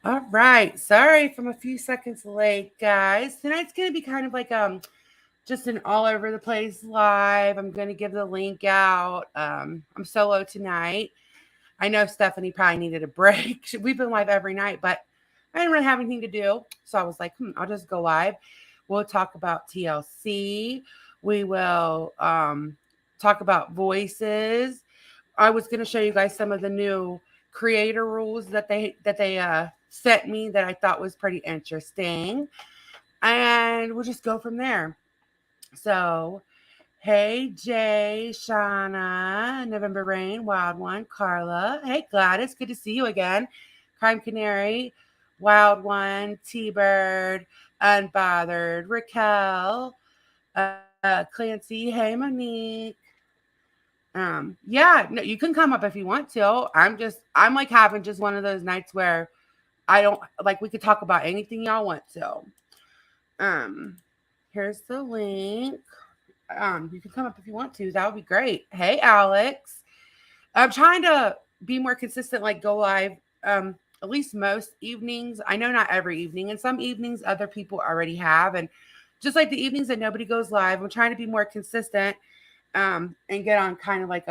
All right. Sorry if I'm a few seconds late, guys. Tonight's gonna be kind of like just an all over the place live. I'm gonna give the link out. I'm solo tonight. I know Stephanie probably needed a break. We've been live every night, but I didn't really have anything to do. So I was like, I'll just go live. We'll talk about TLC. We will talk about voices. I was going to show you guys some of the new creator rules that they sent me that I thought was pretty interesting, and we'll just go from there. So, hey Jay, Shauna, November Rain, Wild One, Carla. Hey Gladys, good to see you again. Crime Canary, Wild One, T Bird, Unbothered, Raquel, Clancy. Hey Monique. Yeah, no, you can come up if you want to. I'm like having just one of those nights where I don't like we could talk about anything y'all want to. Um, here's the link. You can come up if you want to. That would be great. Hey, Alex. I'm trying to be more consistent, like go live at least most evenings. I know not every evening, and some evenings other people already have. And just like the evenings that nobody goes live, I'm trying to be more consistent and get on kind of like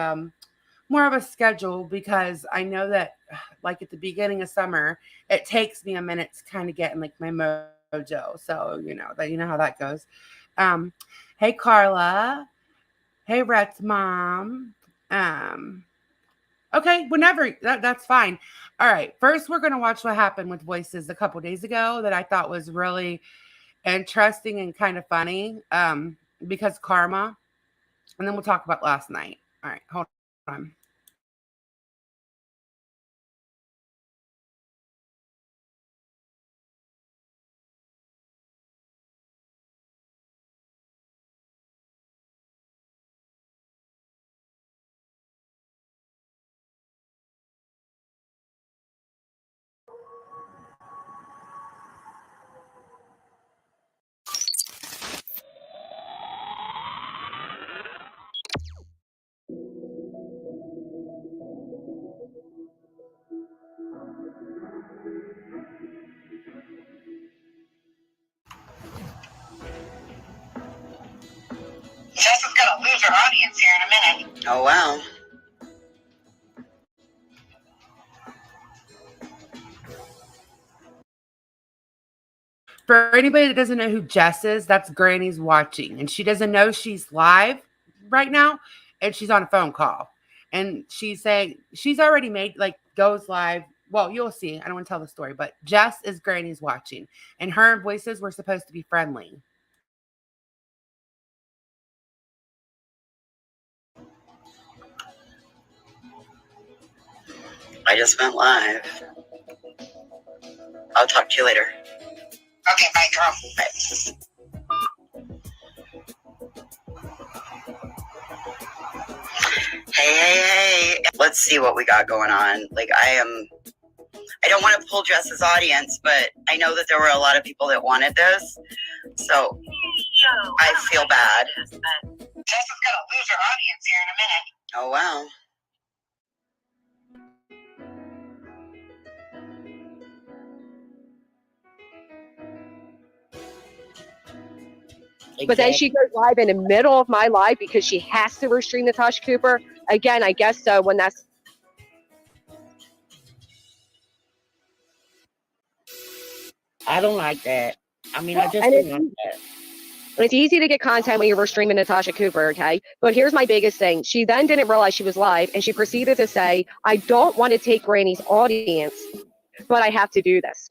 more of a schedule because I know that like at the beginning of summer, it takes me a minute to kind of get in like my mojo. So you know how that goes. Um, hey Carla. Hey Rhett's mom. Um, okay, whenever that's fine. All right, first we're gonna watch what happened with voices a couple days ago that I thought was really interesting and kind of funny. Because karma, and then we'll talk about last night. All right, hold on. Jess is gonna lose her audience here in a minute. Oh wow. For anybody that doesn't know who Jess is, that's Granny's watching, and she doesn't know she's live right now, and she's on a phone call, and she's saying she's already made like goes live. Well, you'll see. I don't want to tell the story, but Jess is Granny's watching, and her voices were supposed to be friendly. I just went live. I'll talk to you later. Okay, bye, girl. Bye. Hey. Let's see what we got going on. Like, I don't want to pull Jess's audience, but I know that there were a lot of people that wanted this. So I feel bad. Jess is gonna lose her audience here in a minute. Oh, wow. But then she goes live in the middle of my live because she has to restream Natasha Cooper. Again, I guess so when that's. I don't like that. I mean, I just don't like that. It's easy to get content when you're streaming Natasha Cooper, okay? But here's my biggest thing. She then didn't realize she was live, and she proceeded to say, I don't want to take Granny's audience, but I have to do this.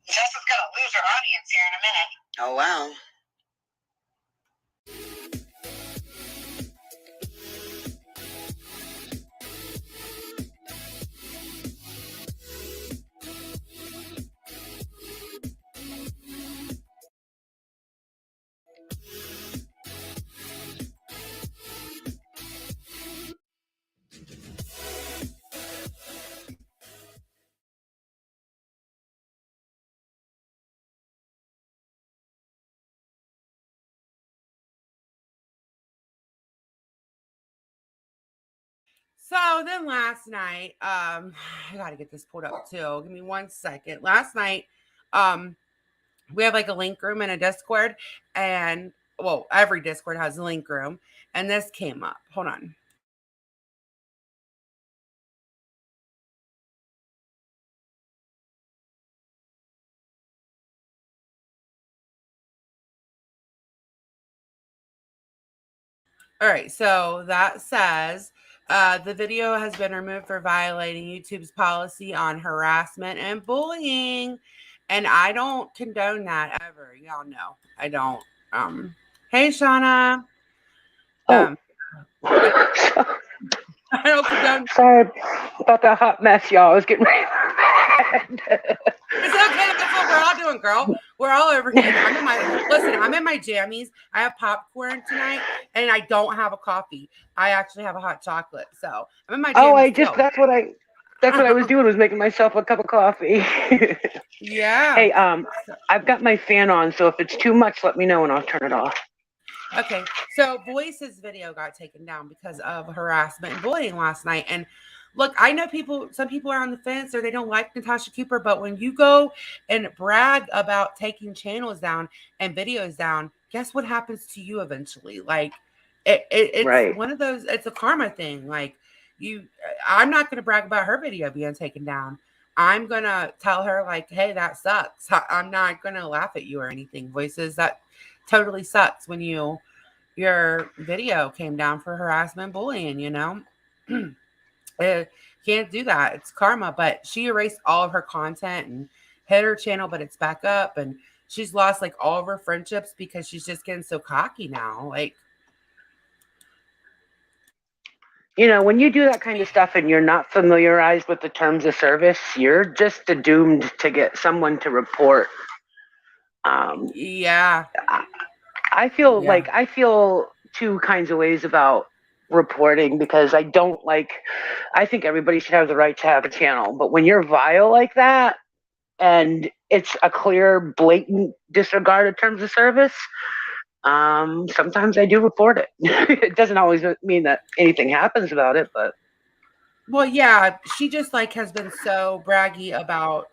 Jess is gonna lose her audience here in a minute. Oh, wow. So then last night, I gotta get this pulled up too. Give me 1 second. Last night, um, we have like a link room in a Discord, and well, every Discord has a link room, and this came up. Hold on. All right, so that says the video has been removed for violating YouTube's policy on harassment and bullying, and I don't condone that ever. Y'all know I don't. Hey, Shauna. Oh, Um, I, I don't condone. sorry about that hot mess, y'all. I was getting ready for bed. It's okay. That's what we're all doing, girl. We're all over here. I'm in my jammies. I have popcorn tonight, and I don't have a coffee. I actually have a hot chocolate. So I'm in my jammies too. That's what I was doing, was making myself a cup of coffee. Yeah. Hey, I've got my fan on, so if it's too much, let me know and I'll turn it off. Okay. So Voice's video got taken down because of harassment and bullying last night. And look, I know some people are on the fence or they don't like Natasha Cooper, but when you go and brag about taking channels down and videos down, guess what happens to you eventually? Like it's Right. one of those, it's a karma thing. Like I'm not going to brag about her video being taken down. I'm going to tell her like, hey, that sucks. I'm not going to laugh at you or anything. Voices, that totally sucks when your video came down for harassment bullying, can't do that. It's karma. But she erased all of her content and hit her channel, but it's back up, and she's lost like all of her friendships because she's just getting so cocky now. Like, when you do that kind of stuff and you're not familiarized with the terms of service, you're just doomed to get someone to report. Yeah. I feel two kinds of ways about reporting, because I think everybody should have the right to have a channel. But when you're vile like that and it's a clear, blatant disregard of terms of service, sometimes I do report it. It doesn't always mean that anything happens about it, but. Well, yeah, she just like has been so braggy about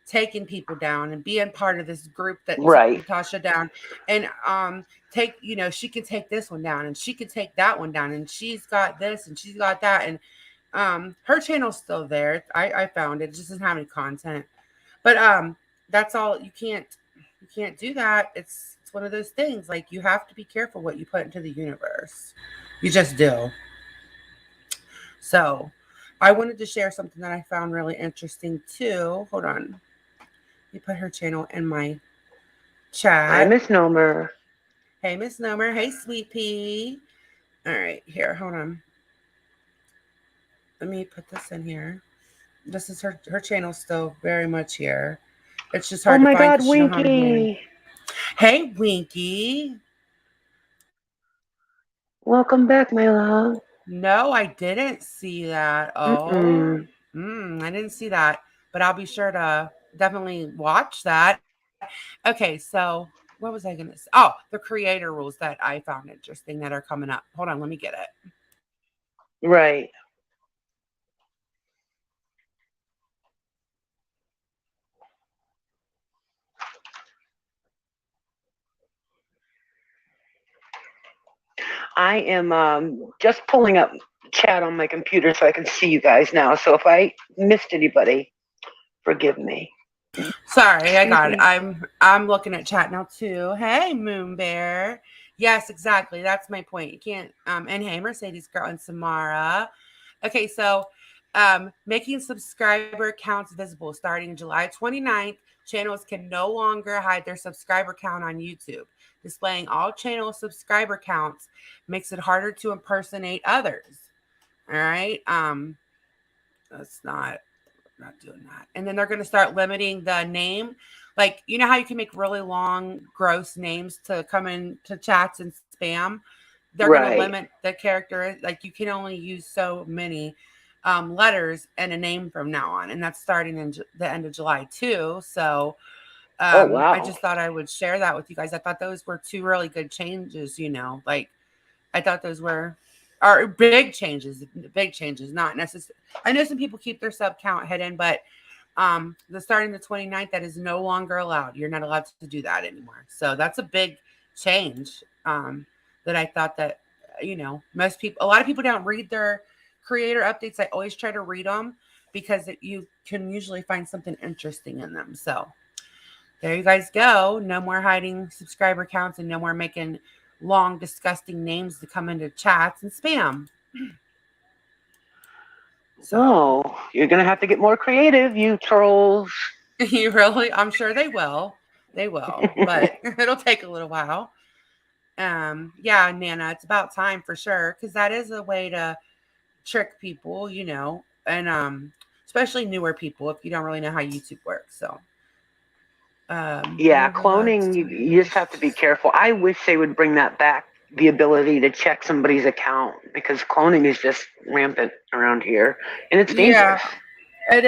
taking people down and being part of this group that Right. took Natasha down, and she can take this one down and she can take that one down, and she's got this and she's got that, and her channel's still there. I found it just doesn't have any content, but that's all. You can't do that. It's one of those things. Like, you have to be careful what you put into the universe. You just do. So I wanted to share something that I found really interesting too. Hold on. Let me put her channel in my chat. Hi, Miss Nomer. Hey, Miss Nomer. Hey, Sweet Pea. All right, here. Hold on. Let me put this in here. This is her channel still very much here. It's just hard to find. Oh my God, Winky. Hey, Winky. Welcome back, my love. No, I didn't see that. Oh, I didn't see that. But I'll be sure to definitely watch that. Okay, so what was I going to say? Oh, the creator rules that I found interesting that are coming up. Hold on, let me get it. Right. I am just pulling up chat on my computer so I can see you guys now. So if I missed anybody, forgive me. Sorry, I got it. I'm looking at chat now too. Hey, Moon Bear. Yes, exactly. That's my point. You can't and hey, Mercedes Girl and Samara. Okay, so making subscriber counts visible starting July 29th. Channels can no longer hide their subscriber count on YouTube. Displaying all channel subscriber counts makes it harder to impersonate others. All right. That's not doing that. And then they're going to start limiting the name. Like, you know how you can make really long, gross names to come into chats and spam? They're going to limit the character. Like, you can only use so many letters and a name from now on. And that's starting in the end of July, too. So wow. I just thought I would share that with you guys. I thought those were two really good changes, Like, I thought those were are big changes. Big changes, not necessary. I know some people keep their sub count hidden, but the starting the 29th, that is no longer allowed. You're not allowed to do that anymore. So that's a big change. That I thought that, most people, a lot of people don't read their creator updates. I always try to read them because you can usually find something interesting in them. So there you guys go. No more hiding subscriber counts and no more making long, disgusting names to come into chats and spam. So you're gonna have to get more creative, you trolls. You really? I'm sure they will. They will, but it'll take a little while. Yeah, Nana, it's about time for sure, because that is a way to trick people, and especially newer people if you don't really know how YouTube works. So yeah, cloning, you just have to be careful. I wish they would bring that back, the ability to check somebody's account, because cloning is just rampant around here and it's dangerous. Yeah, it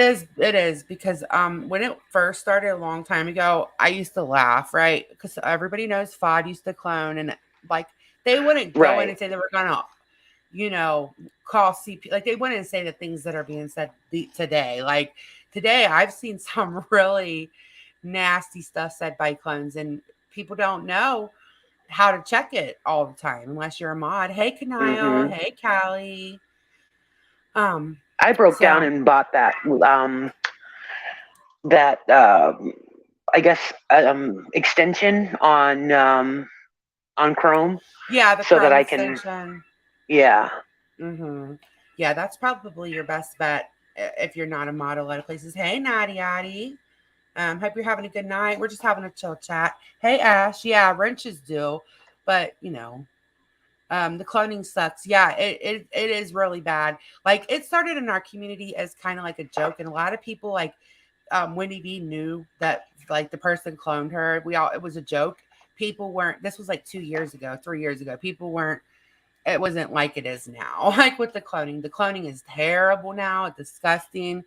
is because when it first started a long time ago, I used to laugh, right? Because everybody knows FOD used to clone, and like they wouldn't go in and say they were gonna call CP, like they wouldn't say the things that are being said today. Like today I've seen some really nasty stuff said by clones, and people don't know how to check it all the time unless you're a mod. Hey Kanile, hey Callie. I broke down and bought that I guess extension on Chrome. Yeah, the so Chrome that I extension. can. Yeah. Yeah, that's probably your best bet if you're not a mod. A lot of places. Hey, Natty. Hope you're having a good night. We're just having a chill chat. Hey, Ash. Yeah, wrenches do, but the cloning sucks. Yeah, it is really bad. Like it started in our community as kind of like a joke, and a lot of people like Wendy B knew that like the person cloned her. It was a joke. People weren't. This was like 2 years ago, 3 years ago. People weren't. It wasn't like it is now. Like with the cloning is terrible now. It's disgusting.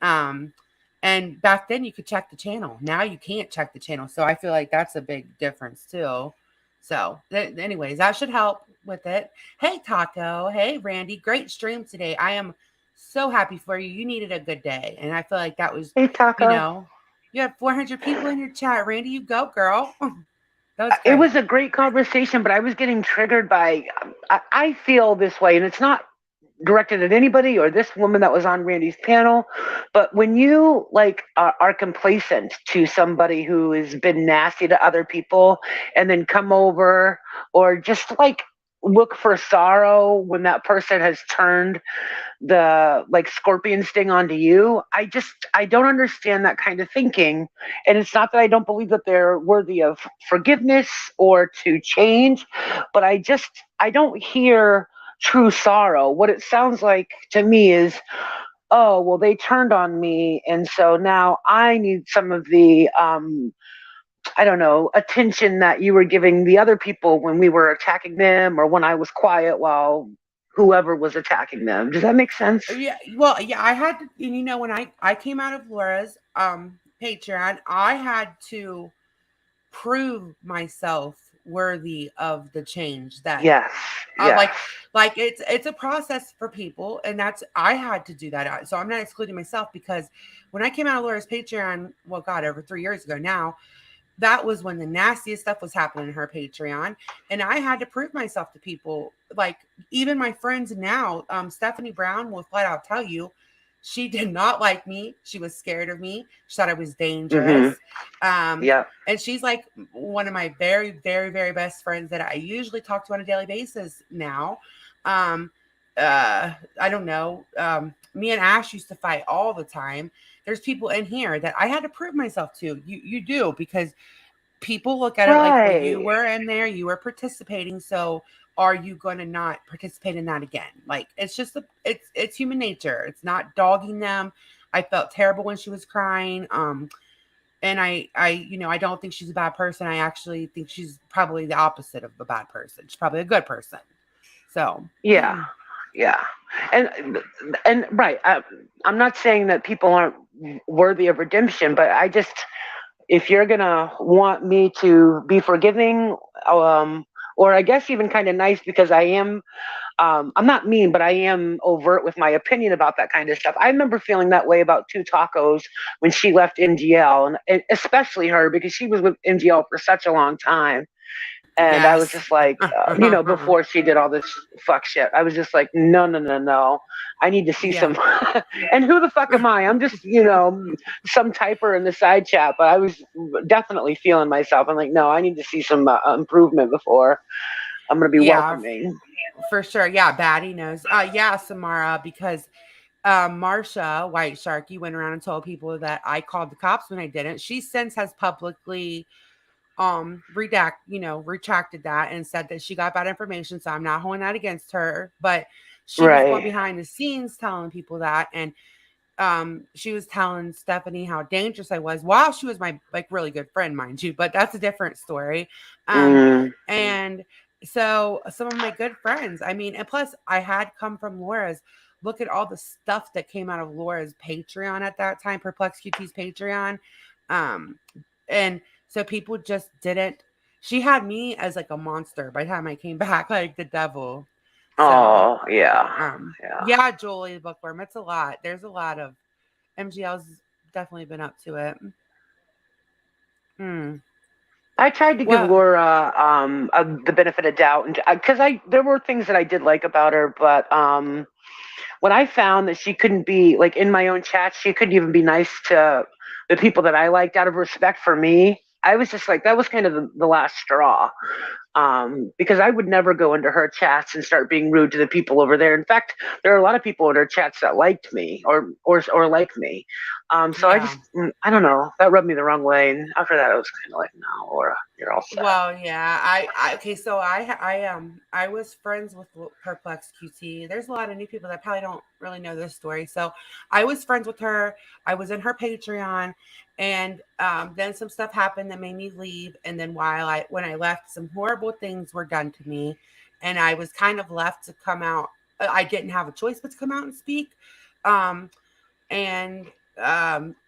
And back then you could check the channel. Now you can't check the channel. So I feel like that's a big difference too. So anyways, that should help with it. Hey Taco. Hey Randy. Great stream today. I am so happy for you. You needed a good day. And I feel like that was, hey, Taco. You have 400 people in your chat. Randy, you go, girl. It was a great conversation, but I was getting triggered by, I feel this way, and it's not directed at anybody or this woman that was on Randy's panel, but when you are complacent to somebody who has been nasty to other people and then come over or just look for sorrow when that person has turned the scorpion sting onto you, I don't understand that kind of thinking. And it's not that I don't believe that they're worthy of forgiveness or to change, but I don't hear true sorrow. What it sounds like to me is, oh, well, they turned on me, and so now I need some of the I don't know, attention that you were giving the other people when we were attacking them or when I was quiet while whoever was attacking them. Does that make sense? Yeah. Well, yeah, I had to, when I came out of Laura's Patreon, I had to prove myself worthy of the change that like it's a process for people, and I had to do that. So I'm not excluding myself, because when I came out of Laura's Patreon, well, God, over 3 years ago now, that was when the nastiest stuff was happening in her Patreon. And I had to prove myself to people. Like even my friends now, Stephanie Brown will flat out tell you, she did not like me. She was scared of me. She thought I was dangerous. And she's like one of my very, very, very best friends that I usually talk to on a daily basis now. I don't know. Me and Ash used to fight all the time. There's people in here that I had to prove myself to. You do, because people look at it like, well, you were in there, you were participating, so are you going to not participate in that again? Like it's just it's human nature. It's not dogging them. I felt terrible when she was crying. And I don't think she's a bad person. I actually think she's probably the opposite of a bad person. She's probably a good person. So yeah. And right, I'm not saying that people aren't worthy of redemption, but if you're gonna want me to be forgiving, or I guess even kind of nice, because I am I'm not mean, but I am overt with my opinion about that kind of stuff. I remember feeling that way about Two Tacos when she left MGL, and especially her because she was with MGL for such a long time. And I was Yes. just like, before she did all this fuck shit, I was just like, no, no, no, no. I need to see Yeah. some. And who the fuck am I? I'm just, some typer in the side chat. But I was definitely feeling myself. I'm like, no, I need to see some improvement before I'm going to be Yeah, welcoming. for sure. Yeah, Batty knows. Yeah, Samara, because Marsha White Sharky went around and told people that I called the cops when I didn't. She since has publicly retracted that and said that she got bad information. So I'm not holding that against her. But she was going Right. behind the scenes telling people that, and she was telling Stephanie how dangerous I was while she was my like really good friend, mind you, but that's a different story. Mm. And so some of my good friends, I mean, and plus I had come from Laura's. Look at all the stuff that came out of Laura's Patreon at that time, Perplex QT's Patreon. Um, and so people just didn't, she had me as like a monster by the time I came back, like the devil. So Oh, yeah. Yeah. yeah, Julie the bookworm. It's a lot. There's a lot of MGL's definitely been up to it. Hmm. I tried to give Well, Laura the benefit of doubt, and because there were things that I did like about her, but when I found that she couldn't be like in my own chat, she couldn't even be nice to the people that I liked out of respect for me. I was just like, that was kind of the last straw. Because I would never go into her chats and start being rude to the people over there. In fact, there are a lot of people in her chats that liked me or like me. So yeah. I don't know, that rubbed me the wrong way. And after that, I was kind of like, no, Laura, you're all set. Well, yeah. Okay. So I was friends with Perplex QT. There's a lot of new people that probably don't really know this story. So I was friends with her. I was in her Patreon, and then some stuff happened that made me leave. And then when I left, some horrible things were done to me, and I was kind of left to come out. I didn't have a choice but to come out and speak. Um, And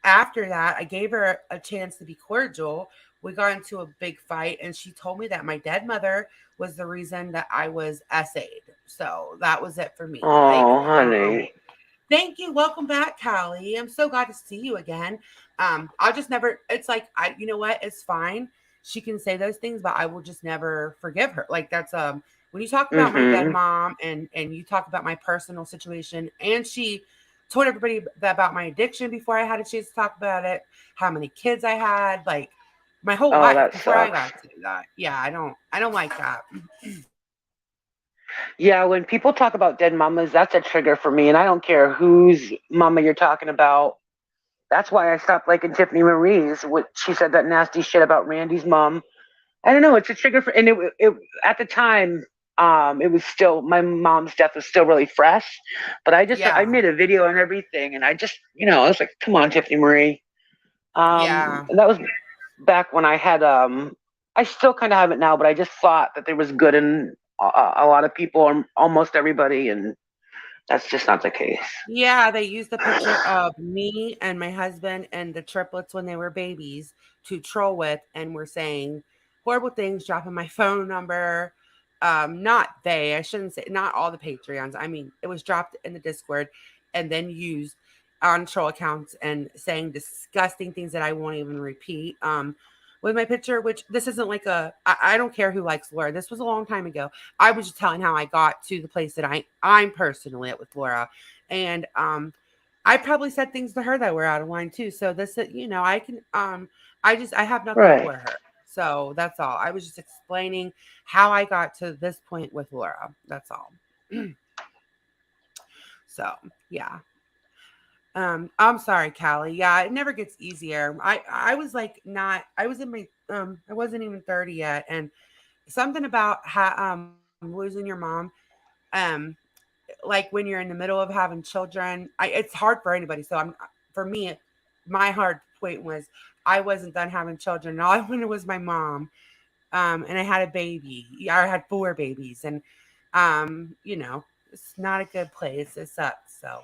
after that, I gave her a chance to be cordial. We got into a big fight, and she told me that my dead mother was the reason that I was SA'd. So that was it for me. Like, Oh, honey. thank you. Welcome back, Callie. I'm so glad to see you again. I'll just never, it's like, you know what? It's fine. She can say those things, but I will just never forgive her. Like, that's, when you talk about my dead Mm-hmm. mom and you talk about my personal situation, and she told everybody about my addiction before I had a chance to talk about it, how many kids I had, like my whole Oh, life that before I sucks. got to that. Yeah, I don't like that. Yeah, when people talk about dead mamas, that's a trigger for me, and I don't care whose mama you're talking about. That's why I stopped liking Tiffany Marie's. What she said that nasty shit about Randy's mom. I don't know. It's a trigger for, and it at the time, it was still my mom's death was still really fresh, but I Yeah. made a video and everything, and I just I was like, come on, Tiffany Marie. Yeah. And that was back when I had I still kind of have it now, but I just thought that there was good in a lot of people, or almost everybody, and that's just not the case. Yeah, they used a picture of me and my husband and the triplets when they were babies to troll with, and were saying horrible things, dropping my phone number. I shouldn't say not all the Patreons. I mean, it was dropped in the Discord and then used on troll accounts and saying disgusting things that I won't even repeat. With my picture, which this isn't like I don't care who likes Laura. This was a long time ago. I was just telling how I got to the place that I'm personally at with Laura. And I probably said things to her that were out of line too. So this, I can I have nothing Right. for her. So that's all. I was just explaining how I got to this point with Laura. That's all. So yeah. I'm sorry, Callie. Yeah, it never gets easier. I was like not I was in my I wasn't even 30 yet, and something about losing your mom, um like when you're in the middle of having children, it's hard for anybody. So for me, my hard point was I wasn't done having children. And all I wanted was my mom. And I had a baby. Yeah, I had 4 babies, and it's not a good place. It sucks. So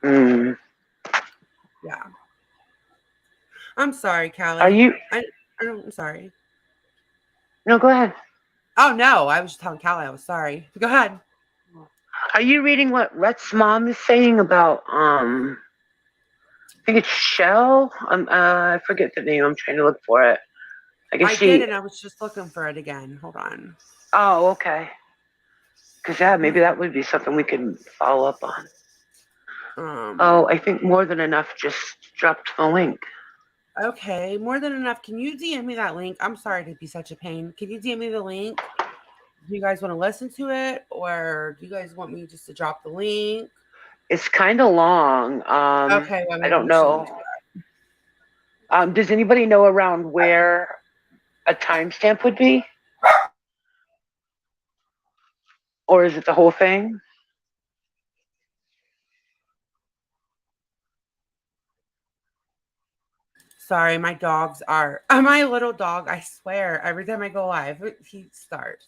Mm. yeah. I'm sorry, Are Callie. you? I'm sorry. No, go ahead. Oh no, I was just telling Callie I was sorry. Go ahead. Are you reading what Rhett's mom is saying about I think it's Shell? I forget the name. I'm trying to look for it. I guess I did, and I was just looking for it again. Hold on. Oh, okay. Because maybe that would be something we could follow up on. I think More Than Enough just dropped the link. Okay, More Than Enough. Can you DM me that link? I'm sorry to be such a pain. Can you DM me the link? Do you guys want to listen to it, or do you guys want me just to drop the link? It's kind of long. Okay, well, I maybe don't we shouldn't know. do that. Does anybody know around where a timestamp would be? Or is it the whole thing? Sorry, my dogs are. My little dog, I swear, every time I go live, he starts.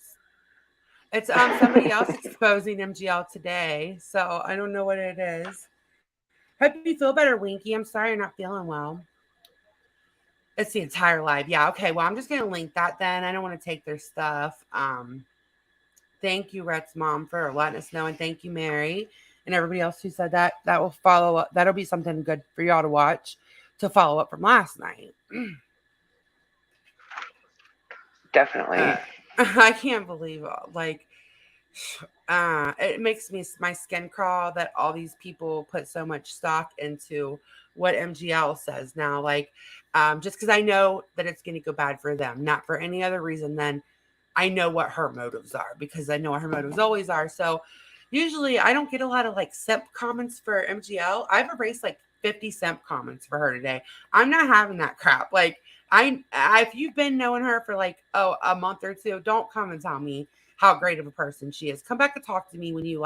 It's somebody else exposing MGL today, so I don't know what it is. Hope you feel better, Winky. I'm sorry you're not feeling well. It's the entire live. Yeah, okay. Well, I'm just gonna link that then. I don't want to take their stuff. Thank you, Rhett's mom, for letting us know, and thank you, Mary, and everybody else who said that. That will follow up. That'll be something good for y'all to watch to follow up from last night. Definitely. I can't believe it makes my skin crawl that all these people put so much stock into what MGL says now. Just because I know that it's going to go bad for them, not for any other reason than I know what her motives are, because I know what her motives always are. So usually I don't get a lot of simp comments for MGL. I've erased 50 simp comments for her today. I'm not having that crap. If you've been knowing her for a month or two, don't come and tell me how great of a person she is. Come back and talk to me when you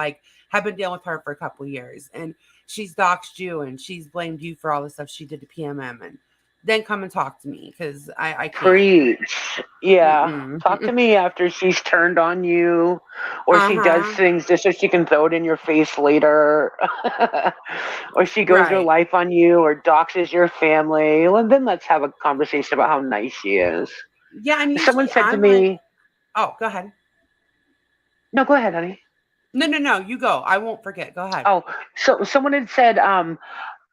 have been dealing with her for a couple years and she's doxed you and she's blamed you for all the stuff she did to PMM, and then come and talk to me, because I can't. Preach. Yeah. Talk to me after she's turned on you, or she does things just so she can throw it in your face later, or she goes her life on you, or doxes your family. Well, then let's have a conversation about how nice she is. Yeah, and someone said to me, "Oh, go ahead." No, go ahead, honey. No, you go. I won't forget. Go ahead. Oh, so someone had said,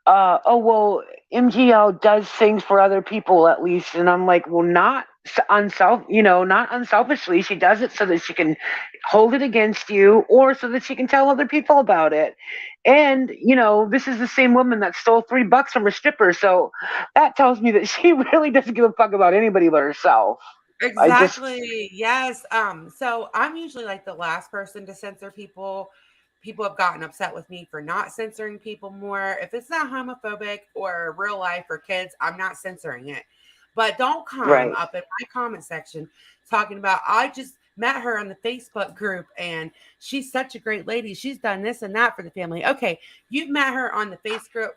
oh, well, MGL does things for other people at least. And I'm like, well, not unselfishly. She does it so that she can hold it against you, or so that she can tell other people about it. And, this is the same woman that stole $3 from her stripper. So that tells me that she really doesn't give a fuck about anybody but herself. Exactly. Yes. So I'm usually the last person to censor people. People have gotten upset with me for not censoring people more. If it's not homophobic or real life or kids, I'm not censoring it. But don't come up in my comment section talking about, I just met her on the Facebook group and she's such a great lady. She's done this and that for the family. Okay, you've met her on the Facebook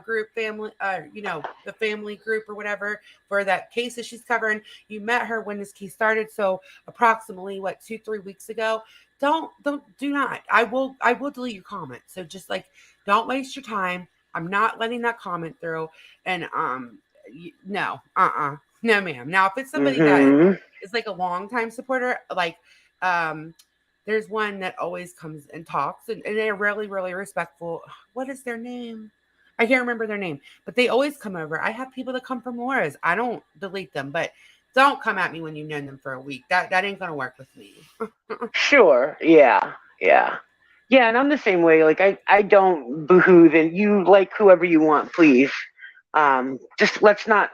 group family, the family group or whatever for that case that she's covering. You met her when this case started, so approximately 2-3 weeks ago. Do not. I will delete your comment. So just don't waste your time. I'm not letting that comment through. And no, no, ma'am. Now, if it's somebody that is a long time supporter, there's one that always comes and talks, and they're really, really respectful. What is their name? I can't remember their name, but they always come over. I have people that come from Laura's. I don't delete them, but don't come at me when you've known them for a week. That ain't gonna work with me. Sure. Yeah. And I'm the same way. I don't boohoo that you like whoever you want, please. Just let's not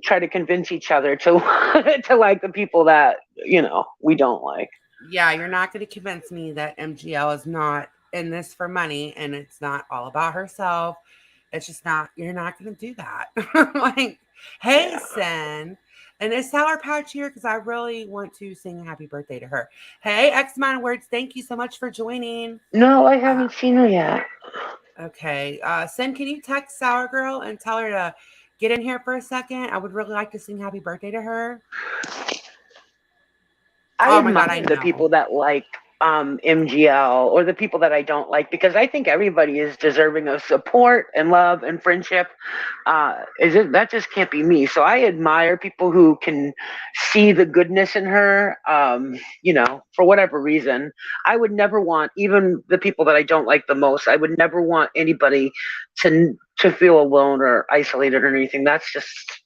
try to convince each other to to like the people that we don't like. Yeah, you're not going to convince me that MGL is not in this for money and it's not all about herself. It's just not. You're not going to do that. Hey, Sen. And it's Sour Patch here because I really want to sing happy birthday to her. Hey, X amount of words. Thank you so much for joining. No, I haven't seen her yet. Okay. Sen, can you text Sour Girl and tell her to get in here for a second? I would really like to sing happy birthday to her. I admire the people that like MGL or the people that I don't like, because I think everybody is deserving of support and love and friendship. That just can't be me. So I admire people who can see the goodness in her, for whatever reason. I would never want, even the people that I don't like the most, I would never want anybody to feel alone or isolated or anything. That's just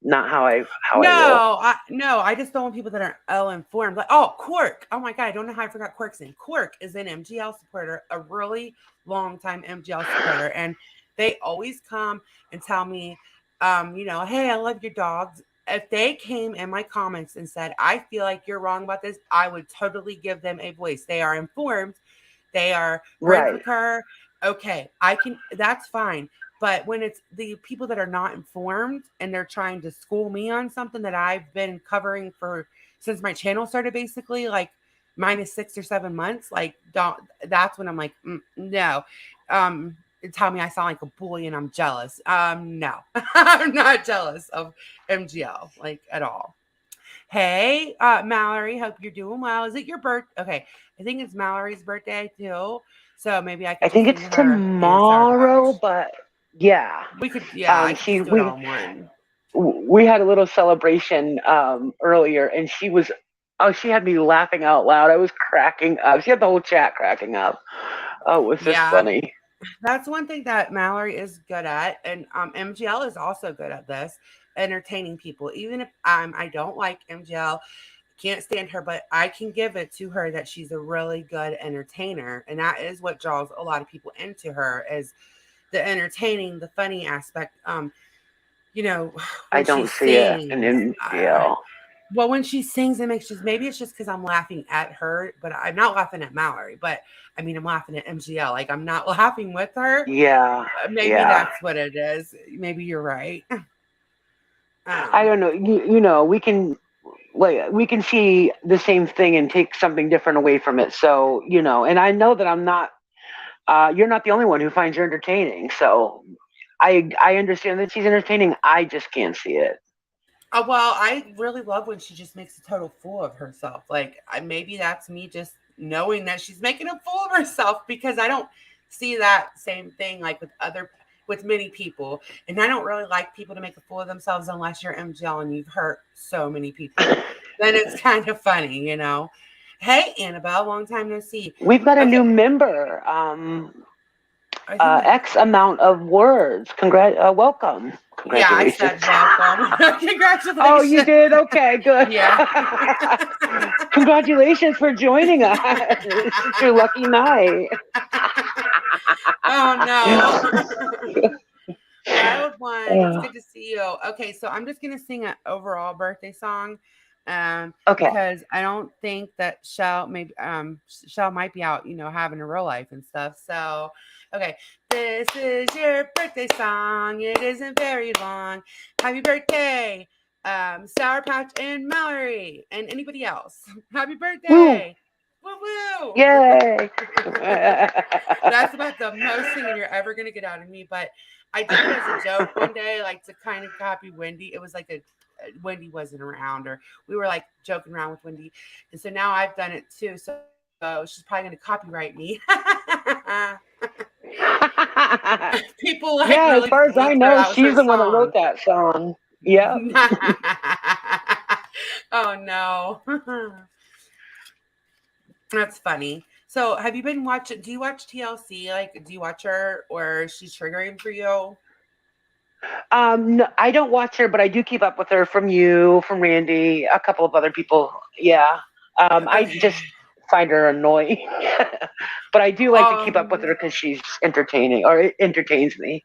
not how I roll. I just don't want people that are ill-informed. Like, oh, Quark. Oh my God, I don't know how I forgot Quark's name. Quark is an MGL supporter, a really long time MGL supporter, and they always come and tell me, hey, I love your dogs. If they came in my comments and said, I feel like you're wrong about this, I would totally give them a voice. They are informed. They are friends with her. Okay, that's fine. But when it's the people that are not informed and they're trying to school me on something that I've been covering since my channel started, basically like minus 6 or 7 months, like that's when I'm like, no. Tell me I sound like a bully and I'm jealous. No, I'm not jealous of MGL like at all. Hey, Mallory, hope you're doing well. Is it your birthday? Okay, I think it's Mallory's birthday too. So maybe I think it's tomorrow, but yeah, we could. Yeah, I could just do it all in one. We had a little celebration earlier, and she had me laughing out loud. I was cracking up. She had the whole chat cracking up. Oh, it was just funny. That's one thing that Mallory is good at, and MGL is also good at this, entertaining people. Even if I don't like MGL, can't stand her, but I can give it to her that she's a really good entertainer, and that is what draws a lot of people into her, is the entertaining, the funny aspect. I don't see it in MGL. Well, when she sings, maybe it's just because I'm laughing at her, but I'm not laughing at Mallory. But I mean, I'm laughing at MGL. Like, I'm not laughing with her. Yeah. Maybe that's what it is. Maybe you're right. I don't know. We can see the same thing and take something different away from it. So, and I know that I'm not, you're not the only one who finds her entertaining. So I understand that she's entertaining. I just can't see it. Well, I really love when she just makes a total fool of herself. Like, maybe that's me just knowing that she's making a fool of herself, because I don't see that same thing like with many people. And I don't really like people to make a fool of themselves unless you're MGL and you've hurt so many people. Then it's kind of funny, Hey, Annabelle, long time no see. We've got a new member. X amount of words. Welcome. Yeah, I said welcome. Congratulations. Oh, you did? Okay, good. Yeah. Congratulations for joining us. It's your lucky night. Oh, no. Wild one. It's good to see you. Okay, so I'm just going to sing an overall birthday song. Okay. Because I don't think that Shell might be out, having a real life and stuff. So, okay. This is your birthday song. It isn't very long. Happy birthday, Sour Patch and Mallory and anybody else. Happy birthday. Woo woo. Yay. That's about the most singing you're ever going to get out of me. But I did it as a joke one day, like to kind of copy Wendy. It was like Wendy wasn't around, or we were like joking around with Wendy, and so now I've done it too. So she's probably going to copyright me. People like as far as I know, she's the one that wrote that song. Yeah. Oh no, that's funny. So have you been watching? Do you watch TLC? Like, do you watch her, or is she triggering for you? No, I don't watch her, but I do keep up with her from you, from Randy, a couple of other people. Yeah. I just find her annoying, but I do like to keep up with her because she's entertaining, or it entertains me.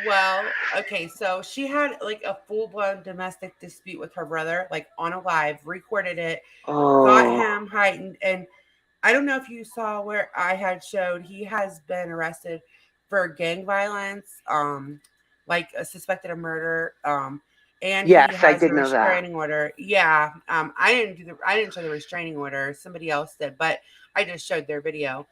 Well, okay, so she had like a full-blown domestic dispute with her brother, like on a live, recorded it, got him heightened, and I don't know if you saw where I had showed he has been arrested for gang violence, like suspected of murder, and yes, he has I did know that. Restraining order. Yeah, I didn't show the restraining order. Somebody else did, but I just showed their video.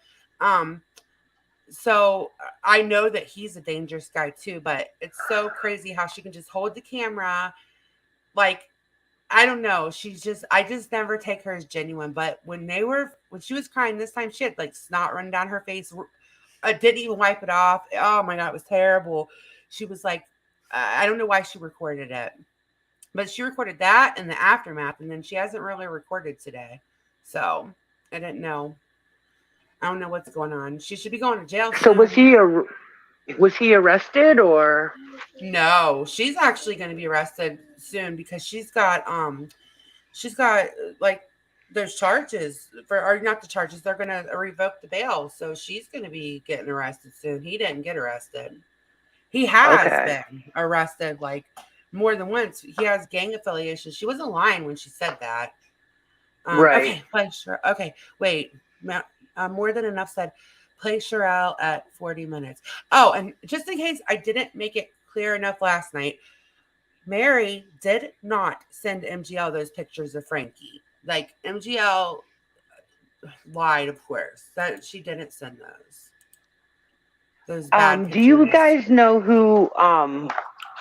So I know that he's a dangerous guy too, but it's so crazy how she can just hold the camera, like I don't know. I just never take her as genuine. But when she was crying this time, she had like snot running down her face. I didn't even wipe it off. Oh my God, it was terrible. She was like, I don't know why she recorded it, but she recorded that and the aftermath, and then she hasn't really recorded today. So I didn't know. I don't know what's going on. She should be going to jail So soon. was he arrested or? No, she's actually going to be arrested soon because she's got like there's charges or not the charges. They're going to revoke the bail, so she's going to be getting arrested soon. He didn't get arrested. He has been arrested like more than once. He has gang affiliation. She wasn't lying when she said that. Right. Okay, wait. More than enough said, play Sherelle at 40 minutes. Oh, and just in case I didn't make it clear enough last night, Mary did not send MGL those pictures of Frankie. Like MGL lied, of course, that she didn't send those. Those bad pictures. Do you guys know who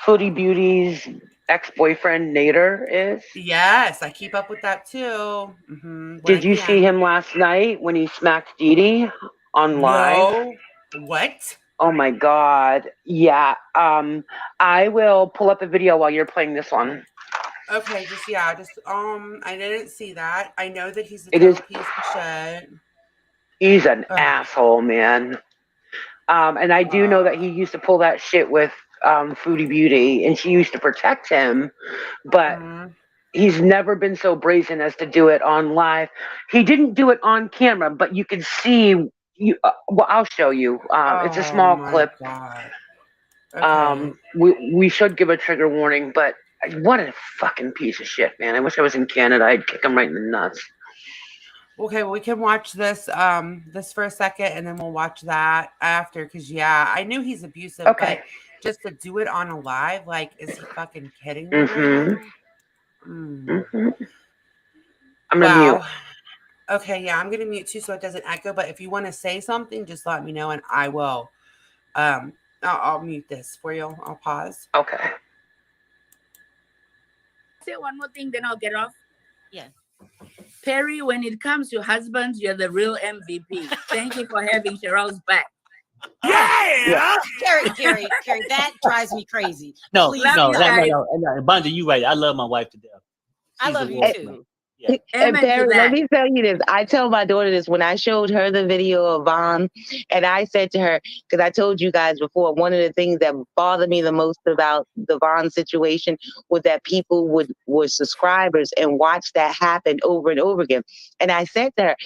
Footy Beauty's ex-boyfriend Nader is? Yes, I keep up with that too. Mm-hmm, Did you see him last night when he smacked Dee Dee on live? No. What? Oh my God. Yeah. I will pull up a video while you're playing this one. Okay, I didn't see that. I know that he's a total piece of shit. He's an asshole, man. And I do know that he used to pull that shit with Foodie Beauty, and she used to protect him, but he's never been so brazen as to do it on live. He didn't do it on camera, but you can see. Well, I'll show you. It's a small clip. Okay. We should give a trigger warning, but what a fucking piece of shit, man. I wish I was in Canada. I'd kick him right in the nuts. Okay, well, we can watch this for a second, and then we'll watch that after. Because I knew he's abusive, but just to do it on a live, like, is he fucking kidding me right now? I'm gonna mute. Okay, I'm gonna mute too, so it doesn't echo. But if you want to say something, just let me know, and I will. I'll mute this for you. I'll pause. Okay. Say one more thing, then I'll get off. Yeah. Perry, when it comes to husbands, you're the real MVP. Thank you for having Cheryl's back. Yeah. Carrie, that drives me crazy. No, Bonda, you right. I love my wife to death. I love you too. Yeah. And Barry, let me tell you this. I tell my daughter this when I showed her the video of Vaughn, and I said to her, because I told you guys before, one of the things that bothered me the most about the Vaughn situation was that people were subscribers and watch that happen over and over again. And I said to her,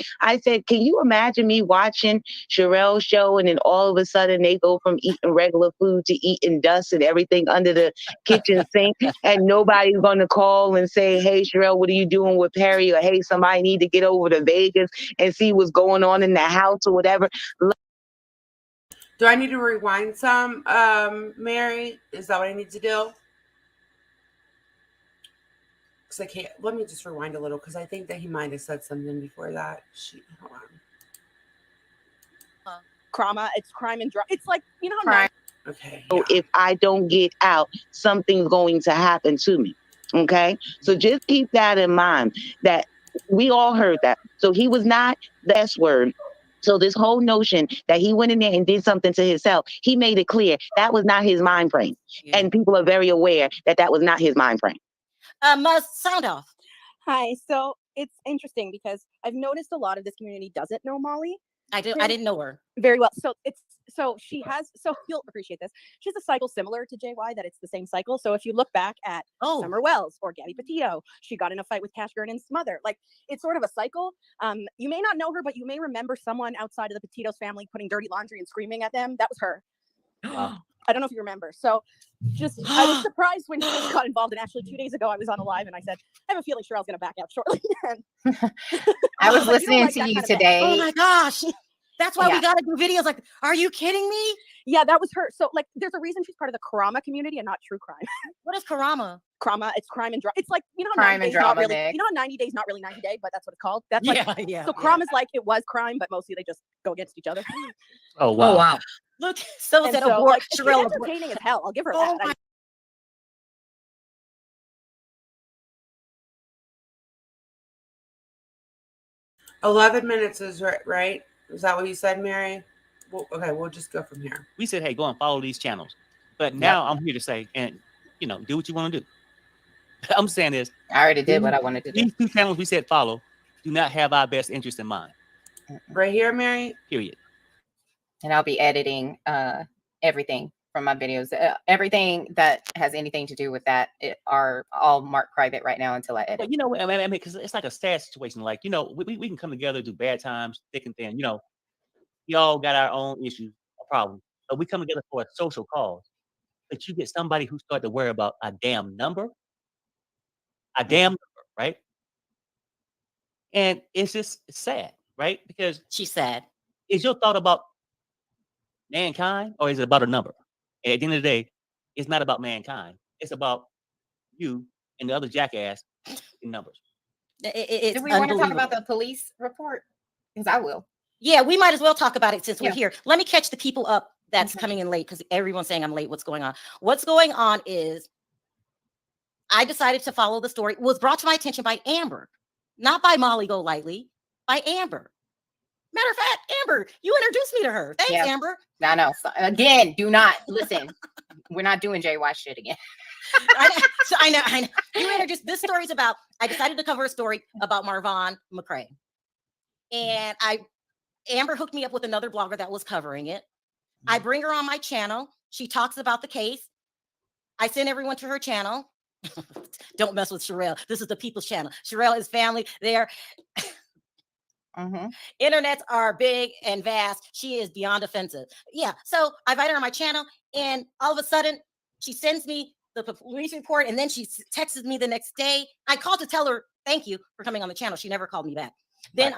can you imagine me watching Sherelle's show and then all of a sudden they go from eating regular food to eating dust and everything under the kitchen sink, and nobody's going to call and say, hey, Sherelle, what are you doing with Perry? Or hey, somebody need to get over to Vegas and see what's going on in the house or whatever. Do I need to rewind some, Mary? Is that what I need to do? Because I can't. Let me just rewind a little because I think that he might have said something before that. Hold on. Crama, it's crime and drug. It's like, crime. Okay. So if I don't get out, something's going to happen to me. Okay, so just keep that in mind, that we all heard that. So he was not the S word. So this whole notion that he went in there and did something to himself, he made it clear that was not his mind frame. Yeah. And people are very aware that that was not his mind frame. Sound off. Hi. So it's interesting because I've noticed a lot of this community doesn't know Molly. I didn't know her very well. So you'll appreciate this. She has a cycle similar to JY, that it's the same cycle. So if you look back at Summer Wells or Gabby Petito, she got in a fight with Cash Gurnan's mother. Like, it's sort of a cycle. You may not know her, but you may remember someone outside of the Petito's family putting dirty laundry and screaming at them. That was her. I don't know if you remember. So I was surprised when she got involved. And actually 2 days ago, I was on a live and I said, I have a feeling Cheryl's going to back out shortly. I was listening to you today. Oh my gosh. That's why we got to do videos. Like, are you kidding me? Yeah, that was her. So, like, there's a reason she's part of the Karama community and not true crime. What is Karama? Karama, it's crime and drama. It's like, crime and drama. Really, 90 days, not really 90 days, but that's what it's called. That's like, So crime is like, it was crime, but mostly they just go against each other. Oh, wow. Look, so it's entertaining as hell. I'll give her that. 11 minutes is right. Is that what you said, Mary? Well, okay, we'll just go from here. We said, hey, go and follow these channels. But now I'm here to say, and do what you want to do. I'm saying this. I already did what I wanted to do. These two channels we said follow do not have our best interest in mind. Right here, Mary. Period. And I'll be editing everything from my videos. Everything that has anything to do with that are all marked private right now until I edit. But you know, I mean, because it's like a sad situation. Like, we can come together, do bad times, thick and thin. We all got our own issues, problems, but we come together for a social cause. But you get somebody who started to worry about a damn number, right? And it's just sad, right? Because She's sad. Is your thought about mankind or is it about a number? And at the end of the day, it's not about mankind. It's about you and the other jackass in numbers. It's Do we want to talk about the police report? Because I will. Yeah, we might as well talk about it since we're here. Let me catch the people up that's coming in late because everyone's saying I'm late. What's going on? What's going on is I decided to follow the story. It was brought to my attention by Amber, not by Molly Golightly, by Amber. Matter of fact, Amber, you introduced me to her. Thanks, Amber. I know. So, again, do not listen. We're not doing JY shit again. I know. You introduced this story's about. I decided to cover a story about Marvon McCray, and Amber hooked me up with another blogger that was covering it. I bring her on my channel. She talks about the case. I send everyone to her channel. Don't mess with Sherelle. This is the people's channel. Sherelle is family. They're internets are big and vast. She is beyond offensive. Yeah. So I invite her on my channel, and all of a sudden she sends me the police report, and then she texts me the next day. I called to tell her thank you for coming on the channel. She never called me back. Then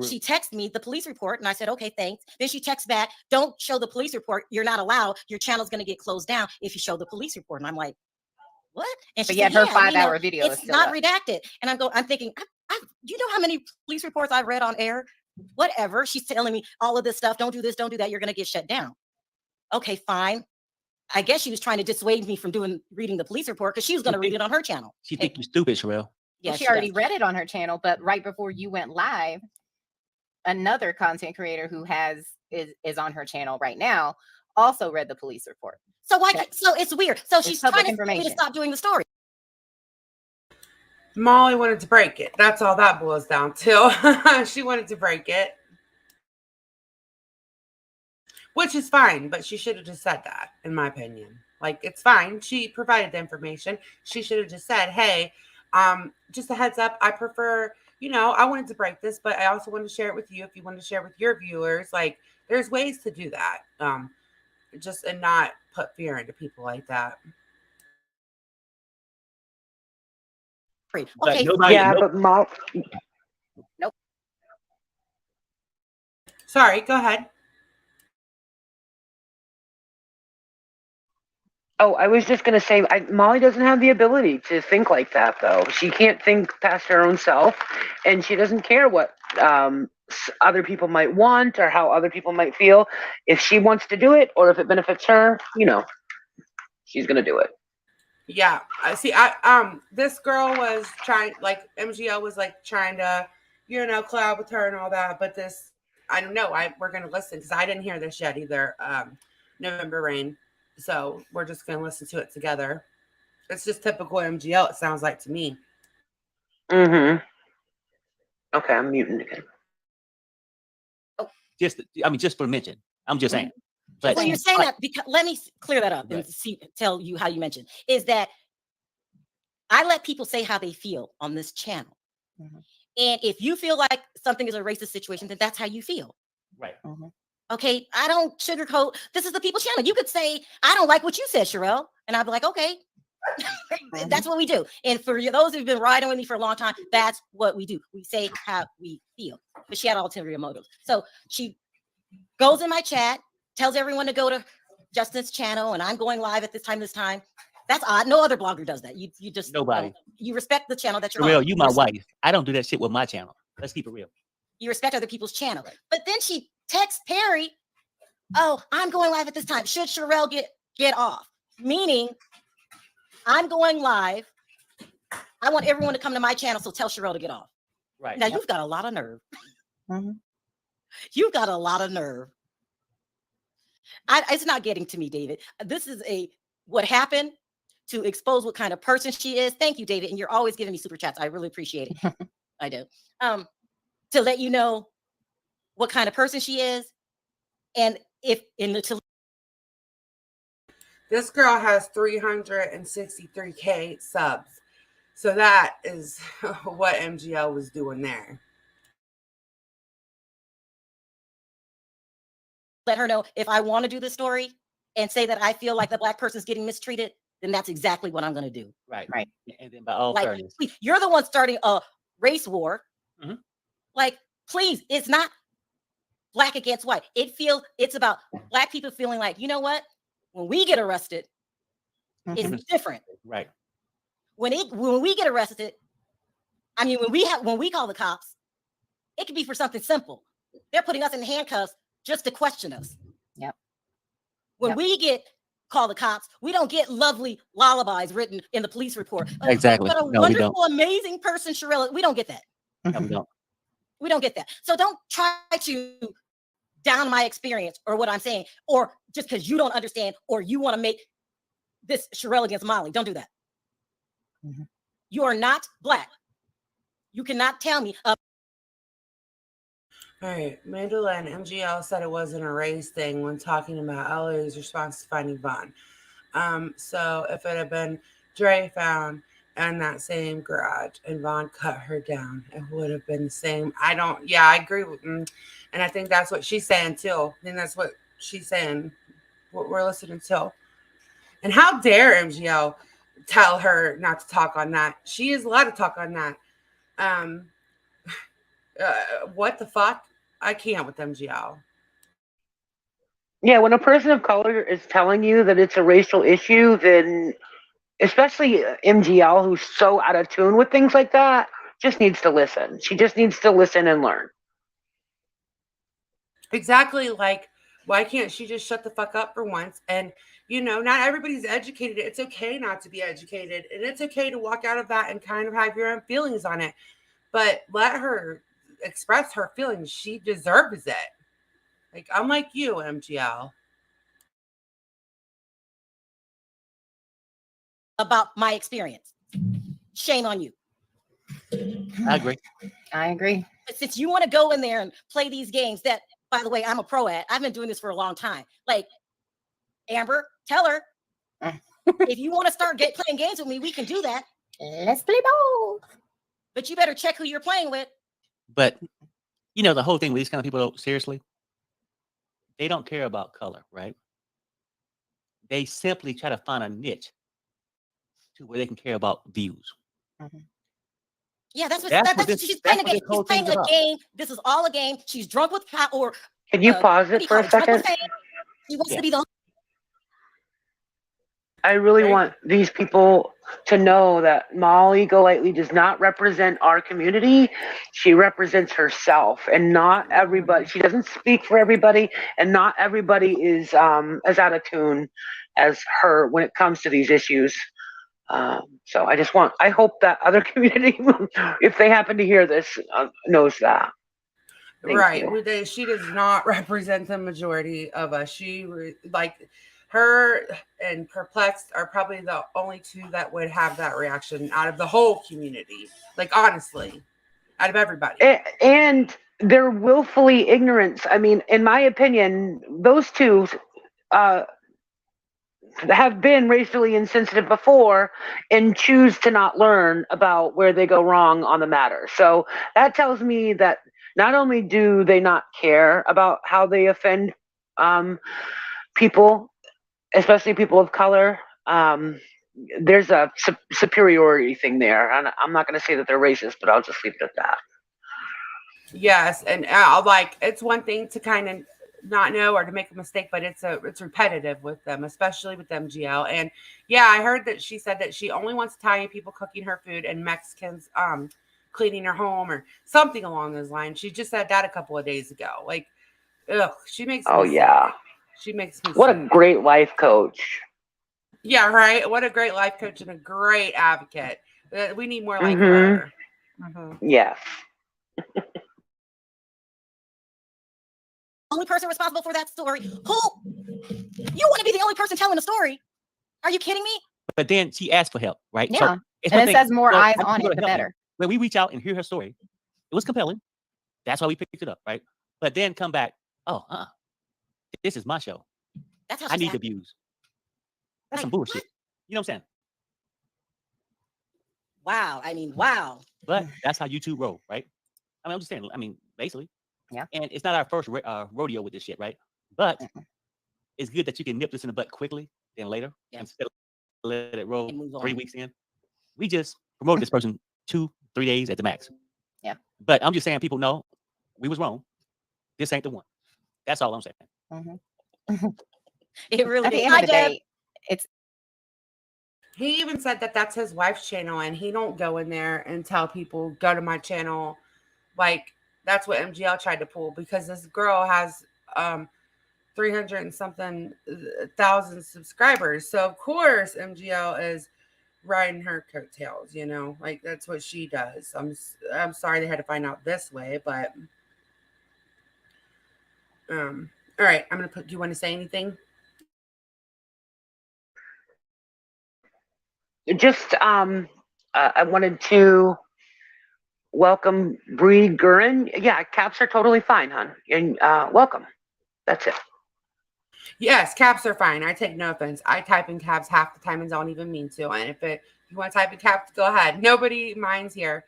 she texted me the police report, and I said, okay, thanks. Then she texts back, don't show the police report. You're not allowed. Your channel's going to get closed down if you show the police report. And I'm like, what? And she said, her 5-hour video it's not redacted. And I'm thinking, you know how many police reports I've read on air? Whatever. She's telling me all of this stuff. Don't do this. Don't do that. You're going to get shut down. Okay, fine. I guess she was trying to dissuade me from reading the police report because she was going to read it on her channel. She think you're stupid, Sherelle. Yeah, she already read it on her channel, but right before you went live, another content creator who is on her channel right now also read the police report. So so it's weird. So she's trying to get me to stop doing the story. Molly wanted to break it. That's all that boils down to. She wanted to break it. Which is fine, but she should have just said that, in my opinion. Like, it's fine. She provided the information. She should have just said, hey, just a heads up, I prefer, I wanted to break this, but I also want to share it with you if you want to share with your viewers. Like, there's ways to do that. And not put fear into people like that. Okay. But Nope. Sorry, go ahead. Oh, I was just going to say, Molly doesn't have the ability to think like that, though. She can't think past her own self, and she doesn't care what other people might want or how other people might feel. If she wants to do it or if it benefits her, she's going to do it. Yeah, I see. This girl was trying, like, MGL was like trying to, collab with her and all that. But this, I don't know. We're gonna listen because I didn't hear this yet either. November Rain, so we're just gonna listen to it together. It's just typical MGL. It sounds like to me. Okay, I'm muting again. Just for mention. I'm just saying. But well, you're saying that because let me clear that up and tell you how you mentioned is that I let people say how they feel on this channel. And if you feel like something is a racist situation, then that's how you feel. Right. Okay. I don't sugarcoat. This is the people's channel. You could say, I don't like what you said, Sherelle. And I'd be like, okay, that's what we do. And for those who've been riding with me for a long time, that's what we do. We say how we feel. But she had ulterior motives. So she goes in my chat, tells everyone to go to Justin's channel, and I'm going live at this time. That's odd. No other blogger does that. You just nobody. You respect the channel that you're real. on. You my wife. I don't do that shit with my channel. Let's keep it real. You respect other people's channel. Right. But then she texts Perry, "Oh, I'm going live at this time. Should Sherelle get off?" Meaning, I'm going live. I want everyone to come to my channel, so tell Sherelle to get off. Right. Now you've got a lot of nerve. Mm-hmm. You've got a lot of nerve. It's not getting to me, David. This is what happened to expose what kind of person she is. Thank you, David. And you're always giving me super chats. I really appreciate it. I do. To let you know what kind of person she is. And if in the this girl has 363K subs. So that is what MGL was doing there. Let her know if I want to do the story and say that I feel like the Black person's getting mistreated, then that's exactly what I'm going to do. Right. Right. And then by all Like, fairness, please, you're the one starting a race war. Mhm. Like, please, it's not Black against white. It's about Black people feeling like, you know what? When we get arrested, it's different. right. When we get arrested, I mean, when we call the cops, it could be for something simple. They're putting us in handcuffs just to question us. Yep. When we call the cops, we don't get lovely lullabies written in the police report. Like, Exactly. what a No, we don't. wonderful, amazing person, Sherilla. We don't get that. No, we don't. We don't get that. So don't try to down my experience or what I'm saying, or just because you don't understand or you want to make this Sherelle against Molly. Don't do that. Mm-hmm. You are not Black. You cannot tell me. All right, Mandela and MGL said it wasn't a race thing when talking about LA's response to finding Vaughn. So if it had been Dre found in that same garage and Vaughn cut her down, it would have been the same. I agree with him. And I think that's what she's saying too. I think that's what she's saying, what we're listening to. And how dare MGL tell her not to talk on that? She is allowed to talk on that. What the fuck? I can't with MGL. Yeah, when a person of color is telling you that it's a racial issue, then especially MGL, who's so out of tune with things like that, just needs to listen. She just needs to listen and learn. Exactly. Like, why can't she just shut the fuck up for once? And, not everybody's educated. It's okay not to be educated. And it's okay to walk out of that and kind of have your own feelings on it. But let her express her feelings. She deserves it. Like, unlike you, MGL. About my experience. Shame on you. I agree. I agree. But since you want to go in there and play these games that, by the way, I'm a pro at. I've been doing this for a long time. Like, Amber, tell her, if you want to start playing games with me, we can do that. Let's play ball. But you better check who you're playing with. But, the whole thing with these kind of people, seriously, they don't care about color, right? They simply try to find a niche to where they can care about views. Mm-hmm. Yeah, that's what she's playing a game. She's playing a game. This is all a game. She's drunk with or can you pause it for a second? She wants to be the. I really want these people to know that Molly Golightly does not represent our community. She represents herself, and not everybody. She doesn't speak for everybody, and not everybody is as out of tune as her when it comes to these issues. So I hope that other community, if they happen to hear this, knows that. Right. She does not represent the majority of us. Her and Perplexed are probably the only two that would have that reaction out of the whole community. Like, honestly, out of everybody. And they're willfully ignorant. I mean, in my opinion, those two have been racially insensitive before and choose to not learn about where they go wrong on the matter. So that tells me that not only do they not care about how they offend people, especially people of color, there's a superiority thing there. And I'm not going to say that they're racist, but I'll just leave it at that. Yes, and it's one thing to kind of not know or to make a mistake, but it's repetitive with them, especially with MGL. And yeah, I heard that she said that she only wants Italian people cooking her food and Mexicans cleaning her home or something along those lines. She just said that a couple of days ago. Like, she makes she makes me what sick. A great life coach. Yeah, right. What a great life coach and a great advocate. We need more like her. Yes. Only person responsible for that story. Who? You want to be the only person telling the story? Are you kidding me? But then she asked for help, right? Yeah. So it's And one it thing, says more well, eyes I on people it, to the help me. better. When we reach out and hear her story, it was compelling. That's why we picked it up, right? But then come back, oh, this is my show. That's how I she's need the acting. views. That's Like, some bullshit. You know what I'm saying? Wow. I mean, wow. But that's how YouTube roll, right? I mean, I'm just saying, I mean, basically. Yeah. And it's not our first rodeo with this shit, right? But it's good that you can nip this in the butt quickly than later. Yeah. Instead of let it roll And move 3 on. weeks in. We just promoted this person 2-3 days at the max. Yeah. But I'm just saying, people know we was wrong. This ain't the one. That's all I'm saying. It really At the is. end of Hi, the Deb. day, it's He even said that that's his wife's channel, and he don't go in there and tell people go to my channel. Like that's what MGL tried to pull, because this girl has 300 and something thousand subscribers. So of course MGL is riding her coattails, you know, like that's what she does. I'm sorry they had to find out this way, but all right, I'm gonna put. Do you want to say anything? Just I wanted to welcome Bree Gurin. Yeah, caps are totally fine, hon. And welcome. That's it. Yes, caps are fine. I take no offense. I type in caps half the time and don't even mean to. And if you want to type in caps, go ahead. Nobody minds here.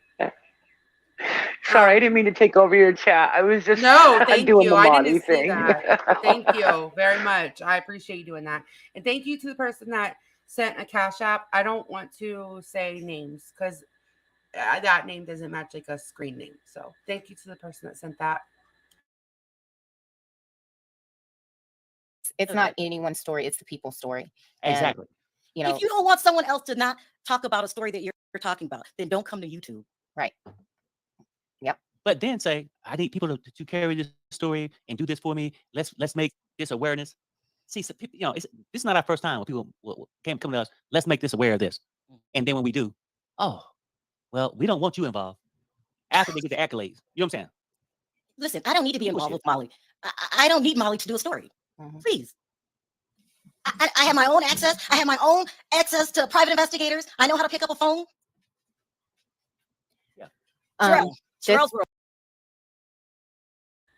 Sorry, I didn't mean to take over your chat. I was just no, thank doing you. the I Molly didn't see thing. that. Thank you very much. I appreciate you doing that. And thank you to the person that sent a cash app. I don't want to say names because that name doesn't match like a screen name. So thank you to the person that sent that. it's not anyone's story, it's the people's story. And, Exactly. you know, if you don't want someone else to not talk about a story that you're talking about, then don't come to YouTube. Right. Yep. But then say, I need people to carry this story and do this for me. Let's make this awareness. See, so people, you know, this is not our first time when people come to us. Let's make this aware of this. And then when we do, oh, well, we don't want you involved. After they get the accolades, you know what I'm saying? Listen, I don't need to be involved Bullshit. with Molly. I don't need Molly to do a story. Please. I have my own access. I have my own access to private investigators. I know how to pick up a phone. Yeah. Cheryl's world.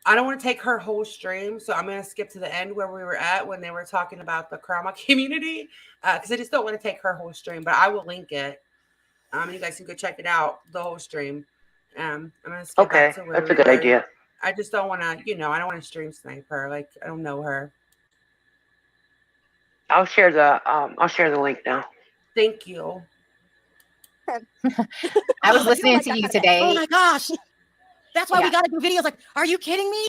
I don't want to take her whole stream, so I'm going to skip to the end where we were at when they were talking about the Karma community, because I just don't want to take her whole stream, but I will link it. You guys can go check it out, the whole stream. I'm going to skip back to where that's a good idea. I just don't want to, I don't want to stream snipe her. Like, I don't know her. I'll share the link now. Thank you. I was listening to you today. Oh my gosh. That's why we got to do videos like, are you kidding me?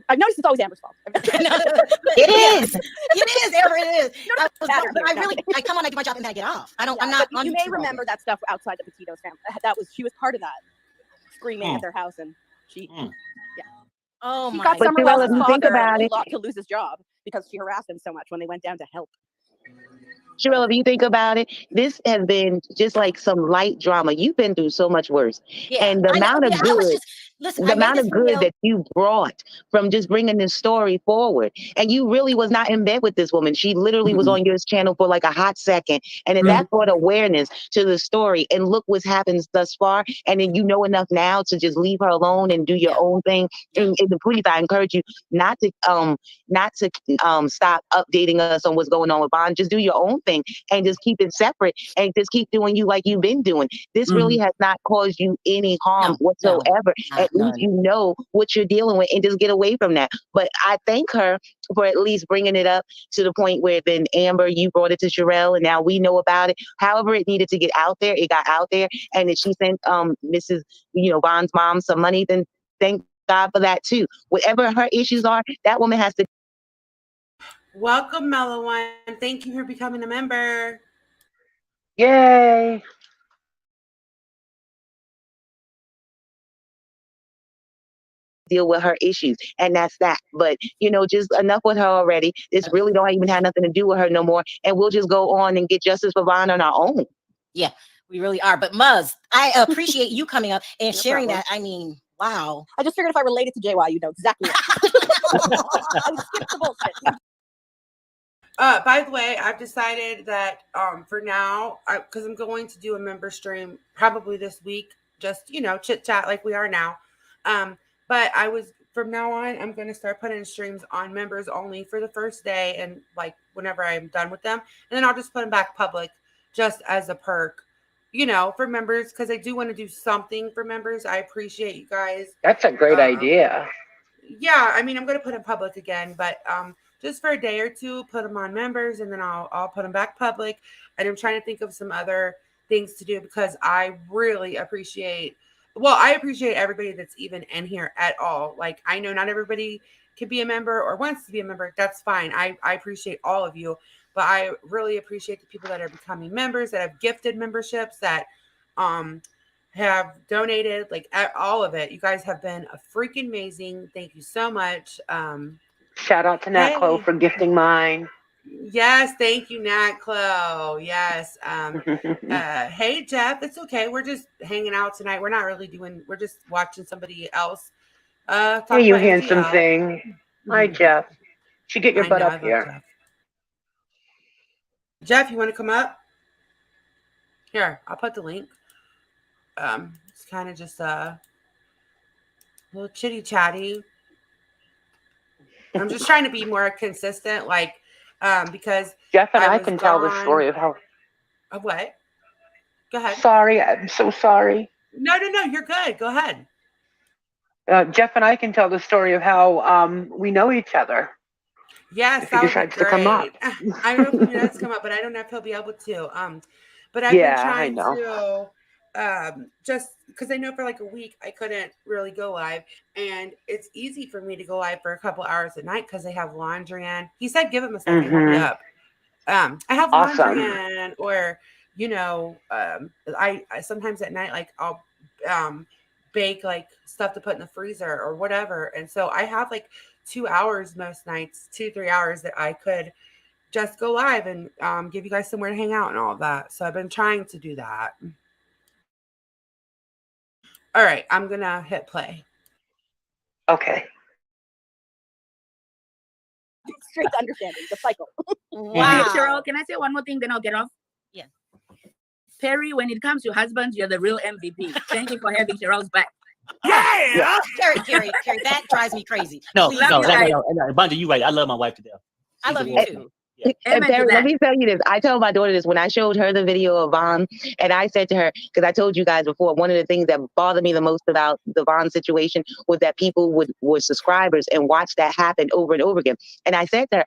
I've noticed it's always Amber's fault. It is. It is, Amber, it is. I come on, I do my job, and then I get off. I'm not. You may remember that stuff outside the Petito's family. She was part of that, screaming at their house, and she, Oh she my got God. Summer Well, Wells' if you think father about it- to lose his job because she harassed him so much when they went down to help. Sherelle, if you think about it, this has been just like some light drama. You've been through so much worse. Yeah, And the amount of good, the amount of good that you brought from just bringing this story forward. And you really was not in bed with this woman. She literally was on your channel for like a hot second. And then that brought awareness to the story. And look what's happened thus far. And then you know enough now to just leave her alone and do your own thing. And please, I encourage you not to stop updating us on what's going on with Bond. Just do your own thing and just keep it separate and just keep doing you like you've been doing. This really has not caused you any harm whatsoever. At least you know what you're dealing with and just get away from that. But I thank her for at least bringing it up to the point where then Amber, you brought it to Sherelle and now we know about it. However it needed to get out there, it got out there. And if she sent Mrs. Bond's mom some money, then thank God for that too. Whatever her issues are, that woman has to. Welcome, Mellow One. Thank you for becoming a member. Yay. Deal with her issues, and that's that. But just enough with her already. This really don't even have nothing to do with her no more, and we'll just go on and get justice for Vaughn on our own. Yeah, we really are. But Muzz, I appreciate you coming up and sharing that. I mean, Wow. I just figured if I related to JY, you know exactly what. I skipped the bullshit. By the way, I've decided that for now, because I'm going to do a member stream probably this week, just chit chat like we are now. But from now on, I'm going to start putting streams on members only for the first day, and like whenever I'm done with them, and then I'll just put them back public, just as a perk, for members, because I do want to do something for members. I appreciate you guys. That's a great idea. Yeah, I mean, I'm going to put them public again, but just for a day or two, put them on members, and then I'll put them back public. And I'm trying to think of some other things to do, because I really appreciate everybody that's even in here at all. Like, I know not everybody can be a member or wants to be a member. That's fine. I appreciate all of you, but I really appreciate the people that are becoming members, that have gifted memberships, that have donated, like all of it. You guys have been a freaking amazing. Thank you so much. Shout out to Nat Chloe for gifting mine. Yes, thank you, Nat Chloe. Yes. Hey, Jeff, it's okay. We're just hanging out tonight. We're just watching somebody else. Hey, you handsome thing. Hi, Jeff. Should get your butt up here. Jeff, you want to come up? Here, I'll put the link. It's kind of just a little chitty chatty. I'm just trying to be more consistent, like, because Jeff and I can tell the story of how. Of what? Go ahead. Sorry, I'm so sorry. No, you're good. Go ahead. Jeff and I can tell the story of how we know each other. Yes, if he decides to come up. I don't know if he does come up, but I don't know if he'll be able to. But I've been trying to. Just because I know for like a week I couldn't really go live, and it's easy for me to go live for a couple hours at night because I have laundry in. He said give him a second, he'll be up. I have laundry in, or I sometimes at night, like, I'll bake like stuff to put in the freezer or whatever, and so I have like 2 hours most nights, 2-3 hours that I could just go live and give you guys somewhere to hang out and all of that. So I've been trying to do that. All right, I'm gonna hit play. Okay. Straight to understanding the cycle. Wow. Cheryl, can I say one more thing, then I'll get off? Yeah. Perry, when it comes to husbands, you're the real MVP. Thank you for having Cheryl's back. Yeah. Carrie, that drives me crazy. No, Bundy, you right. I love my wife to death. I love you too. And Barry, let me tell you this. I told my daughter this when I showed her the video of Vaughn, and I said to her, because I told you guys before, one of the things that bothered me the most about the Vaughn situation was that people were subscribers and watch that happen over and over again. And I said to her,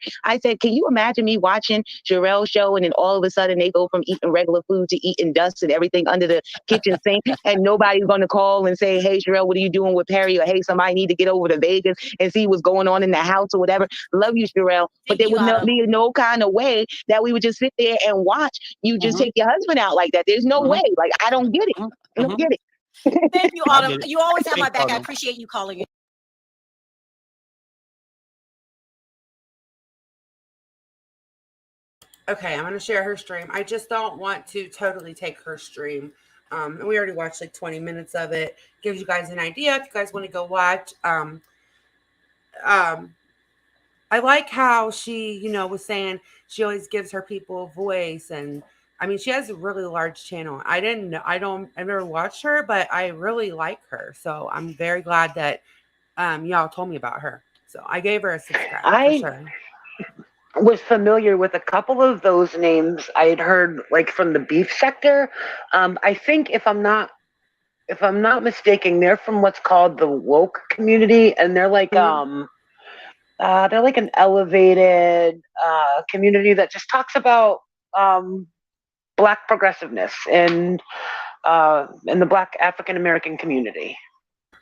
can you imagine me watching Jarrell's show, and then all of a sudden they go from eating regular food to eating dust and everything under the kitchen sink, and nobody's going to call and say, hey, Jarrell, what are you doing with Perry? Or hey, somebody need to get over to Vegas and see what's going on in the house or whatever. Love you, Jarrell. But there would not be no kind of way that we would just sit there and watch you just take your husband out like that. There's no way. Like, I don't get it. I don't get it. Thank you, Autumn. You always have my back. I appreciate you calling in. Okay, I'm going to share her stream. I just don't want to totally take her stream. And we already watched like 20 minutes of it. Gives you guys an idea if you guys want to go watch. I like how she, was saying she always gives her people a voice. And I mean, she has a really large channel. I've never watched her, but I really like her. So I'm very glad that y'all told me about her. So I gave her a subscribe for sure. Was familiar with a couple of those names I had heard, like, from the beef sector. I think if I'm not mistaken, they're from what's called the woke community, and they're like they're like an elevated community that just talks about Black progressiveness and the Black African American community.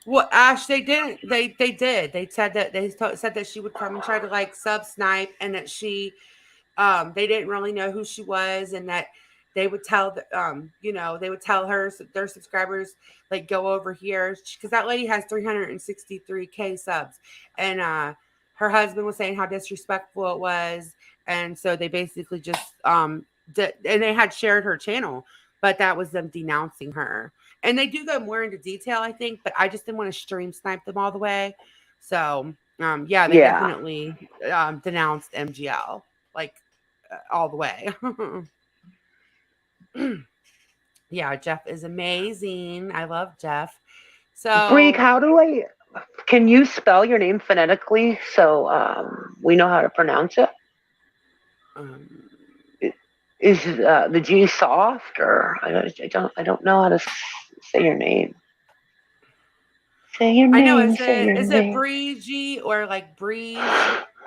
Well, Ash, they didn't. They did. They said that she would come and try to like sub snipe, and that she, they didn't really know who she was, and that they would tell they would tell her, their subscribers, like, go over here, because that lady has 363K subs, and her husband was saying how disrespectful it was, and so they basically just and they had shared her channel, but that was them denouncing her. And they do go more into detail, I think, but I just didn't want to stream snipe them all the way. So, yeah, they definitely denounced MGL like all the way. Yeah, Jeff is amazing. I love Jeff. Breek, So, can you spell your name phonetically so we know how to pronounce it? um, Is the G soft, or I don't know how to say your name. Say your I know. name. Say your Is it name. breezy or like breeze?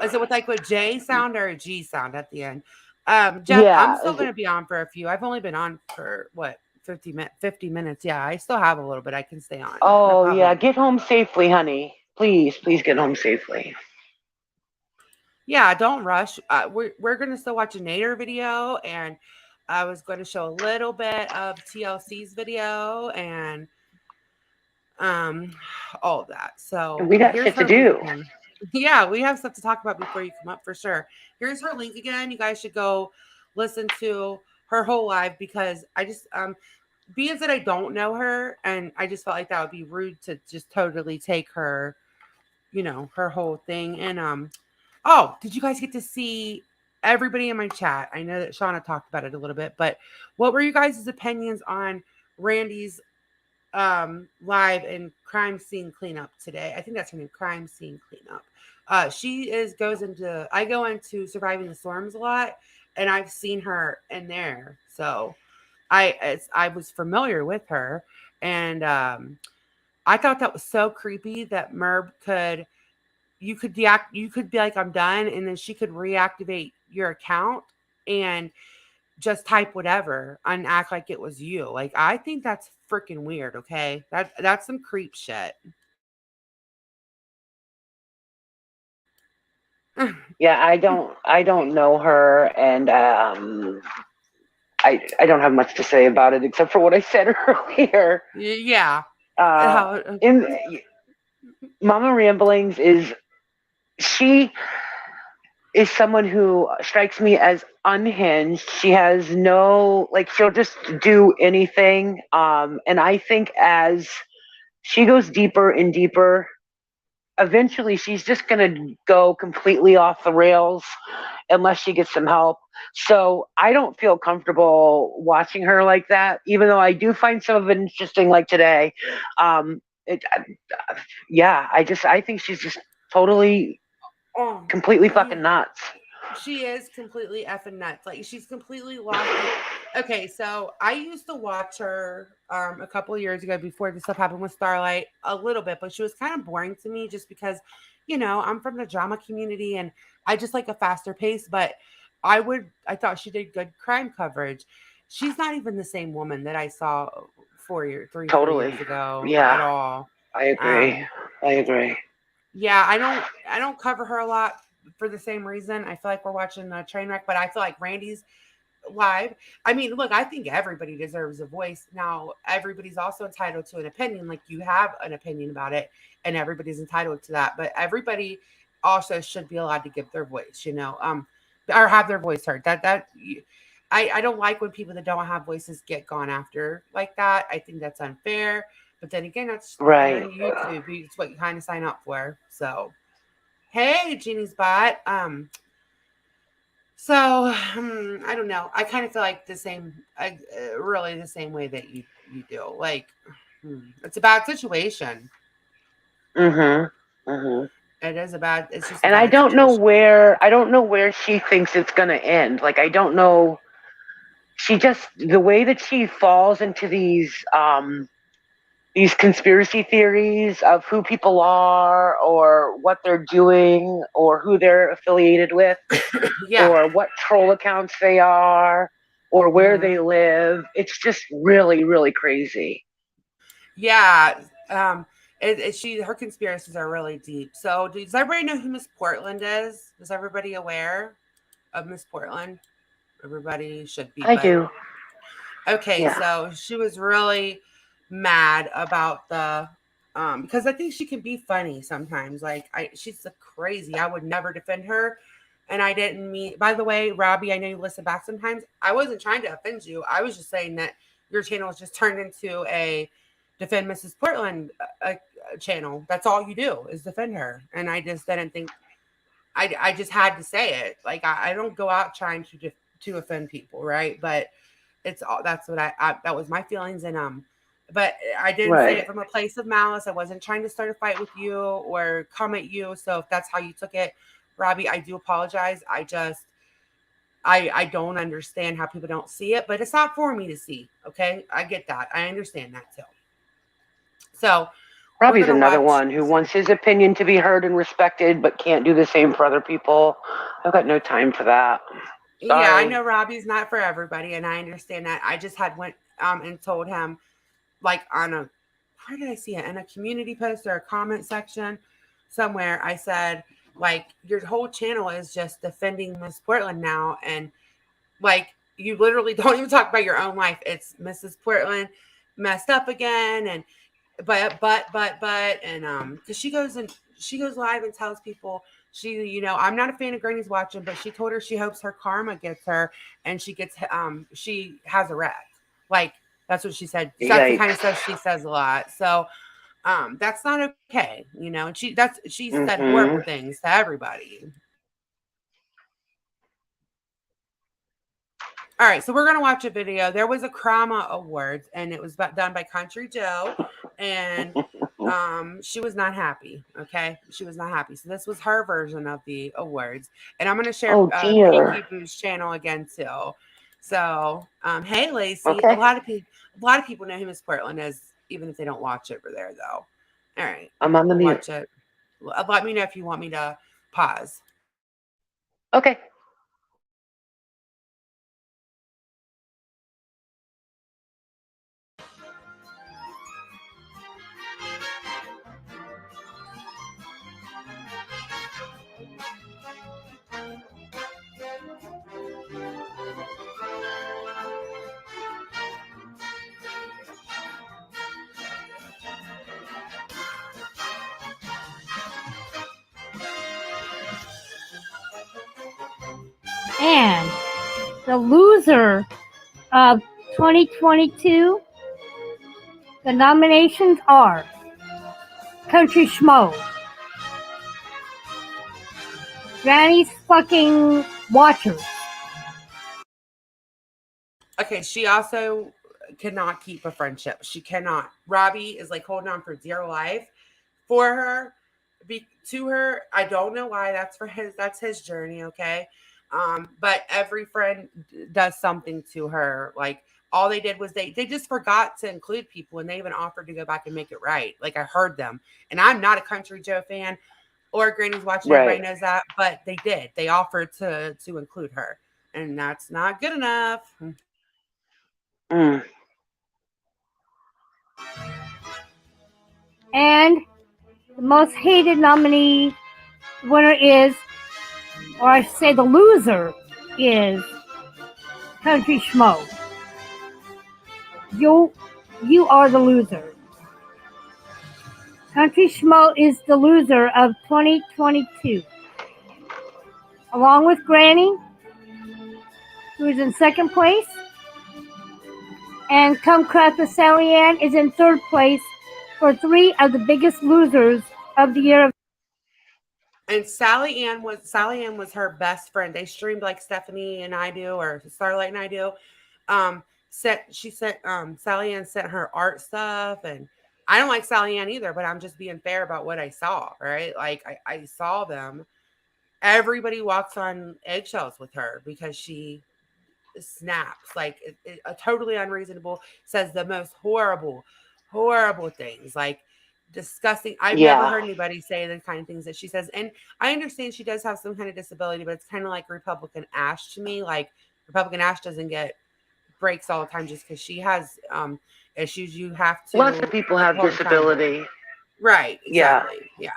Is it with like a J sound or a G sound at the end? Jeff, I'm Yeah. still gonna be on for a few. I've only been on for what 50 minutes. Yeah, I still have a little bit. I can stay on. No Oh yeah. problem. Get home safely, honey. Please, please get home safely. Yeah, don't rush. We're gonna still watch a Nader video, and I was going to show a little bit of TLC's video and um all of that. And So we got here's shit to her link do. again. Yeah, we have stuff to talk about before you come up for sure. Here's her link again. You guys should go listen to her whole live because I just being that I don't know her and I just felt like that would be rude to just totally take her, her whole thing. And oh, did you guys get to see everybody in my chat? I know that Shauna talked about it a little bit, but what were you guys' opinions on Randy's live in crime scene cleanup today? I think that's her name, crime scene cleanup. She goes into I go into surviving the storms a lot, and I've seen her in there, so I was familiar with her, and I thought that was so creepy that Merb could you could be like I'm done, and then she could reactivate your account and just type whatever and act like it was you. Like I think that's freaking weird, okay? That's some creep shit. Yeah, I don't know her, and I don't have much to say about it except for what I said earlier. Yeah. In Mama Ramblings she is someone who strikes me as unhinged. She has no she'll just do anything. And I think as she goes deeper and deeper, eventually she's just gonna go completely off the rails unless she gets some help. So I don't feel comfortable watching her like that, even though I do find some of it interesting, like today. Um, it, yeah, I think she's just totally, completely fucking nuts. She is completely effing nuts. Like she's completely lost. Like, okay, so I used to watch her a couple of years ago before this stuff happened with Starlight a little bit, but she was kind of boring to me just because, I'm from the drama community and I just like a faster pace. But I thought she did good crime coverage. She's not even the same woman that I saw 4 years ago at Yeah, all. I agree. I agree. Yeah, I don't cover her a lot for the same reason. I feel like we're watching a train wreck, but I feel like Randy's live. I mean, look, I think everybody deserves a voice. Now, everybody's also entitled to an opinion. Like you have an opinion about it, and everybody's entitled to that. But everybody also should be allowed to give their voice, or have their voice heard. I don't like when people that don't have voices get gone after like that. I think that's unfair. But then again, that's right. You're on YouTube. It's what you kind of sign up for. So, hey, Jeannie's bot. So I don't know. I kind of feel like really the same way that you do. Like, it's a bad situation. It is a bad. It's just. And I don't know where she thinks it's gonna end. Like I don't know. She just the way that she falls into these conspiracy theories of who people are or what they're doing or who they're affiliated with or what troll accounts they are or where they live. It's just really, really crazy. Yeah. Her conspiracies are really deep. So does everybody know who Miss Portland is? Is everybody aware of Miss Portland? Everybody should be. I do. Okay, yeah. So she was really mad about the because I think she can be funny sometimes. Like she's crazy. I would never defend her. And I didn't mean, by the way, Robbie, I know you listen back sometimes. I wasn't trying to offend you. I was just saying that your channel has just turned into a defend Mrs. Portland channel. That's all you do is defend her. And I just didn't think, I just had to say it. Like, I don't go out trying to offend people, right? But it's all, that's what I that was my feelings. And but I didn't say it from a place of malice. I wasn't trying to start a fight with you or come at you. So if that's how you took it, Robbie, I do apologize. I don't understand how people don't see it, but it's not for me to see. Okay, I get that. I understand that too. So Robbie's another one who wants his opinion to be heard and respected, but can't do the same for other people. I've got no time for that. Sorry. Yeah, I know Robbie's not for everybody, and I understand that. I just had went and told him, like, on a, where did I see it? In a community post or a comment section somewhere, I said, like, your whole channel is just defending Miss Portland now, and like, you literally don't even talk about your own life. It's Mrs. Portland messed up again, and but and because she goes live and tells people I'm not a fan of Granny's watching, but she told her she hopes her karma gets her and she has a wreck. Like, that's what she said. That's the kind of stuff she says a lot. So that's not okay, and she said horrible things to everybody. All right, so we're going to watch a video. There was a Krama Awards, and it was done by Country Joe, and she was not happy, okay? She was not happy. So this was her version of the awards, and I'm going to share Pinky Boo's channel again, too. So, hey, Lacey. Okay. A lot of people know who Miss Portland is, even if they don't watch over there, though. All right. I'm on the mute. Watch it. Let me know if you want me to pause. Okay. And the loser of 2022, the nominations are Country Schmo, Granny's fucking Watchers. Okay, she also cannot keep a friendship. She cannot. Robbie is like holding on for dear life for her, to her. I don't know why. That's his journey, okay? But every friend does something to her. Like, all they did was they just forgot to include people, and they even offered to go back and make it right. Like, I heard them. And I'm not a Country Joe fan or Granny's watching, right. Everybody knows that, but they did. They offered to include her, and that's not good enough. And the most hated nominee winner is, or I should say the loser is, Country Schmo. You are the loser. Country Schmo is the loser of 2022. Along with Granny, who is in second place, and Come Craft with Sally Ann is in third place for 3 of the biggest losers of the year. And Sally Ann was her best friend. They streamed like Stephanie and I do, or Starlight and I do. Sally Ann sent her art stuff, and I don't like Sally Ann either, but I'm just being fair about what I saw, right? Like, I saw them. Everybody walks on eggshells with her because she snaps, like a totally unreasonable, says the most horrible things, like disgusting. I've never heard anybody say the kind of things that she says. And I understand she does have some kind of disability, but it's kind of like Republican Ash to me. Like, Republican Ash doesn't get breaks all the time just because she has issues. You have to. Lots of people have disability. Right. Exactly. Yeah.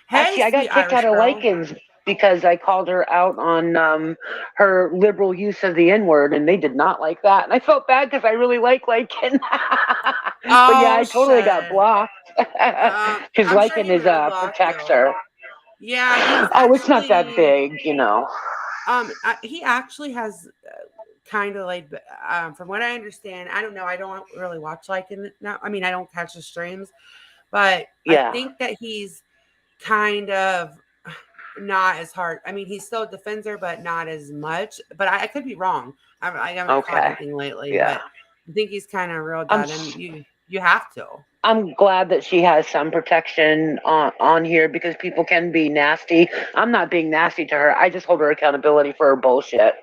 Hey, actually, I got kicked out of Likens because I called her out on her liberal use of the N-word, and they did not like that. And I felt bad because I really like Lycan. But yeah, I totally got blocked because Lycan is a protector. Yeah. It's not that big, He actually has kind of like, from what I understand, I don't know. I don't really watch like now. I mean, I don't catch the streams, but I think that he's kind of not as hard. I mean, he's still a defender, but not as much. But I could be wrong. I haven't caught anything lately, but I think he's kind of real done, and you have to. I'm glad that she has some protection on here because people can be nasty. I'm not being nasty to her. I just hold her accountability for her bullshit.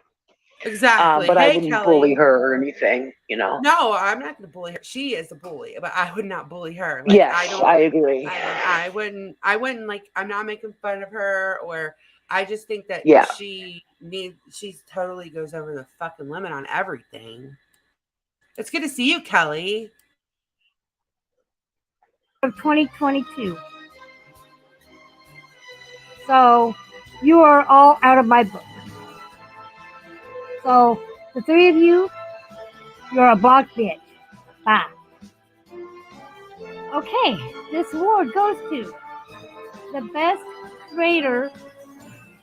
Exactly. But hey, I wouldn't Kelly. bully her or anything, you know. No, I'm not going to bully her. She is a bully, but I would not bully her. Like, yes, I agree. I wouldn't like, I'm not making fun of her, or I just think that she totally goes over the fucking limit on everything. It's good to see you, Kelly. Of 2022. So you are all out of my book. So the three of you, you're a blocked bitch. Bye. Okay, this award goes to the best raider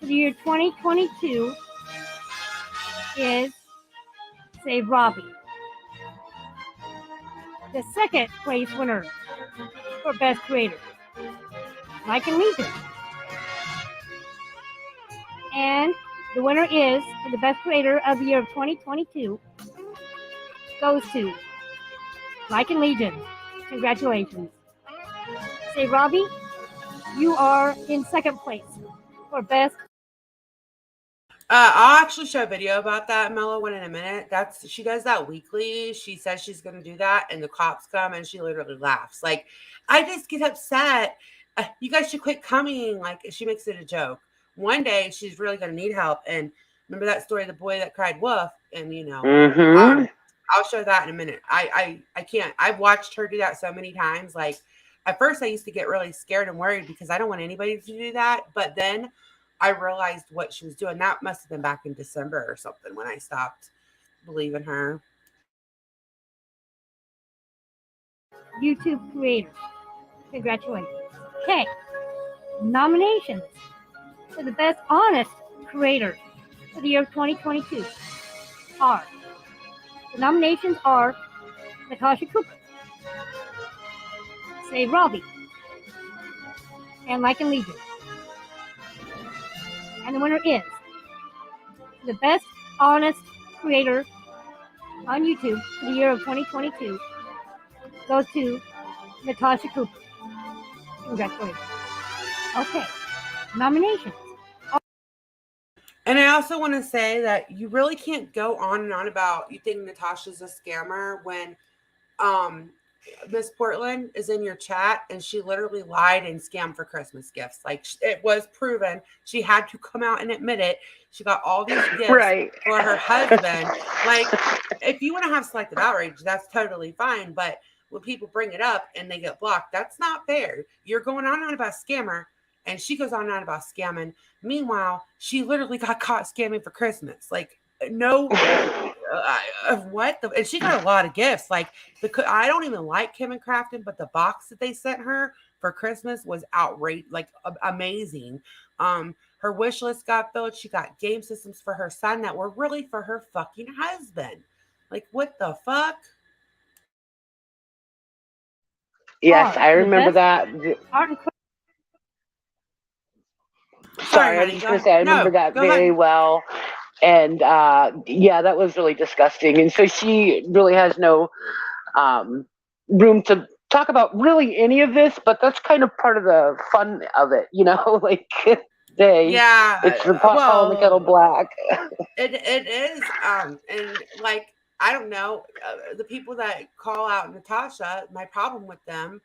for the year 2022 is say Robbie. The second place winner for best creator, Mike and Legion. And the winner is, for the best creator of the year of 2022, goes to Mike and Legion. Congratulations. Say, Robbie, you are in second place for best. I'll actually show a video about that, Mellow, one in a minute. She does that weekly. She says she's going to do that, and the cops come, and she literally laughs. Like, I just get upset. You guys should quit coming. Like, she makes it a joke. One day, she's really going to need help. And remember that story of the boy that cried wolf? And, I'll show that in a minute. I can't. I've watched her do that so many times. Like, at first, I used to get really scared and worried because I don't want anybody to do that. But then I realized what she was doing. That must have been back in December or something when I stopped believing her. YouTube creator. Congratulations. Okay. Nominations for the best honest creator for the year of 2022 are. The nominations are Natasha Cooper, say Robbie, and Mike and Legion. And the winner is the best honest creator on YouTube for the year of 2022 goes to Natasha Cooper. Congratulations. Okay, nominations. And I also want to say that you really can't go on and on about you think Natasha's a scammer when Miss Portland is in your chat and she literally lied and scammed for Christmas gifts. Like, it was proven. She had to come out and admit it. She got all these gifts for her husband. Like, if you want to have selective outrage, that's totally fine. But when people bring it up and they get blocked, that's not fair. You're going on and on about scammer, and she goes on and on about scamming. Meanwhile, she literally got caught scamming for Christmas. Like, no, what? And she got a lot of gifts. Like, I don't even like Kim and Crafton, but the box that they sent her for Christmas was outrageous, like amazing. Her wish list got filled. She got game systems for her son that were really for her fucking husband. Like, what the fuck? Yes, I remember that. Sorry, I was just going to say, I remember that very well. And yeah, that was really disgusting. And so she really has no room to talk about really any of this, but that's kind of part of the fun of it, like it's the pot calling the kettle black. It is. And like, I don't know, the people that call out Natasha, my problem with them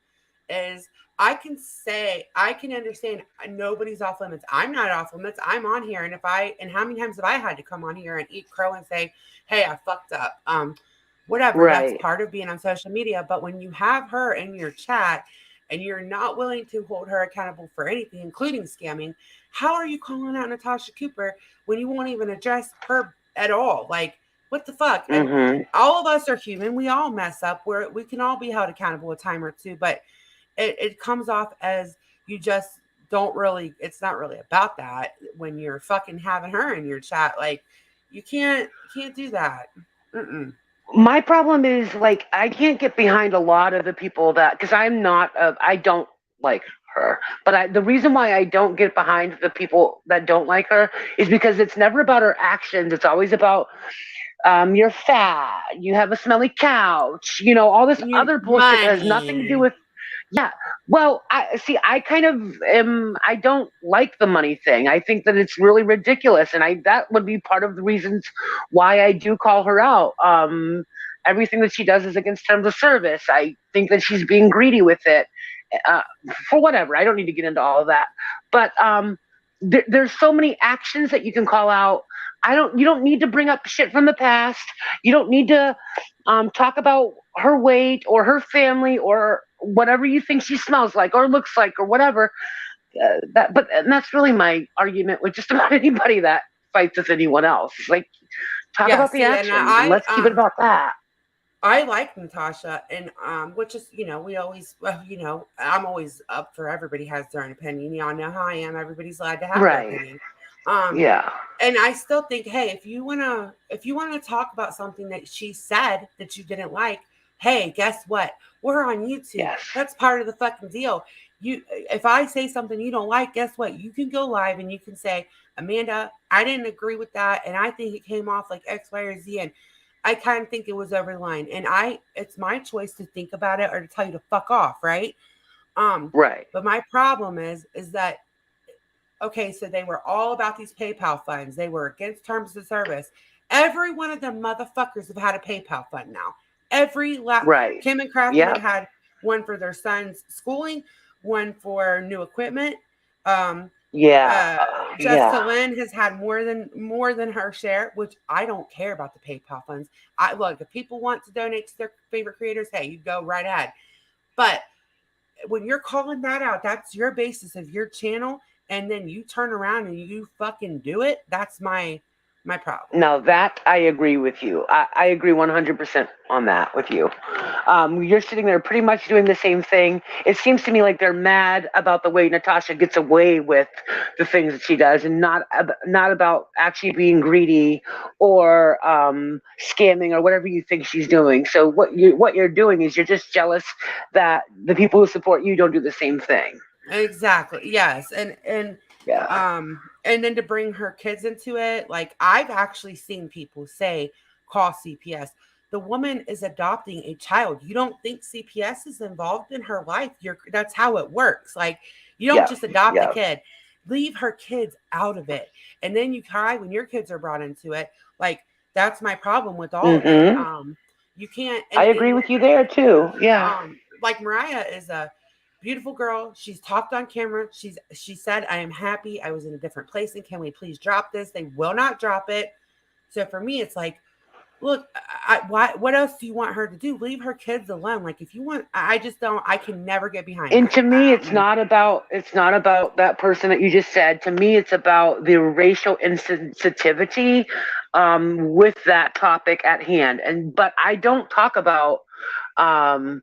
is I can understand nobody's off limits. I'm not off limits. I'm on here. And how many times have I had to come on here and eat crow and say, hey, I fucked up. Whatever. That's part of being on social media. But when you have her in your chat and you're not willing to hold her accountable for anything, including scamming, how are you calling out Natasha Cooper when you won't even address her at all? Like, what the fuck? And all of us are human. We all mess up. We can all be held accountable a time or two, but it comes off as you just don't really, it's not really about that when you're fucking having her in your chat. Like, You can't do that. My problem is like I can't get behind a lot of the people that because I don't like her, but the reason why I don't get behind the people that don't like her is because it's never about her actions. It's always about you're fat, you have a smelly couch, all this other bullshit that has nothing to do with. Yeah. Well, I kind of I don't like the money thing. I think that it's really ridiculous. And that would be part of the reasons why I do call her out. Everything that she does is against terms of service. I think that she's being greedy with it uh, for whatever. I don't need to get into all of that. But there's so many actions that you can call out. You don't need to bring up shit from the past. You don't need to talk about her weight or her family or whatever you think she smells like or looks like or whatever. And that's really my argument with just about anybody that fights with anyone else. Like, talk about the actions and let's keep it about that. I like Natasha, and which is we always I'm always up for everybody has their own opinion. Y'all know how I am. Everybody's allowed to have their opinion. Yeah. And I still think, hey, if you wanna talk about something that she said that you didn't like, hey, guess what? We're on YouTube. Yes. That's part of the fucking deal. If I say something you don't like, guess what? You can go live and you can say, Amanda, I didn't agree with that, and I think it came off like X, Y, or Z, and I kind of think it was over the line. And it's my choice to think about it or to tell you to fuck off, right? Right. But my problem is that okay, so they were all about these PayPal funds. They were against terms of service. Every one of them motherfuckers have had a PayPal fund now. Right. Kim and Craftsman had one for their son's schooling, one for new equipment. Jessica Lynn has had more than her share, which I don't care about the PayPal funds. Look, if people want to donate to their favorite creators, hey, you go right ahead. But when you're calling that out, that's your basis of your channel, and then you turn around and you fucking do it. That's my problem. No, that I agree with you. I agree 100% on that with you. You're sitting there pretty much doing the same thing. It seems to me like they're mad about the way Natasha gets away with the things that she does, and not about actually being greedy or scamming or whatever you think she's doing. So what you're doing is you're just jealous that the people who support you don't do the same thing. Exactly. Yes. And then to bring her kids into it, like I've actually seen people say, call CPS. The woman is adopting a child. You don't think CPS is involved in her life? That's how it works. Like you don't just adopt a kid. Leave her kids out of it. And then you cry when your kids are brought into it. Like that's my problem with all of it. You can't. I agree with you there too. Yeah. Like Mariah is a beautiful girl. She's talked on camera. She said, I am happy. I was in a different place. And can we please drop this? They will not drop it. So for me, it's like, look, what else do you want her to do? Leave her kids alone. Like if you want, I can never get behind. And to me, it's not about that person that you just said. To me, it's about the racial insensitivity with that topic at hand. But I don't talk about I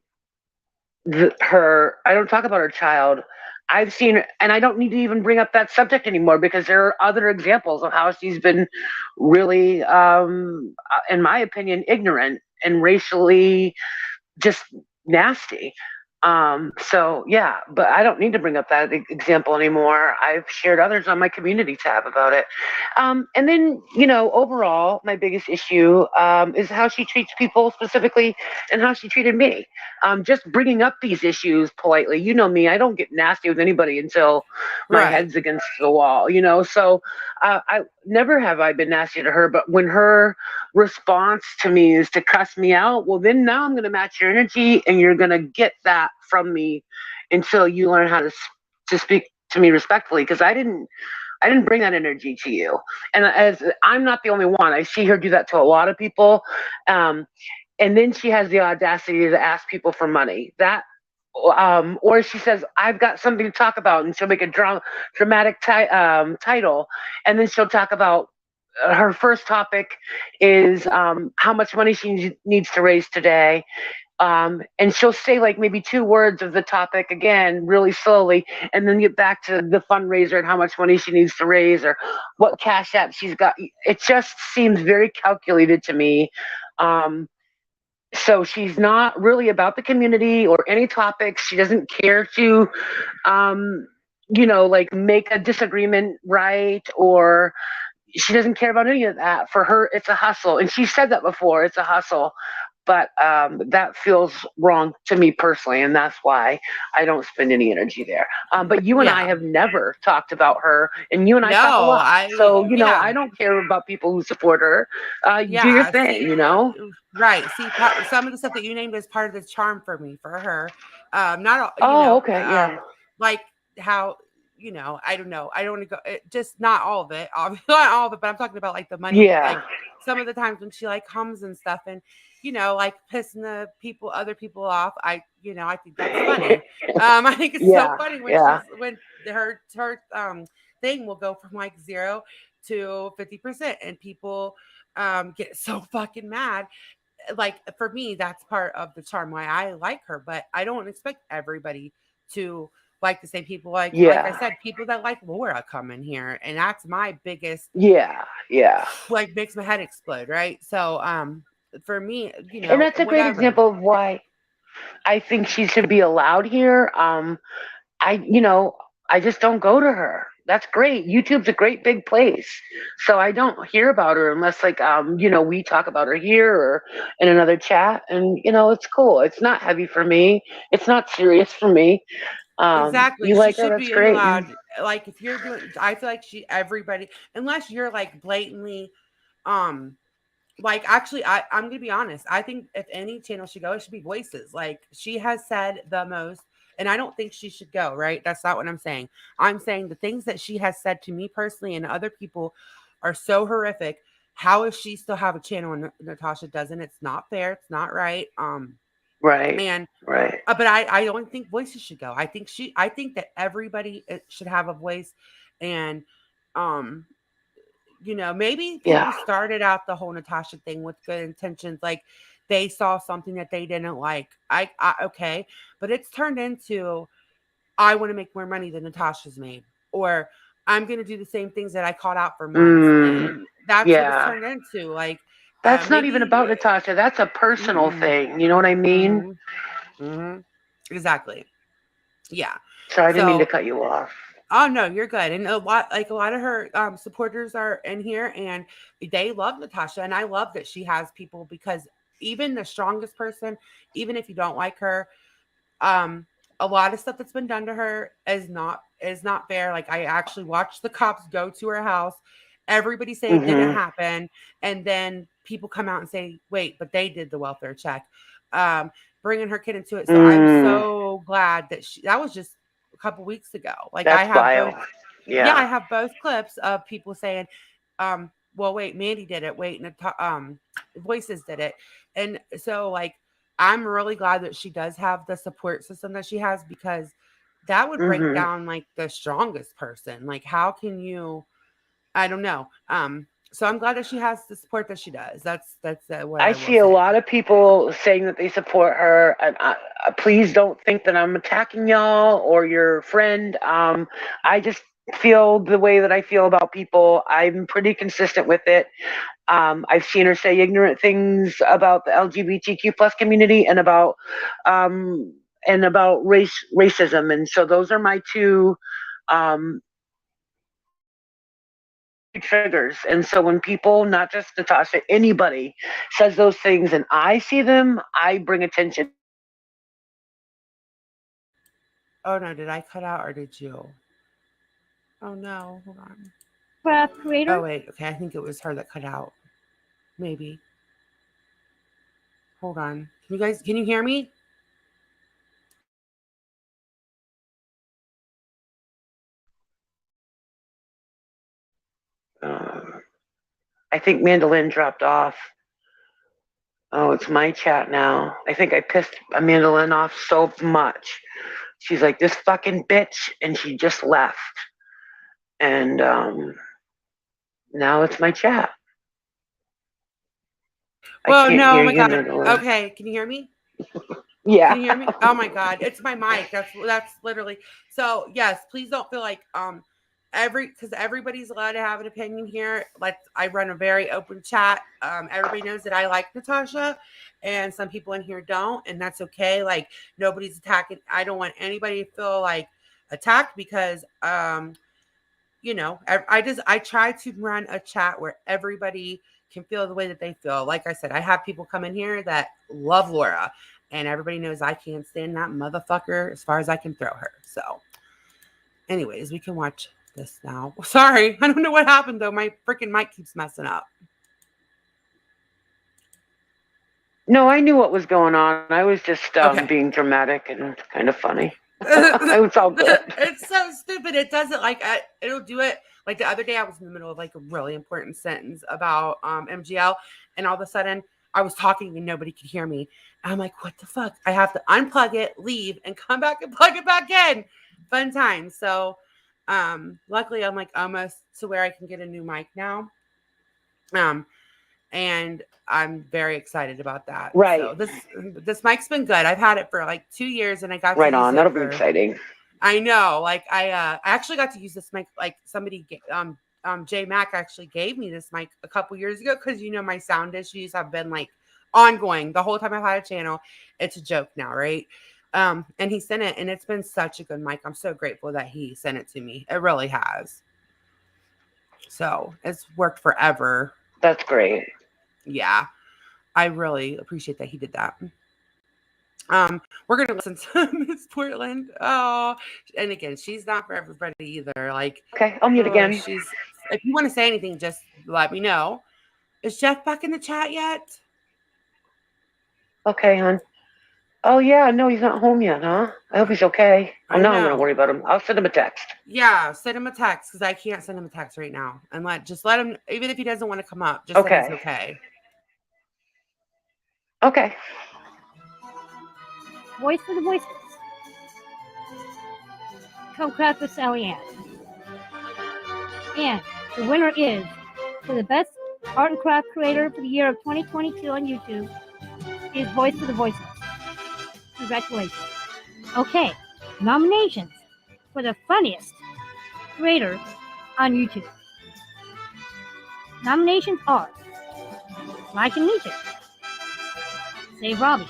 don't talk about her child. I've seen, and I don't need to even bring up that subject anymore because there are other examples of how she's been really, in my opinion, ignorant and racially just nasty. So yeah, but I don't need to bring up that example anymore. I've shared others on my community tab about it. And then, overall, my biggest issue is how she treats people specifically and how she treated me. Just bringing up these issues politely. You know me, I don't get nasty with anybody until my head's against the wall, so I never have I been nasty to her, but when her response to me is to cuss me out, well, then now I'm going to match your energy and you're going to get that from me until you learn how to speak to me respectfully, because I didn't bring that energy to you. And as I'm not the only one, I see her do that to a lot of people. And then she has the audacity to ask people for money. Or she says, I've got something to talk about, and she'll make a dramatic title, and then she'll talk about her first topic is how much money she needs to raise today, And she'll say like maybe 2 words of the topic again really slowly, and then get back to the fundraiser and how much money she needs to raise or what cash app she's got. It just seems very calculated to me. So she's not really about the community or any topics. She doesn't care to, like make a disagreement right, or she doesn't care about any of that. For her, it's a hustle. And she said that before, it's a hustle. But that feels wrong to me personally, and that's why I don't spend any energy there. But you and I have never talked about her, and you and I talk a lot. So, I don't care about people who support her. Do your thing, Right. See, some of the stuff that you named is part of the charm for me, for her. Not all, okay, yeah. Like how, I don't know. I don't want to go, just not all of it, not all of it, but I'm talking about like the money. Yeah. Like some of the times when she like hums and stuff and, like pissing other people off. I think that's funny. I think it's so funny when her thing will go from like 0 to 50% and people get so fucking mad. Like for me, that's part of the charm why I like her, but I don't expect everybody to like the same people. Like I said, people that like Laura come in here, and that's my biggest like makes my head explode, right? So for me, and that's a great example of why I think she should be allowed here. I just don't go to her. That's great. YouTube's a great big place. So I don't hear about her unless like we talk about her here or in another chat, and it's cool. It's not heavy for me. It's not serious for me. Exactly. You She like her, should that's be great. allowed. Like if you're doing, I feel like everybody, unless you're like blatantly, like actually, I'm gonna be honest. I think if any channel should go, it should be Voices. Like she has said the most, and I don't think she should go. Right? That's not what I'm saying. I'm saying the things that she has said to me personally and other people are so horrific. How does she still have a channel and Natasha doesn't? It's not fair. It's not right. Right. And right. but I don't think Voices should go. I think that everybody should have a voice, and maybe people started out the whole Natasha thing with good intentions, like they saw something that they didn't like. I okay, but it's turned into I want to make more money than Natasha's made, or I'm going to do the same things that I called out for months, and that's what it's turned into. Like that's not even about Natasha. That's a personal thing. You know what I mean? Mm-hmm. Exactly. Yeah. Sorry, I didn't mean to cut you off. Oh no, you're good. And a lot of her supporters are in here, and they love Natasha, and I love that she has people, because even the strongest person, even if you don't like her, a lot of stuff that's been done to her is not fair. Like I actually watched the cops go to her house. Everybody say it didn't happen, and then people come out and say, "Wait, but they did the welfare check." Bringing her kid into it. So I'm so glad that was just a couple weeks ago. Like that's I have both. I have both clips of people saying, well, wait, Mandy did it. Wait, Voices did it. And so like I'm really glad that she does have the support system that she has, because that would break down like the strongest person. Like how can you, I don't know. So I'm glad that she has the support that she does. That's what I see a lot of people saying that they support her. Please don't think that I'm attacking y'all or your friend. I just feel the way that I feel about people. I'm pretty consistent with it. I've seen her say ignorant things about the LGBTQ plus community and about racism, and so those are my two triggers. And so when people, not just Natasha, anybody says those things and I see them, I bring attention. Oh no, did I cut out or did you? Oh no, hold on. Creator? Oh wait, okay, I think it was her that cut out. Maybe. Hold on. Can you hear me? I think Mandolin dropped off. Oh, it's my chat now. I think I pissed Mandolin off so much. She's like, this fucking bitch, and she just left. And now it's my chat. Well, I can't no, hear oh my you, God. Mandolin. Okay, can you hear me? Yeah. Can you hear me? Oh my God, it's my mic. That's literally. So yes, please don't feel like because everybody's allowed to have an opinion here. I run a very open chat. Everybody knows that I like Natasha, and some people in here don't, and that's okay. Like nobody's attacking. I don't want anybody to feel like attacked because I try to run a chat where everybody can feel the way that they feel. Like I said, I have people come in here that love Laura, and everybody knows I can't stand that motherfucker as far as I can throw her. So, anyways, we can watch this now. Sorry, I don't know what happened though. My freaking mic keeps messing up. No, I knew what was going on. I was just being dramatic and kind of funny. It was all good. It's so stupid. It doesn't it'll do it. Like the other day, I was in the middle of like a really important sentence about MGL, and all of a sudden I was talking and nobody could hear me. And I'm like, what the fuck? I have to unplug it, leave, and come back and plug it back in. Fun time. So luckily I'm like almost to where I can get a new mic now. And I'm very excited about that. Right. So this mic's been good. I've had it for like 2 years, and I got right to use on. That'll be exciting. I know. Like I actually got to use this mic. Like somebody, J Mac actually gave me this mic a couple years ago because my sound issues have been like ongoing the whole time I've had a channel. It's a joke now, right? And he sent it, and it's been such a good mic. I'm so grateful that he sent it to me. It really has. So it's worked forever. That's great. Yeah, I really appreciate that he did that. We're gonna listen to Miss Portland. Oh, and again, she's not for everybody either. Like, okay, I'll mute again. If you want to say anything, just let me know. Is Jeff back in the chat yet? Okay, hon. Oh yeah, no, he's not home yet, huh? I hope he's okay. I'm gonna worry about him. I'll send him a text. Yeah, send him a text because I can't send him a text right now. And let him, even if he doesn't want to come up, just say he's okay. Okay. Voice for the voiceless. Co-craft with Sally Ann. And the winner is, for the best art and craft creator for the year of 2022 on YouTube, is Voice for the Voiceless. Congratulations. Okay, nominations for the funniest creator on YouTube. Nominations are Like and Legion, Save Robbie,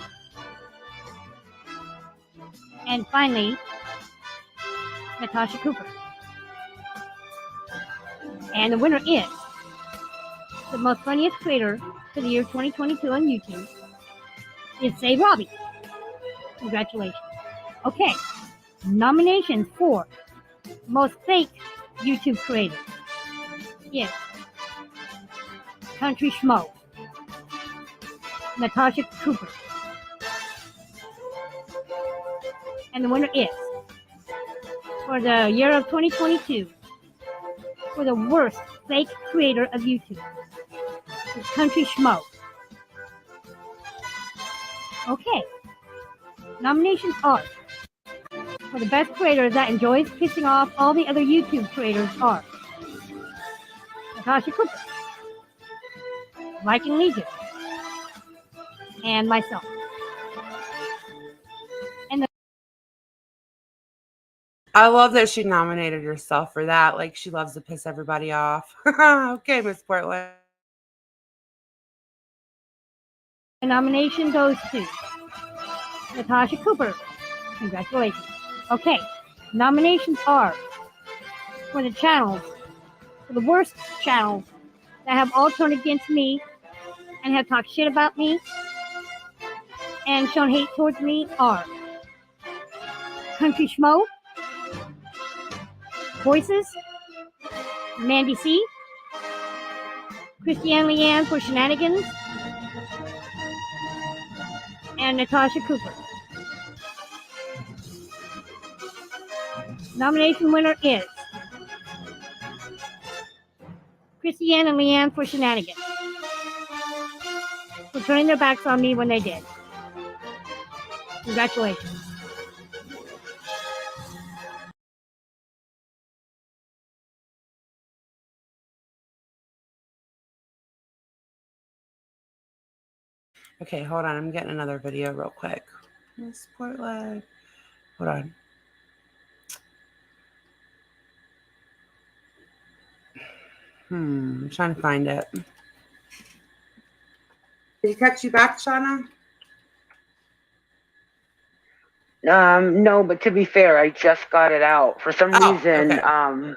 and finally, Natasha Cooper. And the winner is the most funniest creator for the year 2022 on YouTube is Save Robbie. Congratulations. Okay, nominations for most fake YouTube creator is Country Schmo, Natasha Cooper. And the winner is, for the year of 2022, for the worst fake creator of YouTube, is Country Schmo. Okay, nominations are, for the best creator that enjoys pissing off all the other YouTube creators are Natasha Cooper, Viking Legion, and myself. And I love that she nominated herself for that. Like, she loves to piss everybody off. Okay, Miss Portland. the nomination goes to Natasha Cooper. Congratulations. Okay, nominations are for the channels, for the worst channels that have all turned against me and have talked shit about me and shown hate towards me are Country Schmo, Voices, Mandy C, Christiane Leanne for Shenanigans, and Natasha Cooper. Nomination winner is Christiane and Leanne for Shenanigans, for turning their backs on me when they did. Congratulations. Okay, hold on. I'm getting another video real quick. Miss Portland. Hold on. I'm trying to find it. Did he text you back, Shauna? No, but to be fair, I just got it out. For some reason, okay.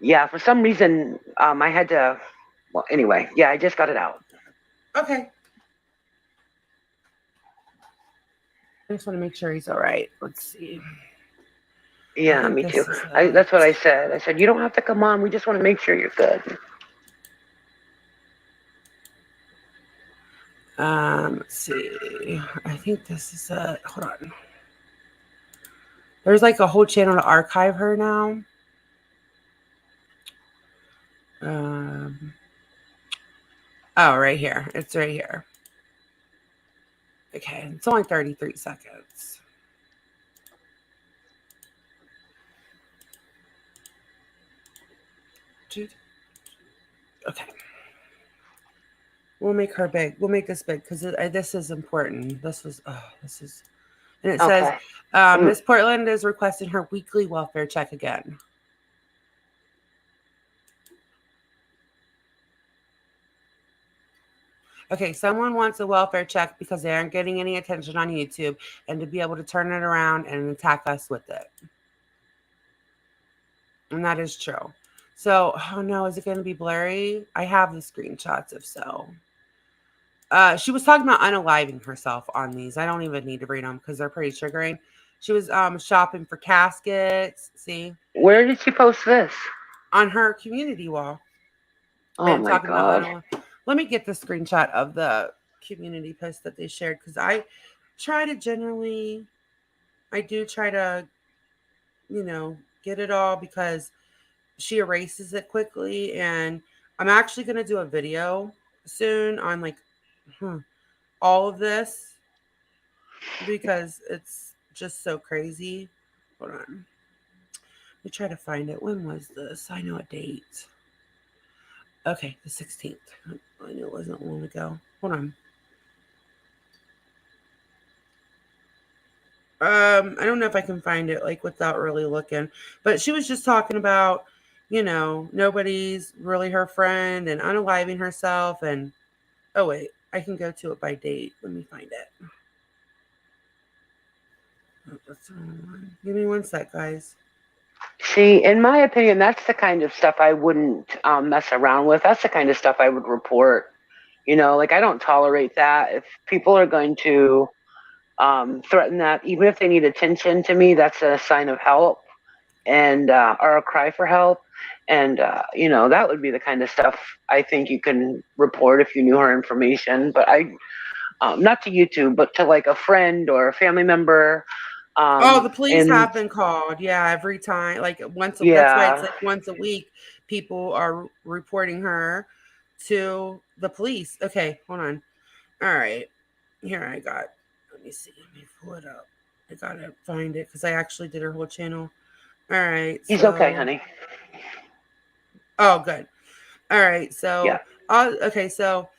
Yeah, for some reason, I had to. Well, anyway, yeah, I just got it out. Okay. I just want to make sure he's all right. Let's see. Yeah, me too. That's what I said. I said, you don't have to come on. We just want to make sure you're good. Let's see. I think this is a. Hold on. There's like a whole channel to archive her now. Oh, right here. It's right here. Okay, it's only 33 seconds. Okay. We'll make her big. We'll make this big because this is important. This is, and it says, Miss Portland is requesting her weekly welfare check again. Okay, someone wants a welfare check because they aren't getting any attention on YouTube and to be able to turn it around and attack us with it. And that is true. So, oh no, is it going to be blurry? I have the screenshots if so. She was talking about unaliving herself on these. I don't even need to read them because they're pretty triggering. She was shopping for caskets. See? Where did she post this? On her community wall. Oh my God. Let me get the screenshot of the community post that they shared because I try to generally, I do try to, get it all because she erases it quickly. And I'm actually going to do a video soon on like all of this because it's just so crazy. Hold on. Let me try to find it. When was this? I know a date. Okay, the 16th. I knew it wasn't long ago. Hold on. I don't know if I can find it like without really looking, but she was just talking about, nobody's really her friend and unaliving herself. And oh wait, I can go to it by date. Let me find it. Oh, that's the wrong one. Give me one sec, guys. See, in my opinion, that's the kind of stuff I wouldn't mess around with. That's the kind of stuff I would report. Like I don't tolerate that. If people are going to threaten that, even if they need attention to me, that's a sign of help and or a cry for help. And that would be the kind of stuff I think you can report if you knew her information. But not to YouTube, but to like a friend or a family member. The police have been called. Yeah, every time, like once. Yeah. That's why it's like once a week. People are reporting her to the police. Okay, hold on. All right, here I got. Let me see. Let me pull it up. I gotta find it because I actually did her whole channel. All right. He's okay, honey. Oh, good. All right. So, yeah. Okay. So,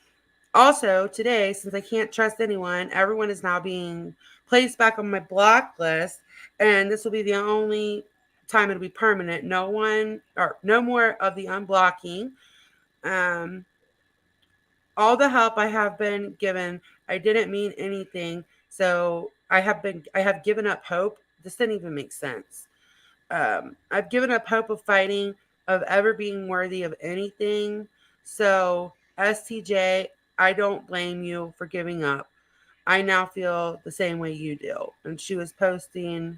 also today, since I can't trust anyone, everyone is now being placed back on my block list, and this will be the only time it'll be permanent. No more of the unblocking. All the help I have been given, I didn't mean anything. So I have given up hope. This didn't even make sense. I've given up hope of fighting, of ever being worthy of anything. So STJ, I don't blame you for giving up. I now feel the same way you do. And she was posting,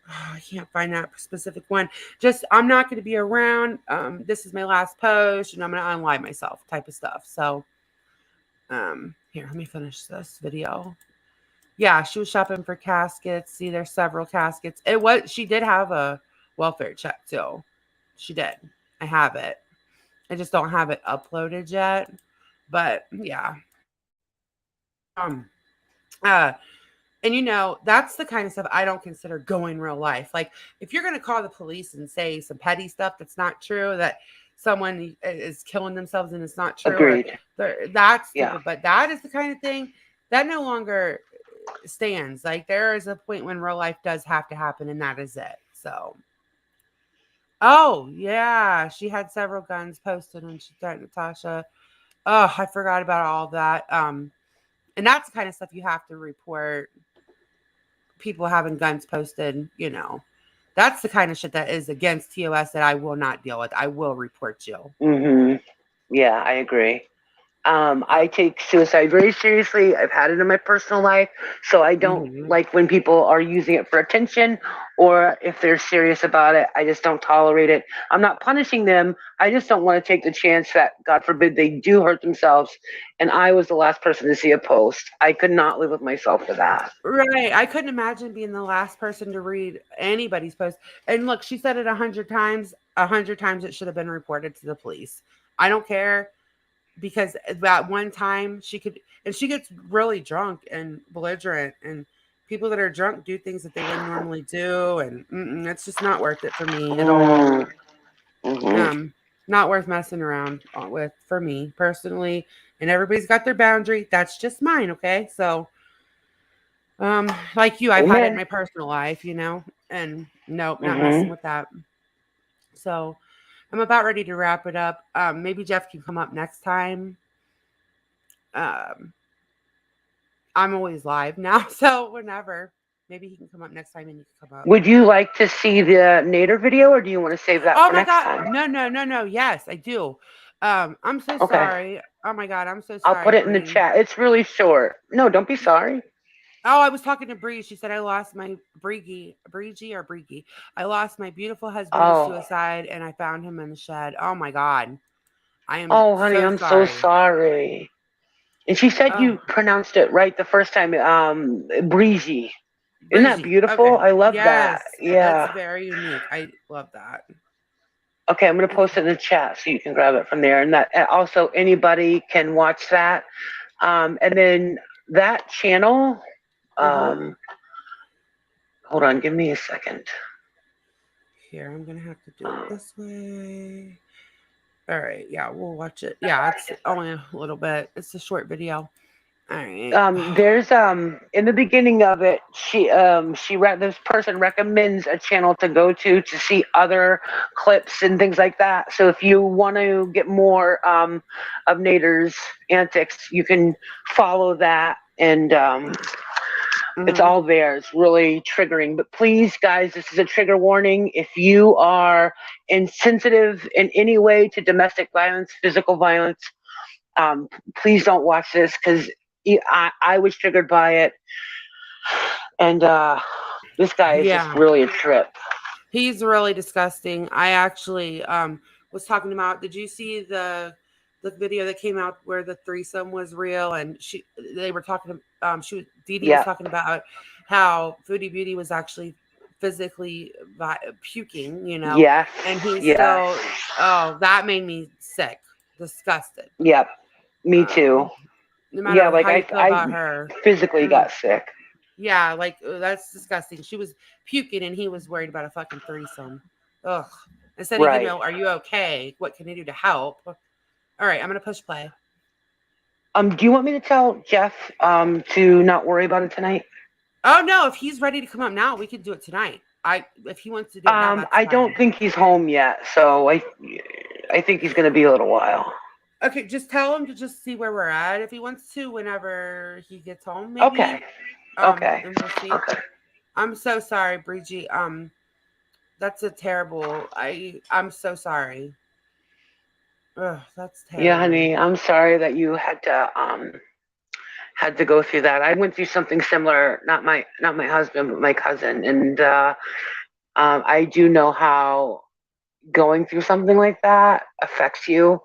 I can't find that specific one. Just, I'm not going to be around. This is my last post and I'm going to unlive myself type of stuff. So here, let me finish this video. Yeah, she was shopping for caskets. See, there's several caskets. She did have a welfare check too. She did. I have it. I just don't have it uploaded yet. But yeah. And that's the kind of stuff I don't consider going real life. Like if you're going to call the police and say some petty stuff that's not true, that someone is killing themselves and it's not true. Agreed. That's stupid. But that is the kind of thing that no longer stands. Like there is a point when real life does have to happen, and that is it. So, oh yeah, she had several guns posted when she threatened Natasha. Oh, I forgot about all that. And that's the kind of stuff you have to report. People having guns posted, you know. That's the kind of shit that is against TOS that I will not deal with. I will report you. Mm-hmm. Yeah, I agree. I take suicide very seriously. I've had it in my personal life, so I don't like when people are using it for attention, or if they're serious about it, I just don't tolerate it. I'm not punishing them. I just don't want to take the chance that, God forbid, they do hurt themselves. And I was the last person to see a post. I could not live with myself for that. Right. I couldn't imagine being the last person to read anybody's post. And look, she said it 100 times. 100 times it should have been reported to the police. I don't care. Because that one time she gets really drunk and belligerent, and people that are drunk do things that they wouldn't normally do, and it's just not worth it for me at all. Not worth messing around with for me personally. And everybody's got their boundary. That's just mine, okay? So, like you, I've had it in my personal life, you know, and nope, not messing with that. So, I'm about ready to wrap it up. Maybe Jeff can come up next time. I'm always live now, so whenever. Maybe he can come up next time and you can come up. Would you like to see the Nader video, or do you want to save that for next time? No. Yes, I do. I'm so sorry. Oh my God, I'm so sorry. I'll put it in the chat. It's really short. No, don't be sorry. Oh, I was talking to Bree. She said I lost my Breegie. I lost my beautiful husband to suicide, and I found him in the shed. Oh my God. I am. Oh, honey, I'm so sorry. And she said you pronounced it right the first time. Breezy. Isn't that beautiful? Okay. I love that. Yeah. That's very unique. I love that. Okay, I'm going to post it in the chat so you can grab it from there. And that also anybody can watch that. And then that channel, hold on, give me a second. Here, I'm going to have to do it this way. All right, yeah, we'll watch it. Yeah, it's only a little bit. It's a short video. All right. There's in the beginning of it, this person recommends a channel to go to see other clips and things like that. So if you want to get more of Nader's antics, you can follow that, and it's all there. It's really triggering. But please, guys, this is a trigger warning. If you are insensitive in any way to domestic violence, physical violence, please don't watch this, because I was triggered by it, and this guy is just really a trip. He's really disgusting. I actually was talking about. Did you see the video that came out where the threesome was real, and they were talking. Dee Dee was talking about how Foodie Beauty was actually physically puking, you know. Yes. And he's so. Oh, that made me sick, disgusted. Yep. Me too. No matter how you feel about her, physically got sick. Yeah, like that's disgusting. She was puking, and he was worried about a fucking threesome. Ugh. Instead of, you know, are you okay? What can I do to help? All right, I'm gonna push play. Do you want me to tell Jeff to not worry about it tonight? Oh no, if he's ready to come up now, we can do it tonight. If he wants to do it now, I don't think he's home yet, so I think he's gonna be a little while. Okay, just tell him to just see where we're at. If he wants to, whenever he gets home, maybe. Okay. Okay. And we'll see. Okay. I'm so sorry, Bridgie. That's a terrible. I'm so sorry. Ugh, that's terrible. Yeah, honey, I'm sorry that you had to go through that. I went through something similar. Not my husband, but my cousin, and I do know how going through something like that affects you.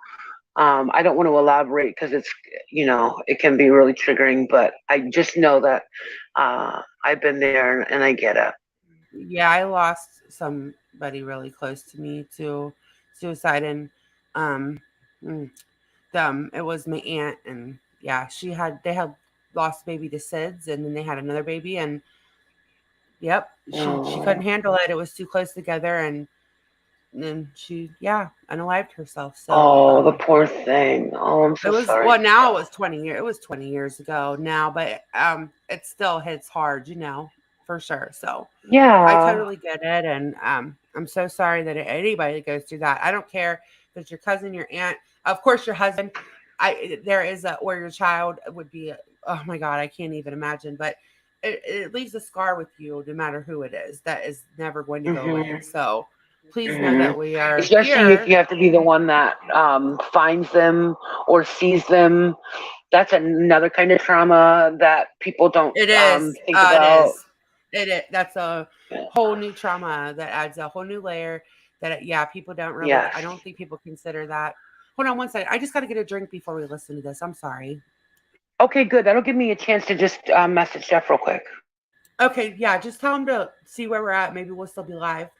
I don't want to elaborate because it's, you know, it can be really triggering, but I just know that I've been there and I get it. Yeah, I lost somebody really close to me to suicide, and it was my aunt, and yeah, they had lost baby to SIDS, and then they had another baby, and she couldn't handle it. It was too close together, and and she, yeah, unalived herself. So, Oh, the poor thing. Oh, I'm it so was, sorry. well, now it was 20 years. It was 20 years ago now, but it still hits hard, for sure. So I Yeah. totally get it, and I'm so sorry that anybody goes through that. I don't care if it's your cousin, your aunt, of course, your husband. There is a, or your child would be. Oh my God, I can't even imagine. But it leaves a scar with you, no matter who it is. That is never going to go away. So please know that we are Especially if here. you have to be the one that finds them or sees them. That's another kind of trauma that people don't It is. think It about. is. It is. That's a whole new trauma that adds a whole new layer that, yeah, people don't really, Yes. I don't think people consider that. Hold on one second. I just got to get a drink before we listen to this. I'm sorry. Okay, good. That'll give me a chance to just message Jeff real quick. Okay. Yeah. Just tell him to see where we're at. Maybe we'll still be live.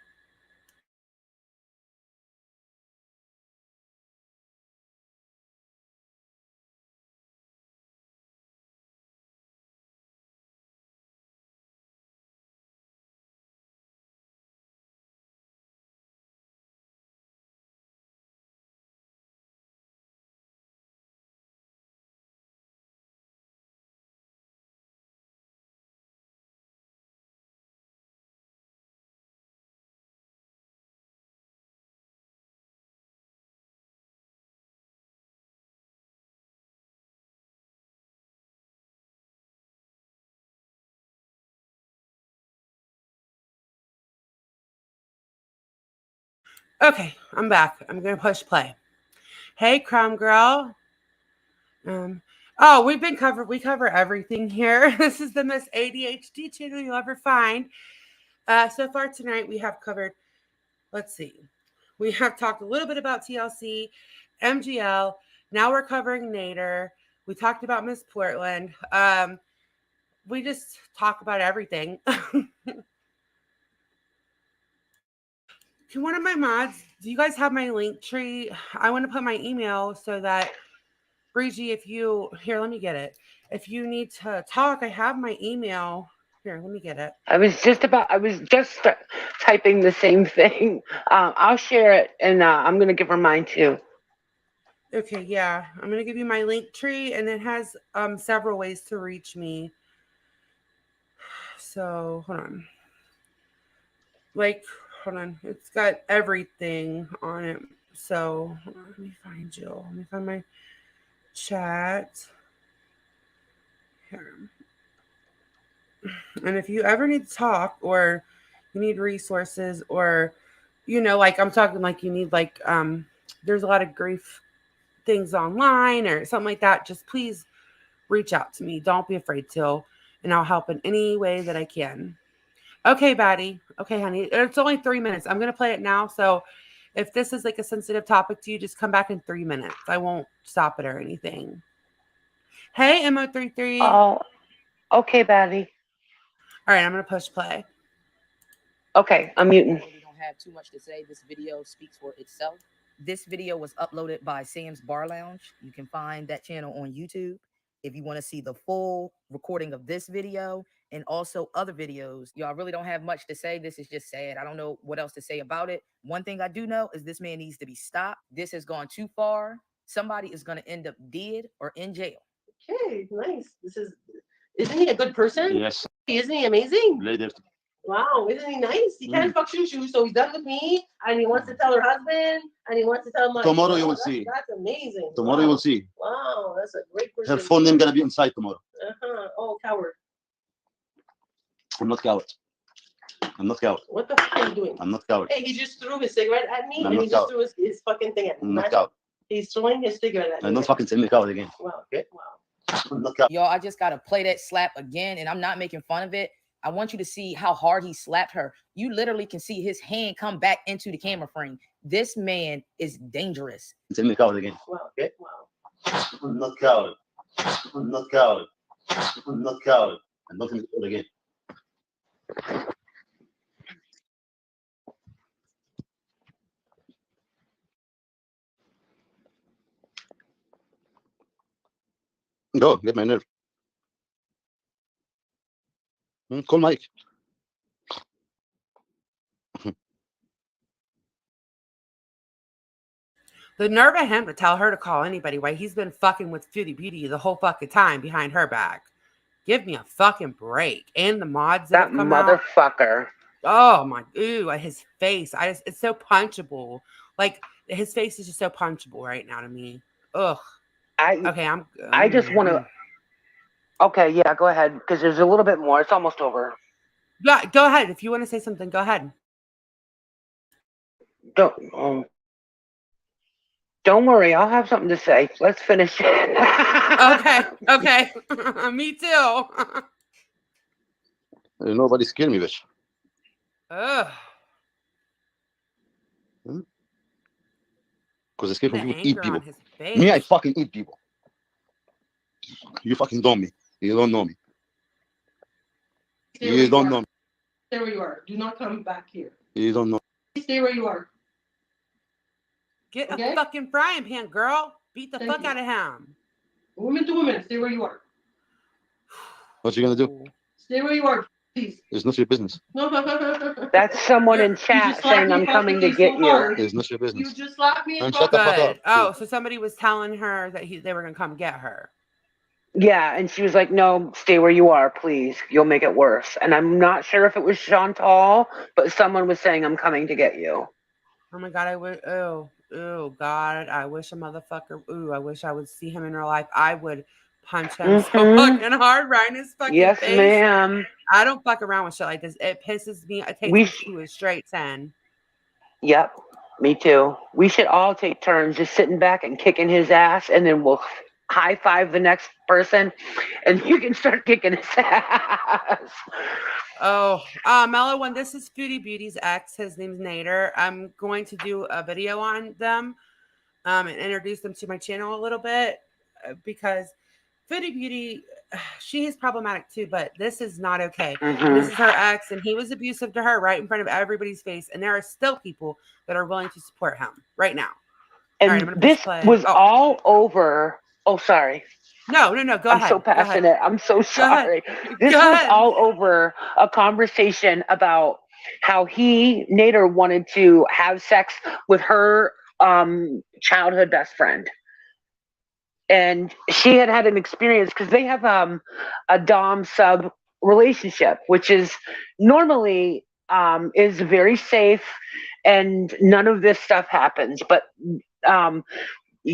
Okay. I'm back. I'm going to push play. Hey, Crumb Girl. Oh, we cover everything here. This is the most ADHD channel you'll ever find. So far tonight, we have covered, let's see, we have talked a little bit about TLC, MGL. Now we're covering Nader. We talked about Miss Portland. We just talk about everything. Can one of my mods, do you guys have my link tree? I want to put my email so that Breezy, if you, here, let me get it. If you need to talk, I have my email. Here, let me get it. I was just typing the same thing. I'll share it, and I'm going to give her mine too. Okay, yeah. I'm going to give you my link tree, and it has several ways to reach me. So, hold on. Hold on. It's got everything on it. So, hold on, let me find you. Let me find my chat. Here. And if you ever need to talk or you need resources or, like I'm talking like you need there's a lot of grief things online or something like that, just please reach out to me. Don't be afraid to, and I'll help in any way that I can. Okay, Batty. Okay, honey. It's only 3 minutes. I'm gonna play it now. So if this is like a sensitive topic to you, just come back in 3 minutes. I won't stop it or anything. Hey, Mo33. Oh, okay, Batty. All right, I'm gonna push play. Okay, I'm muting. We don't have too much to say. This video speaks for itself. This video was uploaded by Sam's Bar Lounge. You can find that channel on YouTube. If you want to see the full recording of this video and also other videos, y'all really don't have much to say. This is just sad. I don't know what else to say about it. One thing I do know is this man needs to be stopped. This has gone too far. Somebody is going to end up dead or in jail. Okay, nice. Isn't he a good person? Yes. Isn't he amazing? Later. Wow, isn't he nice? He can't fuck shoo, so he's done with me, and he wants to tell her husband, and he wants to tell my. Tomorrow you will see. That's amazing. Tomorrow you will see. Wow, that's a great person. Her phone name gonna be inside tomorrow. Oh, coward. I'm not coward. I'm not coward. What the fuck are you doing? I'm not coward. Hey, he just threw his cigarette at me, I'm and not he just coward. threw his fucking thing at me. I'm not coward. He's throwing his cigarette at me. And don't fucking say me coward again. Wow. Okay? Wow. I'm not coward. Y'all, I just gotta play that slap again, and I'm not making fun of it. I want you to see how hard he slapped her. You literally can see his hand come back into the camera frame. This man is dangerous. Say me coward again. Wow. Okay? Wow. I'm not coward. I'm not coward. I'm not coward. And don't say me coward again. Go, get my nerve. Call Mike. The nerve of him to tell her to call anybody while he's been fucking with Foodie Beauty the whole fucking time behind her back. Give me a fucking break. And the mods that have come out. Motherfucker. Oh my, ooh, his face. It's so punchable. Like his face is just so punchable right now to me. Ugh. I just want to. Okay, yeah, go ahead because there's a little bit more. It's almost over. Yeah, go ahead. If you want to say something, go ahead. Don't worry, I'll have something to say. Let's finish. Okay. Me too. Nobody scared me, bitch. Ugh. Because I scared from The people to eat anger people. on his face. Me, I fucking eat people. You fucking don't me. You don't know me. You don't know me. Stay where you are. Do not come back here. You don't know. Stay where you are. Get a fucking frying pan, girl. Beat the fuck out of him. Woman to woman, stay where you are. What you gonna do? Stay where you are, please. It's not your business. That's someone in chat saying I'm coming to get you. It's not your business. You just slapped me. And shut the fuck up. Oh, so somebody was telling her that they were gonna come get her. Yeah, and she was like, "No, stay where you are, please. You'll make it worse." And I'm not sure if it was Chantal, but someone was saying, "I'm coming to get you." Oh my god, I wish. Oh god, I wish a motherfucker. Ooh, I wish I would see him in real life. I would punch him so fucking hard right in his fucking yes, face. Yes, ma'am. I don't fuck around with shit like this. It pisses me. It takes me to a straight 10. Yep, me too. We should all take turns just sitting back and kicking his ass, and then we'll high five the next person, and you can start kicking his ass. Oh, Mello, when this is Foodie Beauty's ex, his name's Nader. I'm going to do a video on them, and introduce them to my channel a little bit because Foodie Beauty, she is problematic too, but this is not okay. And this is her ex, and he was abusive to her right in front of everybody's face. And there are still people that are willing to support him right now. And this was all over. Oh, sorry. No. Go ahead. I'm so passionate. I'm so sorry. This was all over a conversation about how Nader, wanted to have sex with her childhood best friend. And she had an experience because they have a dom sub relationship, which is normally is very safe, and none of this stuff happens. But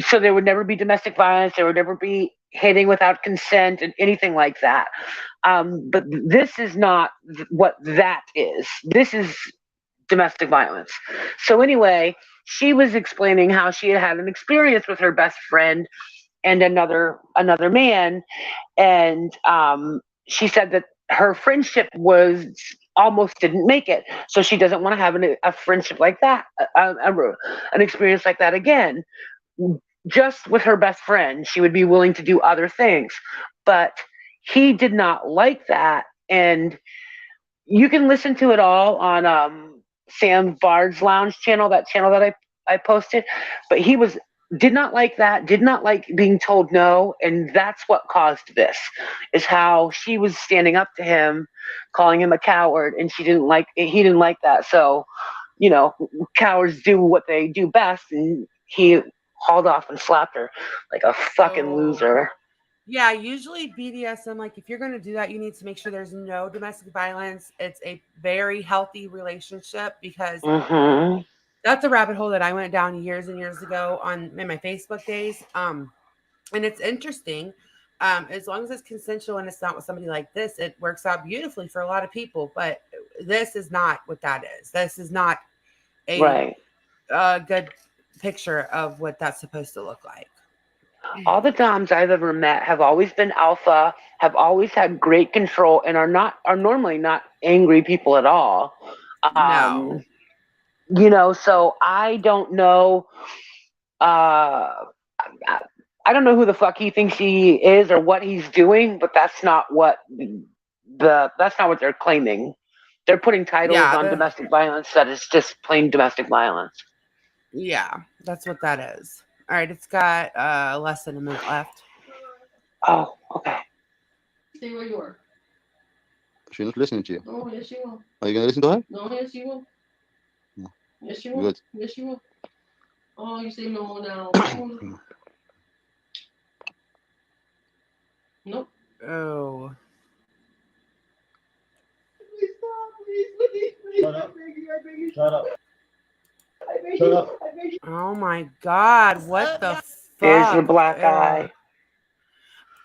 so there would never be domestic violence. There would never be hitting without consent and anything like that. But this is not what that is. This is domestic violence. So anyway, she was explaining how she had an experience with her best friend and another man, and she said that her friendship was almost didn't make it, so she doesn't want to have a friendship like that, an experience like that again. Just with her best friend, she would be willing to do other things, but he did not like that. And you can listen to it all on Sam Bard's Lounge channel, that channel that I posted. But he did not like that, did not like being told no, and that's what caused this, is how she was standing up to him, calling him a coward, and he didn't like that. So, cowards do what they do best, and he hauled off and slapped her like a fucking loser. Yeah, usually BDSM, like if you're going to do that, you need to make sure there's no domestic violence. It's a very healthy relationship, because that's a rabbit hole that I went down years and years ago in my Facebook days. And it's interesting. As long as it's consensual and it's not with somebody like this, it works out beautifully for a lot of people. But this is not what that is. This is not a good picture of what that's supposed to look like. All the doms I've ever met have always been alpha, have always had great control, and are normally not angry people at all. No. So I don't know. I don't know who the fuck he thinks he is or what he's doing, but that's not what they're claiming. They're putting titles on domestic violence that is just plain domestic violence. Yeah, that's what that is. All right, it's got less than a minute left. Oh, okay. Stay where you are. She's not listening to you. Oh, yes, you will. Are you going to listen to her? No, yes, you will. No. Yes, you will. Good. Yes, you will. Oh, you say no now. Nope. Oh. Shut up. Shut up. Shut up. Oh my God. What the There's the fuck? black Ugh. eye.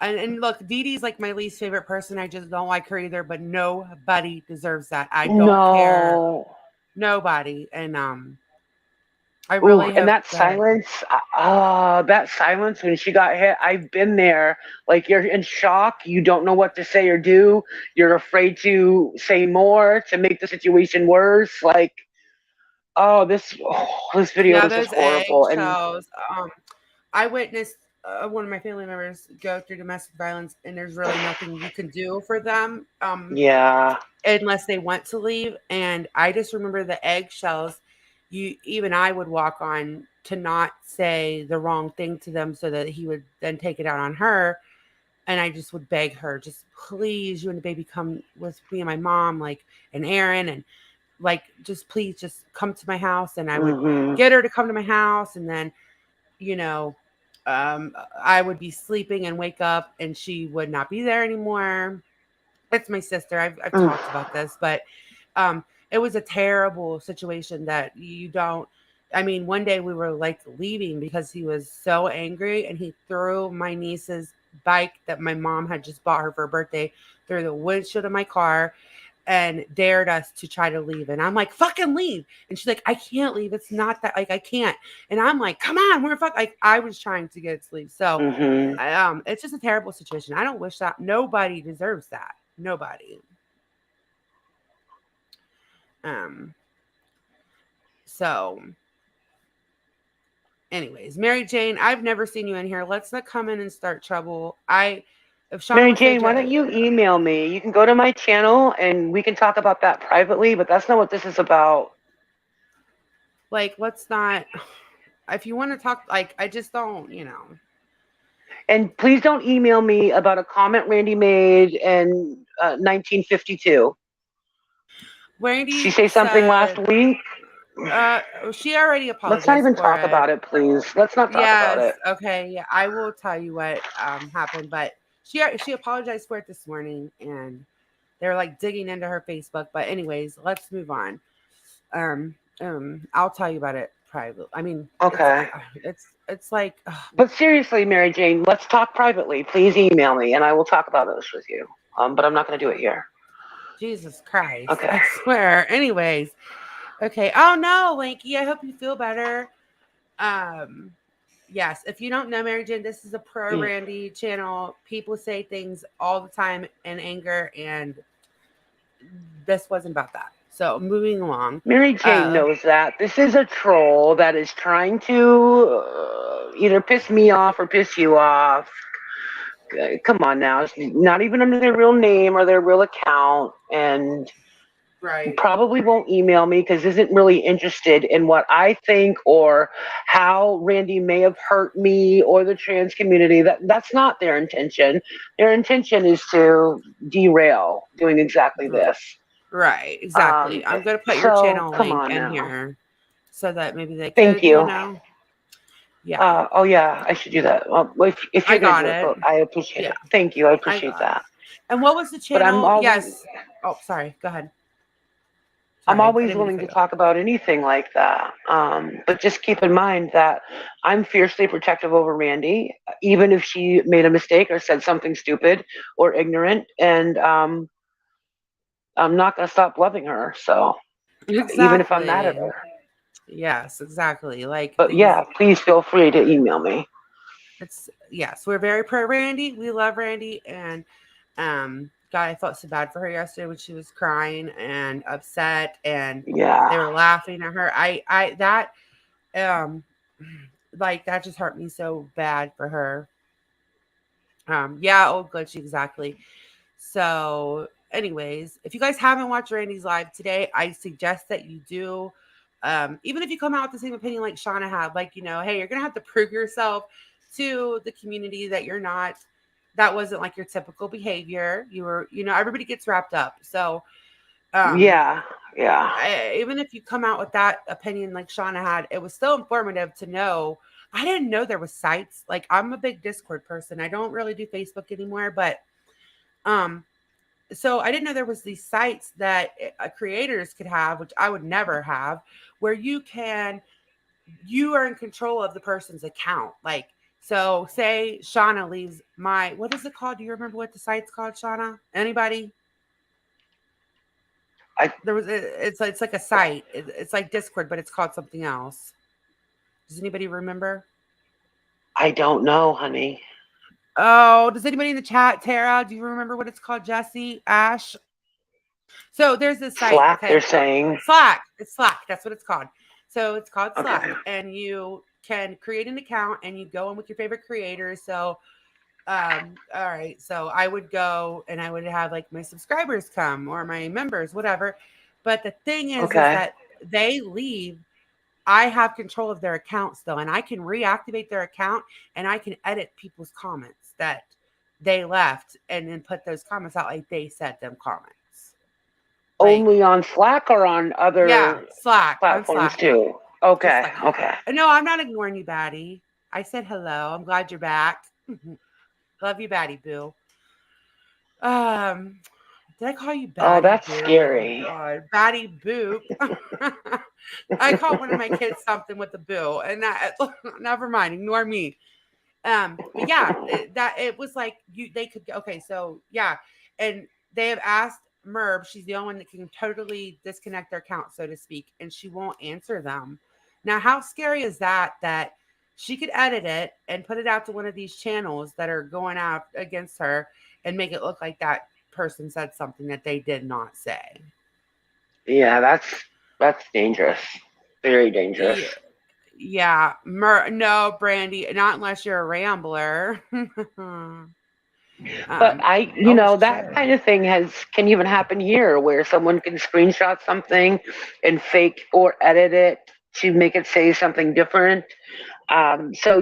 And look, Dee Dee's like my least favorite person. I just don't like her either, but nobody deserves that. I don't care. Nobody. And I really And hope that silence when she got hit, I've been there. Like, you're in shock. You don't know what to say or do. You're afraid to say more to make the situation worse. Like, this video is just those horrible. And eggshells. I witnessed one of my family members go through domestic violence, and there's really nothing you can do for them. yeah. Unless they want to leave. And I just remember the eggshells even I would walk on to not say the wrong thing to them so that he would then take it out on her. And I just would beg her, just please, you and the baby come with me and my mom, like, and Aaron, and like, just please just come to my house. And I would get her to come to my house. And then, I would be sleeping and wake up and she would not be there anymore. It's my sister. I've talked about this, but it was a terrible situation that you don't. I mean, one day we were like leaving because he was so angry and he threw my niece's bike that my mom had just bought her for her birthday through the windshield of my car and dared us to try to leave. And I'm like, fucking leave. And she's like, I can't leave. It's not that, like, I can't. And I'm like, come on, we're like, I was trying to get it to leave. So it's just a terrible situation. I don't wish that. Nobody deserves that. Nobody. So anyways, Mary Jane, I've never seen you in here. Let's not come in and start trouble. If Mary Jane, why don't you email me? You can go to my channel and we can talk about that privately, but that's not what this is about. Like, let's not. If you want to talk, like, I just don't, And please don't email me about a comment Randy made in 1952. Randy, she say something last week? She already apologized. Let's not even talk about it, please. Let's not talk about it. Okay. Yeah, I will tell you what happened, but she apologized for it this morning, and they're like digging into her Facebook. But anyways, let's move on. I'll tell you about it privately. I mean, okay. It's like. But seriously, Mary Jane, let's talk privately. Please email me, and I will talk about this with you. But I'm not going to do it here. Jesus Christ. Okay. I swear. Anyways. Okay. Oh no, Lanky. I hope you feel better. Yes. If you don't know Mary Jane, this is a pro Randy channel. People say things all the time in anger, and this wasn't about that. So moving along. Mary Jane knows that. This is a troll that is trying to either piss me off or piss you off. Come on now. It's not even under their real name or their real account. And probably won't email me because isn't really interested in what I think or how Randy may have hurt me or the trans community. That's not their intention. Their intention is to derail doing exactly this. Right, exactly. I'm going to put your channel link in here so that maybe they could, Yeah. I should do that. Well, if you're got it, I appreciate it. Thank you. I appreciate that. And what was the channel? But I'm always, yes. Oh, sorry. Go ahead. I'm always willing to talk about anything like that. But just keep in mind that I'm fiercely protective over Randy, even if she made a mistake or said something stupid or ignorant. And I'm not going to stop loving her. So even if I'm mad at her. Yes, exactly. But please feel free to email me. Yes, we're very pro Randy. We love Randy. And God, I felt so bad for her yesterday when she was crying and upset, and they were laughing at her. That just hurt me so bad for her. Old glitchy, exactly. So anyways, if you guys haven't watched Randy's live today, I suggest that you do. Even if you come out with the same opinion like Shauna had, hey, you're gonna have to prove yourself to the community that you're not. That wasn't like your typical behavior. You were, everybody gets wrapped up. So Yeah. Even if you come out with that opinion like Shauna had, it was still informative to know. I didn't know there was sites. Like, I'm a big Discord person. I don't really do Facebook anymore, but um so I didn't know there was these sites that creators could have, which I would never have, where you are in control of the person's account. Like, so say Shauna leaves what is it called? Do you remember what the site's called, Shauna? Anybody? It's like a site. It's like Discord, but it's called something else. Does anybody remember? I don't know, honey. Oh, does anybody in the chat, Tara? Do you remember what it's called? Jesse, Ash? So there's this site. Slack, Okay, they're saying. Slack. It's Slack. That's what it's called. So it's called Slack, Okay. and you can create an account and you go in with your favorite creators. So, all right. So I would go and I would have like my subscribers come or my members, whatever. But the thing is that they leave. I have control of their accounts though, and I can reactivate their account and I can edit people's comments that they left and then put those comments out like they said them comments. Only on Slack or on other Slack platforms too? Okay. No, I'm not ignoring you, Batty. I said hello. I'm glad you're back. Love you, Batty Boo. Did I call you Batty? Oh, that's Boo? scary. Oh, God. Batty Boop. I called one of my kids something with a boo, and that never mind. Ignore me. But yeah, it was like they could. Okay, so yeah, and they have asked Merb. She's the only one that can totally disconnect their account, so to speak, and she won't answer them. Now, how scary is that? That she could edit it and put it out to one of these channels that are going out against her and make it look like that person said something that they did not say. Yeah, that's dangerous. Very dangerous. Yeah. No, Brandy, not unless you're a rambler. But that kind of thing can even happen here, where someone can screenshot something and fake or edit it to make it say something different. So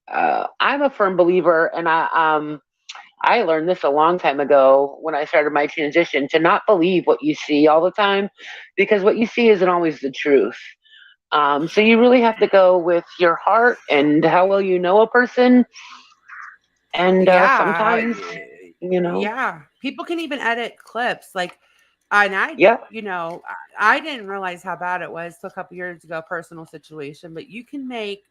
I'm a firm believer, and I learned this a long time ago when I started my transition, to not believe what you see all the time, because what you see isn't always the truth. So you really have to go with your heart and how well you know a person. And sometimes, Yeah, people can even edit clips. Like, I didn't realize how bad it was till a couple years ago, personal situation, but you can make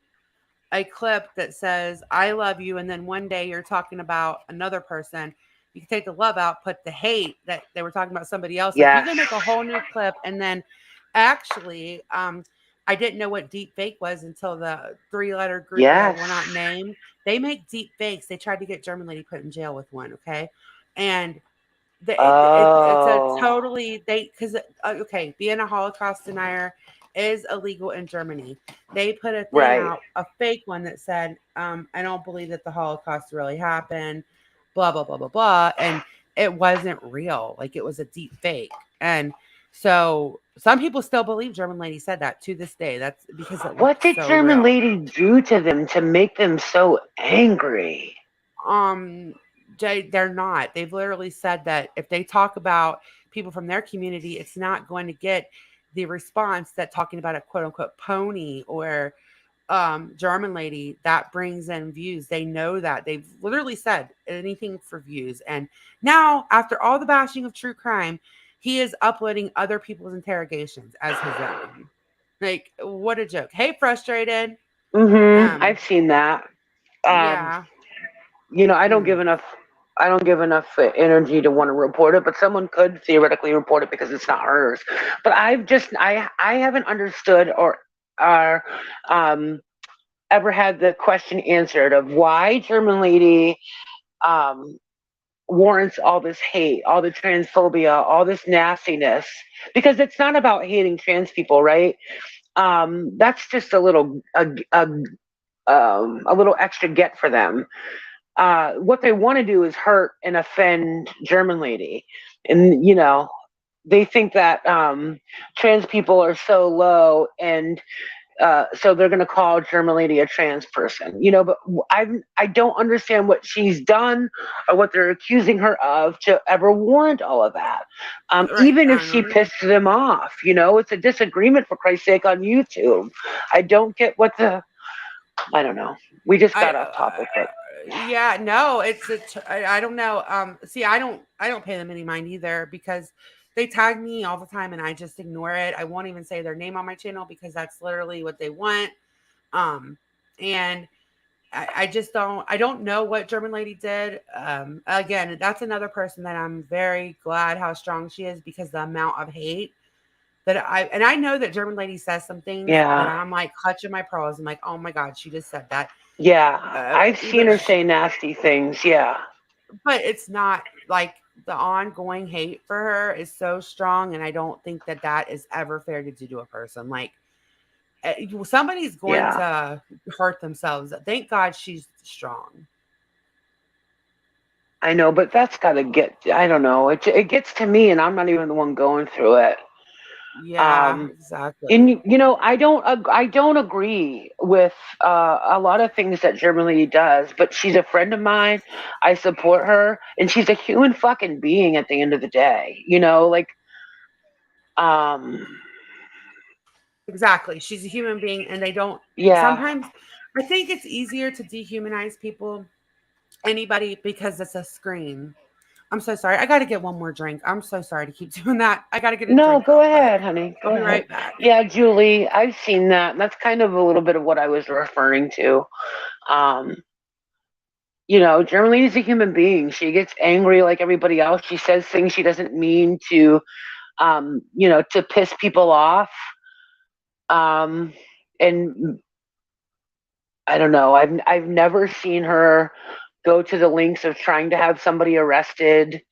a clip that says, I love you. And then one day you're talking about another person. You can take the love out, put the hate that they were talking about somebody else. Like, you can make a whole new clip. And then actually, I didn't know what deep fake was until the 3-letter group that will not name. They make deep fakes. They tried to get German lady put in jail with one. Okay. And it's a totally, being a Holocaust denier is illegal in Germany. They put a thing out, a fake one that said, I don't believe that the Holocaust really happened, blah, blah, blah, blah, blah. And it wasn't real. Like, it was a deep fake. And so some people still believe German lady said that to this day. That's because what did German lady do to them to make them so angry? They're not. They've literally said that if they talk about people from their community, it's not going to get the response that talking about a quote unquote pony or German lady that brings in views. They know that. They've literally said anything for views. And now, after all the bashing of true crime, he is uploading other people's interrogations as his own. Like, what a joke. Hey, frustrated. I've seen that. Yeah. I don't give enough energy to want to report it, but someone could theoretically report it because it's not hers. But I haven't understood or ever had the question answered of why German lady warrants all this hate, all the transphobia, all this nastiness, because it's not about hating trans people, right? That's just a little extra get for them. What they want to do is hurt and offend German lady, and they think that trans people are so low and so they're going to call German lady a trans person, but I don't understand what she's done or what they're accusing her of to ever warrant all of that. Right. Even if she pissed them off, it's a disagreement, for Christ's sake, on YouTube. I don't get I don't know. We just got off topic, but yeah, no, I don't know. See, I don't pay them any mind either, because they tag me all the time and I just ignore it. I won't even say their name on my channel because that's literally what they want. And I just I don't know what German lady did. Again, that's another person that I'm very glad how strong she is, because the amount of hate that I know that German lady says some things that I'm like clutching my pearls. I'm like, oh my God, she just said that. Yeah, I've seen her say nasty things. Yeah. But it's not like the ongoing hate for her is so strong. And I don't think that that is ever fair to do to a person. Like, somebody's going to hurt themselves. Thank God she's strong. I know, but that's got to I don't know. It gets to me and I'm not even the one going through it. Yeah, exactly. And I don't agree with a lot of things that German lady does, but she's a friend of mine. I support her, and she's a human fucking being at the end of the day. Exactly. She's a human being, and they don't. Yeah. Sometimes I think it's easier to dehumanize anybody, because it's a screen. I'm so sorry. I got to get one more drink. I'm so sorry to keep doing that. I got to get a drink. No, go ahead, honey. I'll be right back. Yeah, Julie, I've seen that. That's kind of a little bit of what I was referring to. German lady's a human being. She gets angry like everybody else. She says things she doesn't mean to, to piss people off. And I don't know. I've never seen her go to the lengths of trying to have somebody arrested.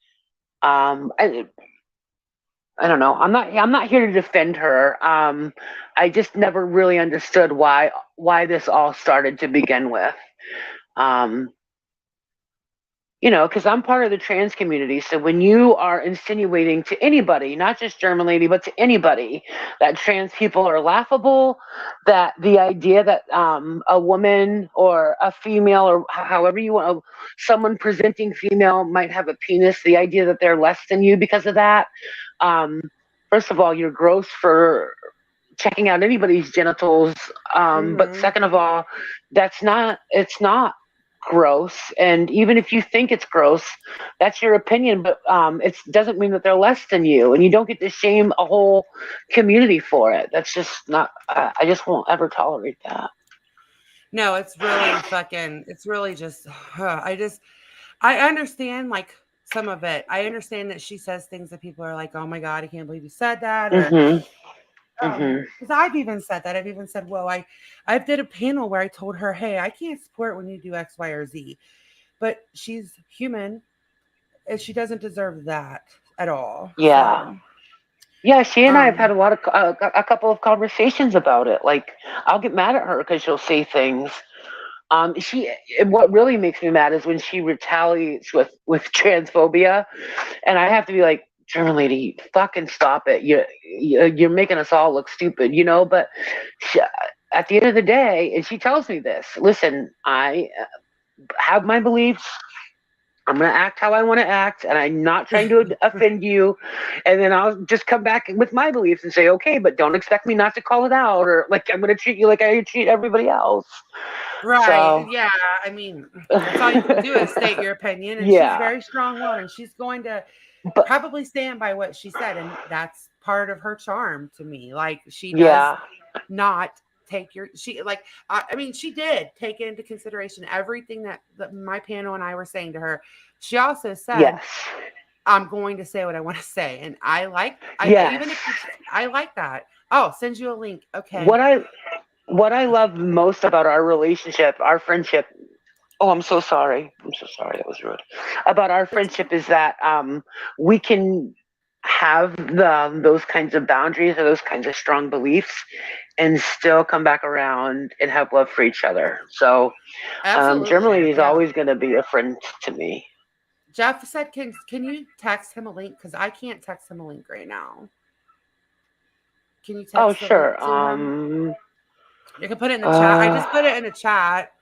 I don't know. I'm not here to defend her. I just never really understood why this all started to begin with. Because I'm part of the trans community. So when you are insinuating to anybody, not just German lady, but to anybody, that trans people are laughable, that the idea that a woman or a female, or however you want, someone presenting female might have a penis, the idea that they're less than you because of that. First of all, you're gross for checking out anybody's genitals. But second of all, it's not gross. And even if you think it's gross, that's your opinion, but it doesn't mean that they're less than you, and you don't get to shame a whole community for it. That's just not, I just won't ever tolerate that. No, it's really just, I understand like some of it. I understand that she says things that people are like, oh my God, I can't believe you said that. Because I've even said that. I've even said, well, I did a panel where I told her, hey, I can't support when you do X, Y, or Z. But she's human, and she doesn't deserve that at all. Yeah. So, yeah, she and I have had a couple of conversations about it. Like, I'll get mad at her because she'll say things. What really makes me mad is when she retaliates with transphobia, and I have to be like, German lady, fucking stop it. You're making us all look stupid, but at the end of the day, and she tells me this, listen, I have my beliefs. I'm going to act how I want to act, and I'm not trying to offend you. And then I'll just come back with my beliefs and say, okay, but don't expect me not to call it out, or like I'm going to treat you like I treat everybody else. Right. So, yeah. I mean, that's all you can do is state your opinion. And she's a very strong woman. She's going to probably stand by what she said. And that's part of her charm to me. Like, she does not take I mean, she did take into consideration everything that my panel and I were saying to her. She also said, I'm going to say what I want to say. And I like that. Oh, I'll send you a link. Okay. What I love most about our relationship, our friendship. Oh, I'm so sorry. That was rude. About our friendship is that we can have those kinds of boundaries or those kinds of strong beliefs and still come back around and have love for each other. So Germany is always going to be a friend to me. Jeff said, can you text him a link? Because I can't text him a link right now. Can you text sure. the link to him? You can put it in the chat. I just put it in the chat.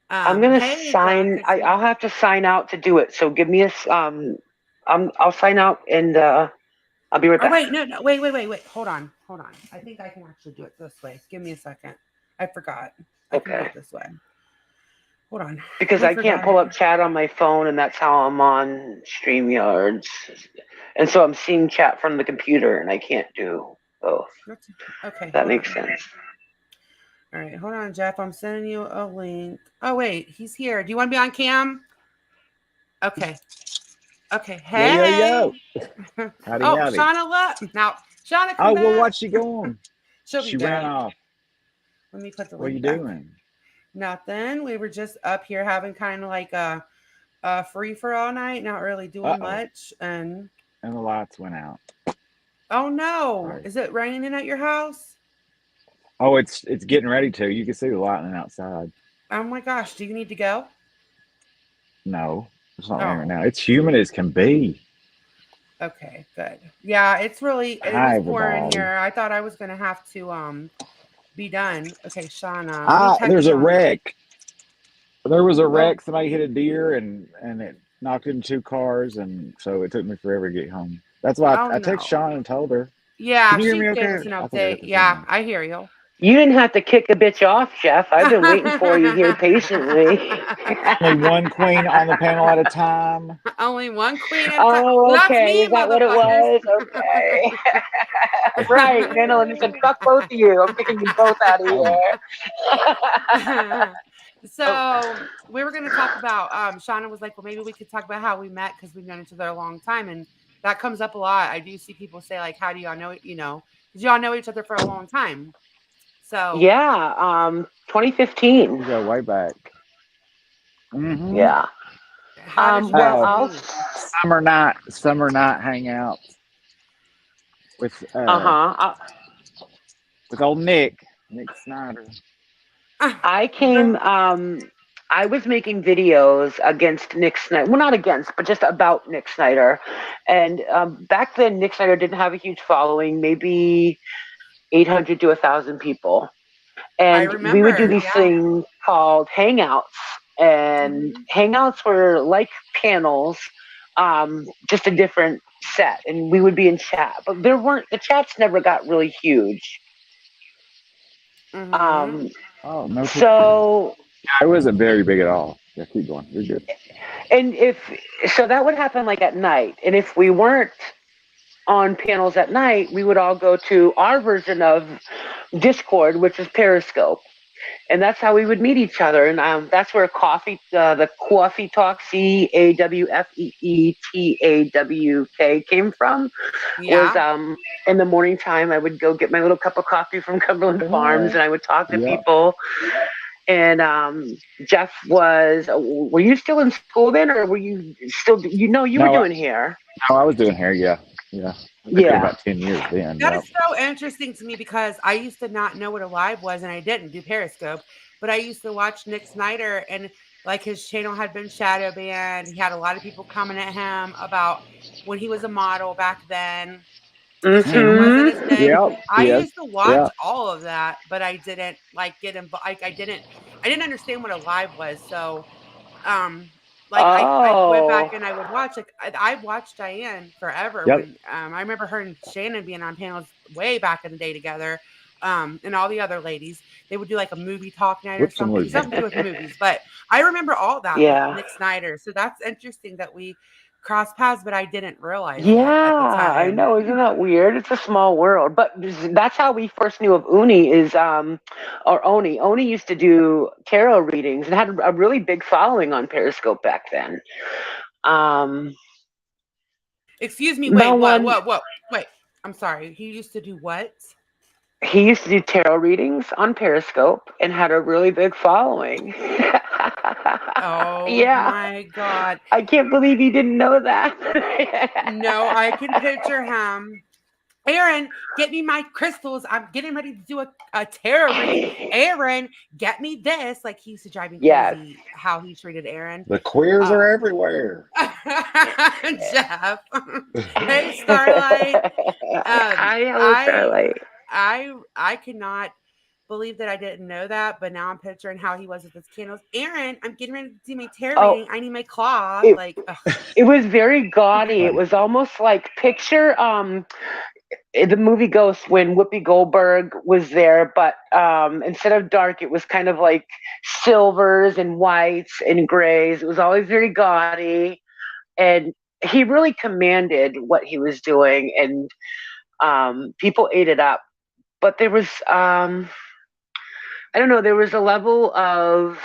I'm gonna Hey, sign. Jack, I'll have to sign out to do it. So give me a. I'll sign out and I'll be right oh back. wait, no, wait. Hold on. I think I can actually do it this way. Give me a second. I forgot. I can do Okay. it this way. Hold on. Because I can't pull up chat on my phone, and that's how I'm on StreamYards. And so I'm seeing chat from the computer, and I can't do both. Okay. That makes sense. All right, hold on, Jeff. I'm sending you a link. Oh wait, he's here. Do you want to be on cam? Okay. Hey. Howdy, Oh, howdy. Shauna left. Now, Shauna, come Oh, back. well, what's she going? She'll be She back. ran off. Let me put the What are you link back. doing? Nothing. We were just up here having kind of like a free for all night, not really doing much. And the lights went out. Oh no. Right. Is it raining at your house? Oh, it's getting ready to. You can see the lightning outside. Oh my gosh. Do you need to go? No, it's not raining right now. It's humid as can be. Okay, good. Yeah, it was Hi, pouring everybody. here. I thought I was gonna have to be done. Okay, Shauna. Let me text There's a Shauna. wreck. There was a Well, wreck. Somebody hit a deer and it knocked into 2 cars, and so it took me forever to get home. That's why I texted Sean and told her. Yeah, Can you hear she me gave okay? us an I think update. Yeah, I hear you. You didn't have to kick a bitch off, Jeff. I've been waiting for you here patiently. Only one queen on the panel at a time. Only one queen at a time. Oh, Well, that's okay. me, Is that what it motherfuckers. was? Okay. Right. Nana said, fuck both of you. I'm kicking you both out of here. So we were going to talk about, Shauna was like, well, maybe we could talk about how we met because we've known each other a long time. And that comes up a lot. I do see people say like, how do y'all know it? You know, because y'all know each other for a long time. So yeah, 2015. You go way back. Mm-hmm. Yeah. How did you well, summer night hangout with with old Nick Snyder. I came. I was making videos against Nick Snyder. Well, not against, but just about Nick Snyder. And back then, Nick Snyder didn't have a huge following, maybe 800 to 1,000 people. And we would do these things called hangouts. And hangouts were like panels, just a different set. And we would be in chat. But the chats never got really huge. No. So it wasn't very big at all. Yeah, keep going. You're good. And so that would happen like at night. And if we weren't on panels at night, we would all go to our version of Discord, which is Periscope. And that's how we would meet each other. And that's where the Coffee Talk, CAWFEETAWK came from. Was in the morning time, I would go get my little cup of coffee from Cumberland Farms, and I would talk to people. And Jeff were you still in school then, or were you still, you were doing hair? No, I was doing hair, yeah. About 10 years then. That is so interesting to me because I used to not know what a live was, and I didn't do Periscope, but I used to watch Nick Snyder, and like his channel had been shadow banned. He had a lot of people coming at him about when he was a model back then. His channel wasn't as big. I used to watch all of that, but I didn't like get involved. I didn't understand what a live was. So, I went back and I would watch. Like I watched Diane forever. When I remember her and Shannon being on panels way back in the day together, and all the other ladies. They would do like a movie talk night or something to do with movies. But I remember all that with Nick Snyder. So that's interesting that we crossed paths, but I didn't realize that at the time. I know. Isn't that weird? It's a small world. But that's how we first knew of Oni or Oni. Oni used to do tarot readings and had a really big following on Periscope back then. Excuse me. Wait, what? Wait, I'm sorry. He used to do what? He used to do tarot readings on Periscope and had a really big following. Oh my God. I can't believe you didn't know that. No, I can picture him. Aaron, get me my crystals. I'm getting ready to do a tarot reading. Aaron, get me this. Like he used to drive me crazy how he treated Aaron. The queers are everywhere. Jeff. Hey, Starlight. Hi, Starlight. I cannot believe that I didn't know that, but now I'm picturing how he was with his candles. Aaron, I'm getting ready to do my tarot Oh, reading. I need my cloth. it, Like, it was very gaudy. It was almost like picture the movie Ghost when Whoopi Goldberg was there, but instead of dark, it was kind of like silvers and whites and grays. It was always very gaudy, and he really commanded what he was doing, and people ate it up. But there was, I don't know, there was a level of,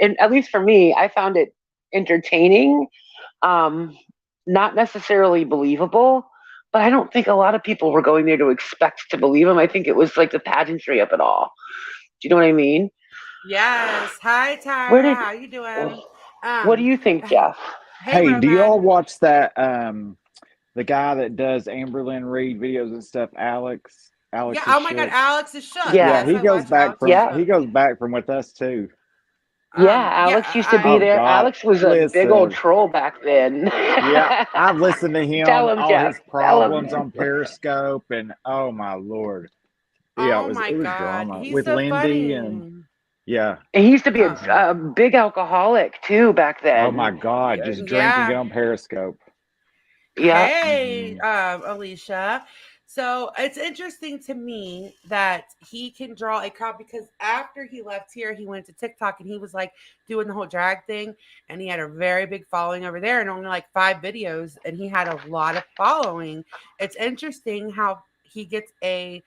and at least for me, I found it entertaining, not necessarily believable. But I don't think a lot of people were going there to expect to believe him. I think it was like the pageantry of it all. Do you know what I mean? yes. Hi, Tyra. How you doing? What do you think, Jeff? Hey, do you all watch that? The guy that does Amberlynn Reed videos and stuff, Alex. Alex. Yeah. Oh my God, Alex is shook. Yeah, Yes, he I goes watch back Alex from is shook. with us too. Yeah, Alex used to be there. God, Alex was a big old troll back then. Yeah, I've listened to him, Tell him, all Jeff. his problems on Periscope, and oh my Lord. Yeah, Oh my it was God, drama he's with so Lindy funny. and yeah. And he used to be a big alcoholic too back then. Oh my God, just drinking it on Periscope. Yeah. Hey, Alicia. So it's interesting to me that he can draw a crowd because after he left here, he went to TikTok and he was like doing the whole drag thing, and he had a very big following over there and only like 5 videos, and he had a lot of following. It's interesting how he gets a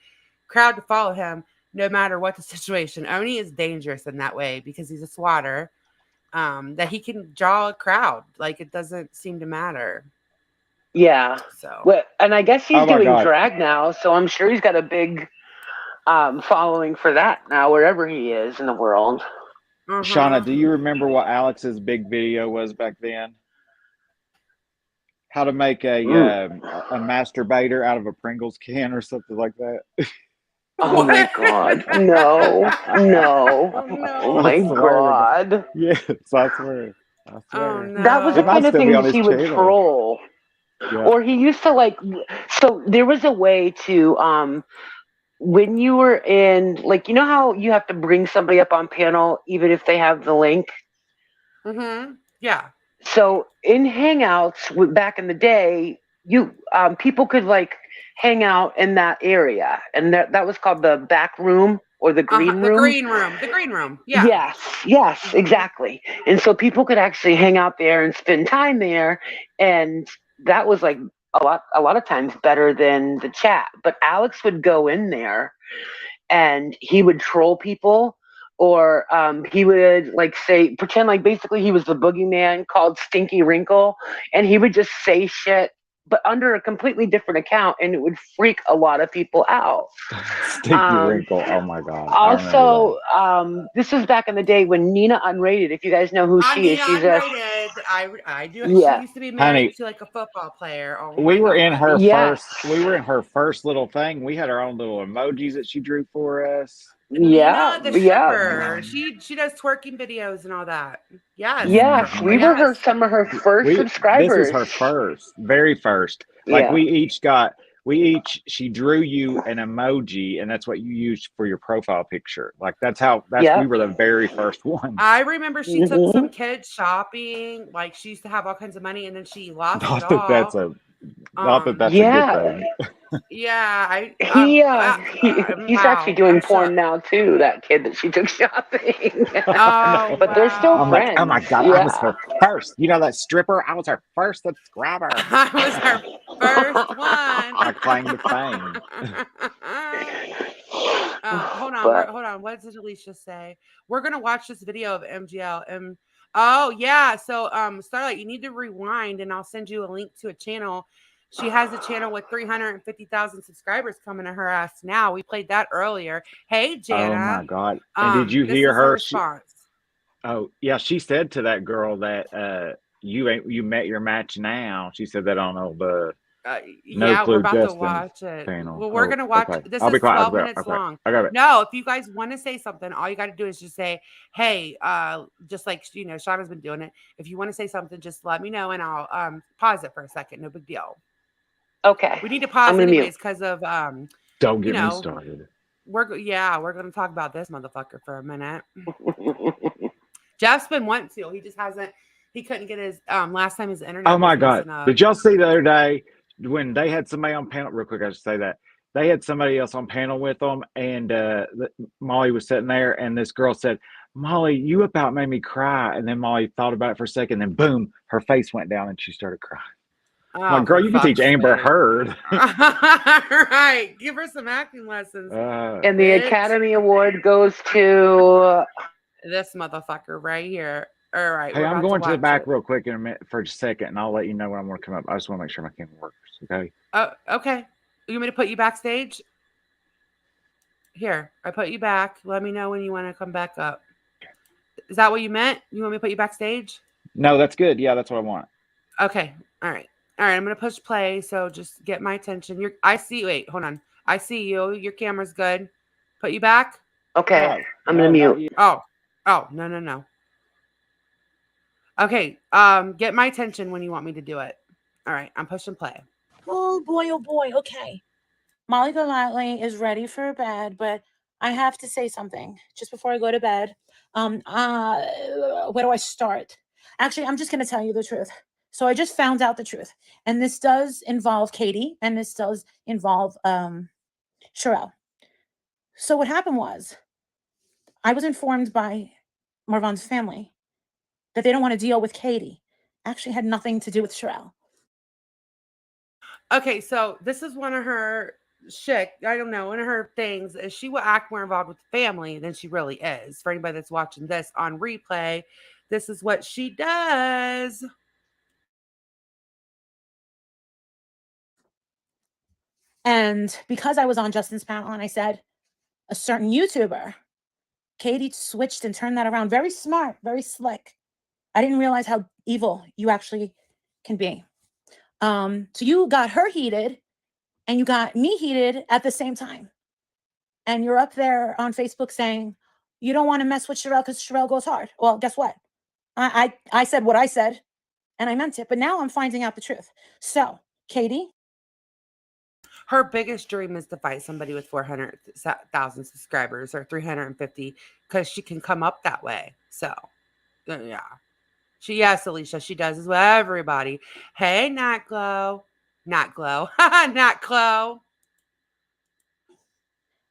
crowd to follow him no matter what the situation. Oni is dangerous in that way because he's a swatter. That he can draw a crowd. Like it doesn't seem to matter. Yeah. So. Well, and I guess he's Oh my doing God. drag now, so I'm sure he's got a big following for that now, wherever he is in the world. Shauna, do you remember what Alex's big video was back then? How to make a masturbator out of a Pringles can or something like that? Oh my God. No. Oh my God. Yes, I swear. Oh no. That was the kind of thing he would troll. Yeah. Or he used to like, so there was a way to, when you were in, like, you know how you have to bring somebody up on panel even if they have the link? Yeah. So in Hangouts back in the day, you people could like hang out in that area, and that was called the back room or the green room. The green room. The green room. Yeah. Yes, exactly. And so people could actually hang out there and spend time there, and that was like a lot of times better than the chat. But Alex would go in there and he would troll people, or he would like pretend like basically he was the boogeyman called Stinky Wrinkle, and he would just say shit but under a completely different account, and it would freak a lot of people out. Stinky Wrinkle, oh my God. Also, this was back in the day when Nina Unrated, if you guys know who she is, she's Unrated. I do. Yeah. She used to be married Honey, to like a football player. Oh we were in her Yes. we were in her first little thing. We had our own little emojis that she drew for us. Yeah, Nina, the stripper. She does twerking videos and all that. Yes, we were some of her first subscribers. This is her first, very first. Like she drew you an emoji, and that's what you used for your profile picture. Like we were the very first one. I remember she took some kids shopping. Like she used to have all kinds of money, and then she lost it all. Not that that's a good thing. Yeah, he's actually doing porn now too. That kid that she took shopping. But they're still friends. Like, oh my God, I was her first. You know that stripper? I was her first subscriber. I was her first one. I claimed the fame. Hold on. What did Alicia say? We're gonna watch this video of MGL. Oh yeah. So Starlight, you need to rewind, and I'll send you a link to a channel. She has a channel with 350,000 subscribers coming to her ass now. We played that earlier. Hey, Jana. Oh my God! And did you hear her response? Oh yeah, she said to that girl that you met your match now. She said that on the we're about to watch it. Panel. Well, we're gonna watch. Okay. This I'll is be quiet. 12 minutes long. I got it. No, if you guys want to say something, all you got to do is just say, "Hey," just like Shauna's been doing it. If you want to say something, just let me know, and I'll pause it for a second. No big deal. Okay. We need to pause anyways because of Don't get me started. we're gonna talk about this motherfucker for a minute. Jeff's been wanting to. He just hasn't. He couldn't get his last time his internet. Oh my was God! messing up. Did y'all see the other day when they had somebody on panel? Real quick, I should say that they had somebody else on panel with them, and Molly was sitting there, and this girl said, "Molly, you about made me cry." And then Molly thought about it for a second, then boom, her face went down, and she started crying. Oh, I'm like, girl, you can teach Amber Heard. Right. Give her some acting lessons. And the Academy Award goes to this motherfucker right here. All right. Hey, we're I'm about going to the watch back it. real quick in a minute for a second, and I'll let you know when I'm going to come up. I just want to make sure my camera works. Okay. Okay. You want me to put you backstage? Here, I put you back. Let me know when you want to come back up. Is that what you meant? You want me to put you backstage? No, that's good. Yeah, that's what I want. Okay. All right. I'm gonna push play. So just get my attention. I see. Wait, hold on. I see you. Your camera's good. Put you back. Okay. I'm gonna mute. Oh. No. Okay. Get my attention when you want me to do it. All right. I'm pushing play. Oh boy. Okay. Molly Golightly is ready for bed, but I have to say something just before I go to bed. Where do I start? Actually, I'm just going to tell you the truth. So I just found out the truth. And this does involve Katie, and this does involve Sherelle. So what happened was, I was informed by Marvan's family that they don't want to deal with Katie. Actually had nothing to do with Sherelle. Okay, so this is one of her one of her things is she will act more involved with the family than she really is. For anybody that's watching this on replay, this is what she does. And because I was on Justin's panel and I said, a certain YouTuber, Katie switched and turned that around. Very smart, very slick. I didn't realize how evil you actually can be. So you got her heated and you got me heated at the same time. And you're up there on Facebook saying, you don't want to mess with Sherelle because Sherelle goes hard. Well, guess what? I said what I said and I meant it, but now I'm finding out the truth. So, Katie, her biggest dream is to fight somebody with 400,000 subscribers or 350 because she can come up that way. So, yeah. Yes, Alicia, she does as well. Everybody. Hey, Not Glow. Not Glow. Not Glow.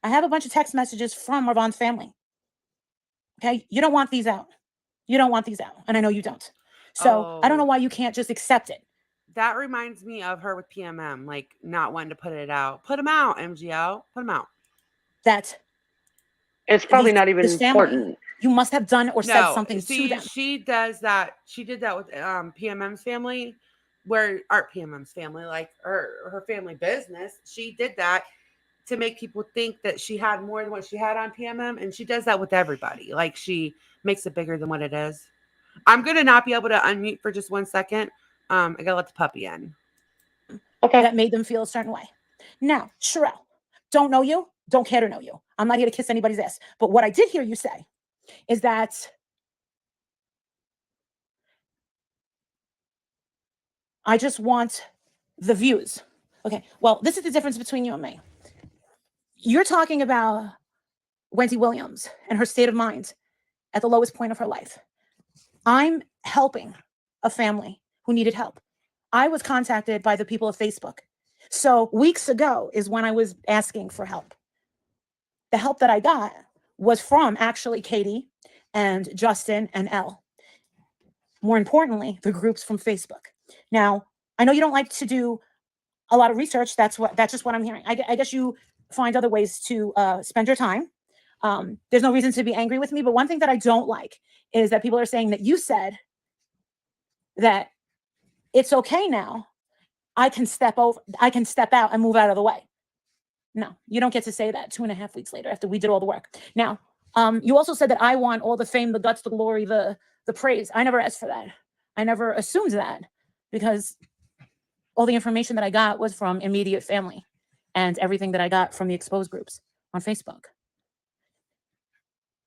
I have a bunch of text messages from Marvan's family. Okay? You don't want these out. You don't want these out. And I know you don't. So I don't know why you can't just accept it. That reminds me of her with PMM, like not wanting to put it out. Put them out, MGL. Put them out. It's probably not even important. You must have done or said something to them. She does that. She did that with PMM's family, where Art PMM's family, like her family business. She did that to make people think that she had more than what she had on PMM, and she does that with everybody. Like she makes it bigger than what it is. I'm gonna not be able to unmute for just 1 second. I gotta let the puppy in. Okay. That made them feel a certain way. Now, Sherelle, don't know you, don't care to know you. I'm not here to kiss anybody's ass. But what I did hear you say is that I just want the views. Okay, well, this is the difference between you and me. You're talking about Wendy Williams and her state of mind at the lowest point of her life. I'm helping a family who needed help. I was contacted by the people of Facebook. So weeks ago is when I was asking for help. The help that I got was from actually Katie and Justin and Elle. More importantly, the groups from Facebook. Now, I know you don't like to do a lot of research. That's just what I'm hearing. I guess you find other ways to spend your time. There's no reason to be angry with me, but one thing that I don't like is that people are saying that you said that it's okay now. I can step out and move out of the way. No, you don't get to say that 2.5 weeks later after we did all the work. Now, you also said that I want all the fame, the guts, the glory, the praise. I never asked for that. I never assumed that because all the information that I got was from immediate family and everything that I got from the exposed groups on Facebook.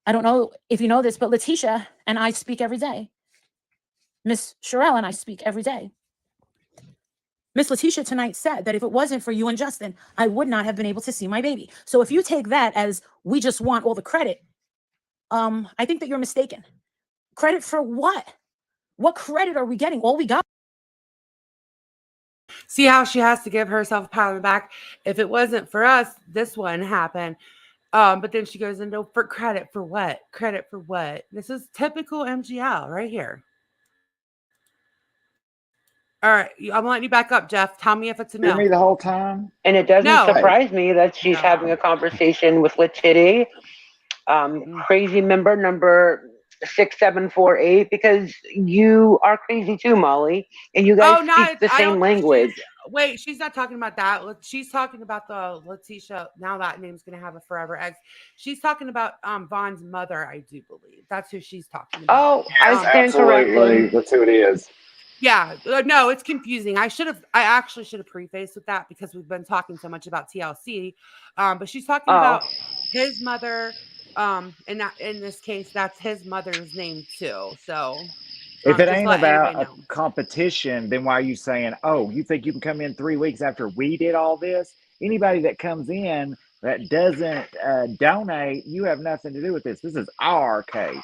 I don't know if you know this, but Letitia and I speak every day. Miss Sherelle and I speak every day. Miss Letitia tonight said that if it wasn't for you and Justin, I would not have been able to see my baby. So if you take that as we just want all the credit, I think that you're mistaken. Credit for what? What credit are we getting? All we got. See how she has to give herself a pat on the back. If it wasn't for us, this wouldn't happen. But then she goes into for credit for what? Credit for what? This is typical MGL right here. All right, I'm letting you back up, Jeff. Tell me if it's a Hear no. me the whole time. And it doesn't No. surprise me that she's having a conversation with Letitty, crazy member number 6748, because you are crazy too, Molly, and you guys speak the same language. Wait, she's not talking about that. She's talking about the Letitia. Now that name's gonna have a forever ex. She's talking about Vaughn's mother, I do believe. That's who she's talking about. Oh, I stand corrected. That's who it is. Yeah, no, it's confusing. I actually should have prefaced with that because we've been talking so much about TLC. But she's talking about his mother. And that in this case, that's his mother's name too. So if it ain't about a competition, then why are you saying, oh, you think you can come in 3 weeks after we did all this? Anybody that comes in that doesn't donate, you have nothing to do with this. This is our case.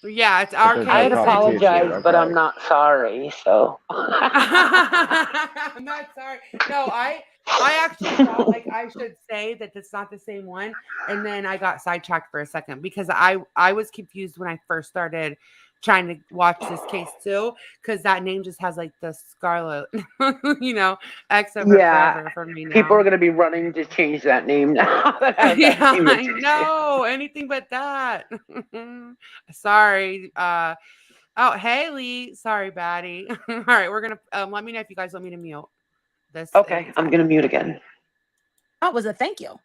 Yeah, it's our case. I'd apologize, but I'm not sorry. So I'm not sorry. No, I actually thought like I should say that it's not the same one, and then I got sidetracked for a second because I was confused when I first started trying to watch this case too, because that name just has like the Scarlet, X over forever for me now. People are going to be running to change that name now. Yeah, I know. Anything but that. Sorry. Oh, Haley. Sorry, Batty. All right, we're gonna let me know if you guys want me to mute this. Okay, I'm gonna mute again. That was a thank you.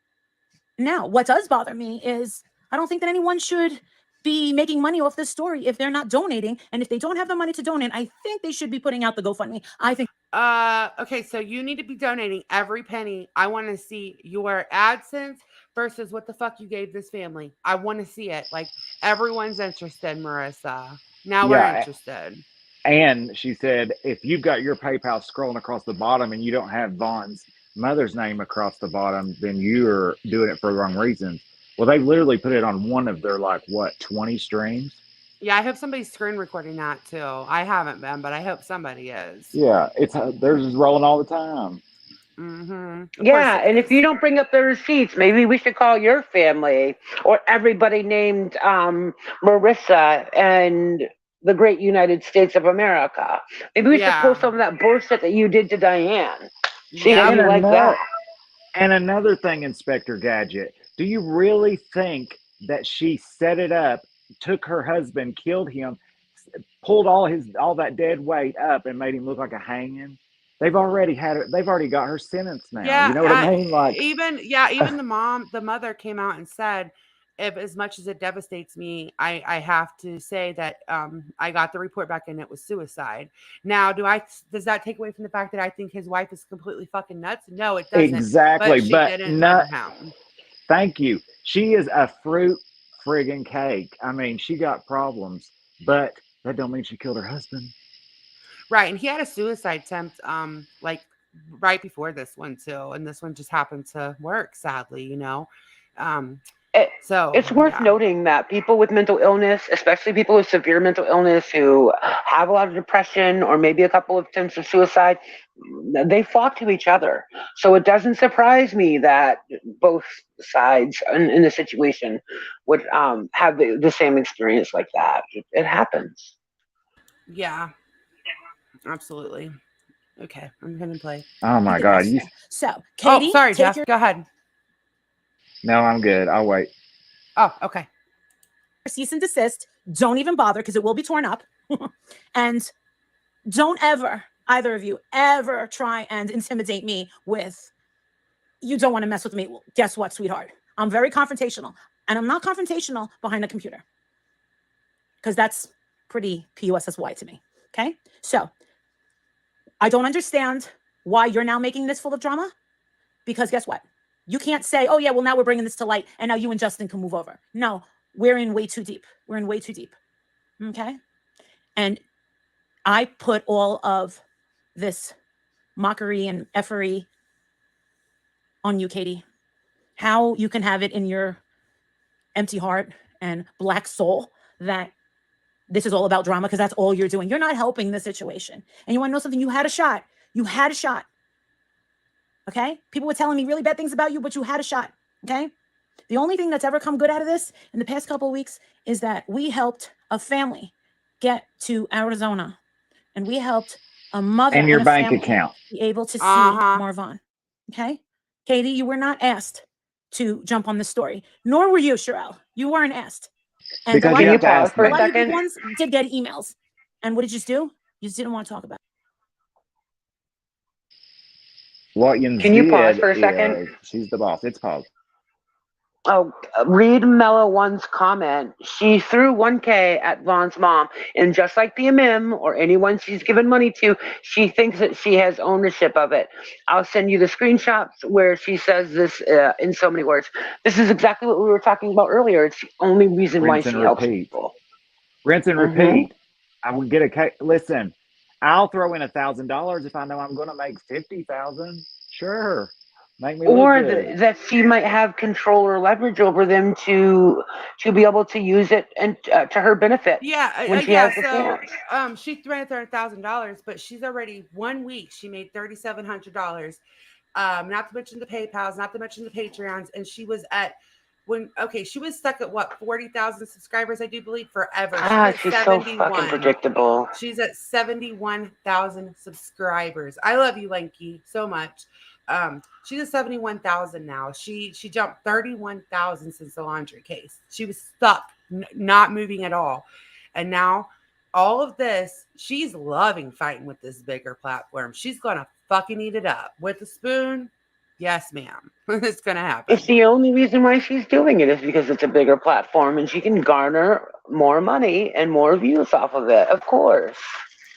Now, what does bother me is I don't think that anyone should be making money off this story if they're not donating, and if they don't have the money to donate, I think they should be putting out the GoFundMe. I think. Okay, so you need to be donating every penny. I want to see your AdSense versus what the fuck you gave this family. I want to see it. Like everyone's interested, Marissa. Now we're interested. And she said, if you've got your PayPal scrolling across the bottom and you don't have Vaughn's mother's name across the bottom, then you're doing it for the wrong reasons. Well, they literally put it on one of their 20 streams. Yeah, I hope somebody's screen recording that too. I haven't been, but I hope somebody is. Yeah, theirs is rolling all the time. Mm-hmm. Yeah, and if you don't bring up the receipts, maybe we should call your family or everybody named Marissa and the great United States of America. Maybe we should pull some of that bullshit that you did to Diane. See how you like that. And another thing, Inspector Gadget, do you really think that she set it up, took her husband, killed him, pulled all that dead weight up and made him look like a hanging? They've already got her sentence now. Yeah, you know what I mean? Like even the mother came out and said, if as much as it devastates me, I have to say that I got the report back and it was suicide. Now, does that take away from the fact that I think his wife is completely fucking nuts? No, it doesn't. Exactly, but not. Thank you. She is a fruit friggin' cake. I mean, she got problems, but that don't mean she killed her husband. Right, and he had a suicide attempt, right before this one too, and this one just happened to work, sadly, So it's worth noting that people with mental illness, especially people with severe mental illness who have a lot of depression or maybe a couple of attempts of suicide, they flock to each other. So it doesn't surprise me that both sides in the situation would have the same experience like that. It happens. Yeah. Absolutely. Okay, I'm gonna play. Oh my God! So, Katie, sorry, Jeff. Go ahead. No, I'm good. I'll wait. Oh, okay. Cease and desist. Don't even bother because it will be torn up. And don't ever, either of you, ever try and intimidate me with, you don't want to mess with me. Well, guess what, sweetheart? I'm very confrontational. And I'm not confrontational behind a computer. Because that's pretty PUSSY to me. Okay? So, I don't understand why you're now making this full of drama. Because guess what? You can't say, oh, yeah, well, now we're bringing this to light and now you and Justin can move over. No, we're in way too deep. We're in way too deep. Okay? And I put all of this mockery and effery on you, Katie. How you can have it in your empty heart and black soul that this is all about drama, because that's all you're doing. You're not helping the situation. And you want to know something? You had a shot. You had a shot. Okay? People were telling me really bad things about you, but you had a shot. Okay? The only thing that's ever come good out of this in the past couple of weeks is that we helped a family get to Arizona, and we helped a mother And your a bank family account. be able to see Marvon. Okay? Katie, you were not asked to jump on this story, nor were you, Sherelle. You weren't asked. And Because you have to ask me. a lot of you big ones did get emails. And what did you just do? You just didn't want to talk about it. What you Can you pause for a second? She's the boss. It's paused. Oh, read Mellow One's comment. She threw 1K at Vaughn's mom, and just like the imam or anyone she's given money to, she thinks that she has ownership of it. I'll send you the screenshots where she says this in so many words. This is exactly what we were talking about earlier. It's the only reason why she helps people. Rinse and repeat. I would get a case. Listen, I'll throw in $1,000 if I know I'm going to make 50,000. Sure. Make me Or look good. that she might have control or leverage over them to be able to use it and to her benefit. When she has the chance. She threw in $1,000, but she's already 1 week. She made $3,700. Not to mention the PayPals, not to mention the Patreons, and she was at she was stuck at what 40,000 subscribers, I do believe, forever. She's so fucking predictable. She's at 71,000 subscribers. I love you, Lanky, so much. She's at 71,000 now. She jumped 31,000 since the laundry case. She was stuck, not moving at all. And now all of this, she's loving fighting with this bigger platform. She's gonna fucking eat it up with a spoon. Yes, ma'am. It's gonna happen. It's the only reason why she's doing it is because it's a bigger platform and she can garner more money and more views off of it. Of course.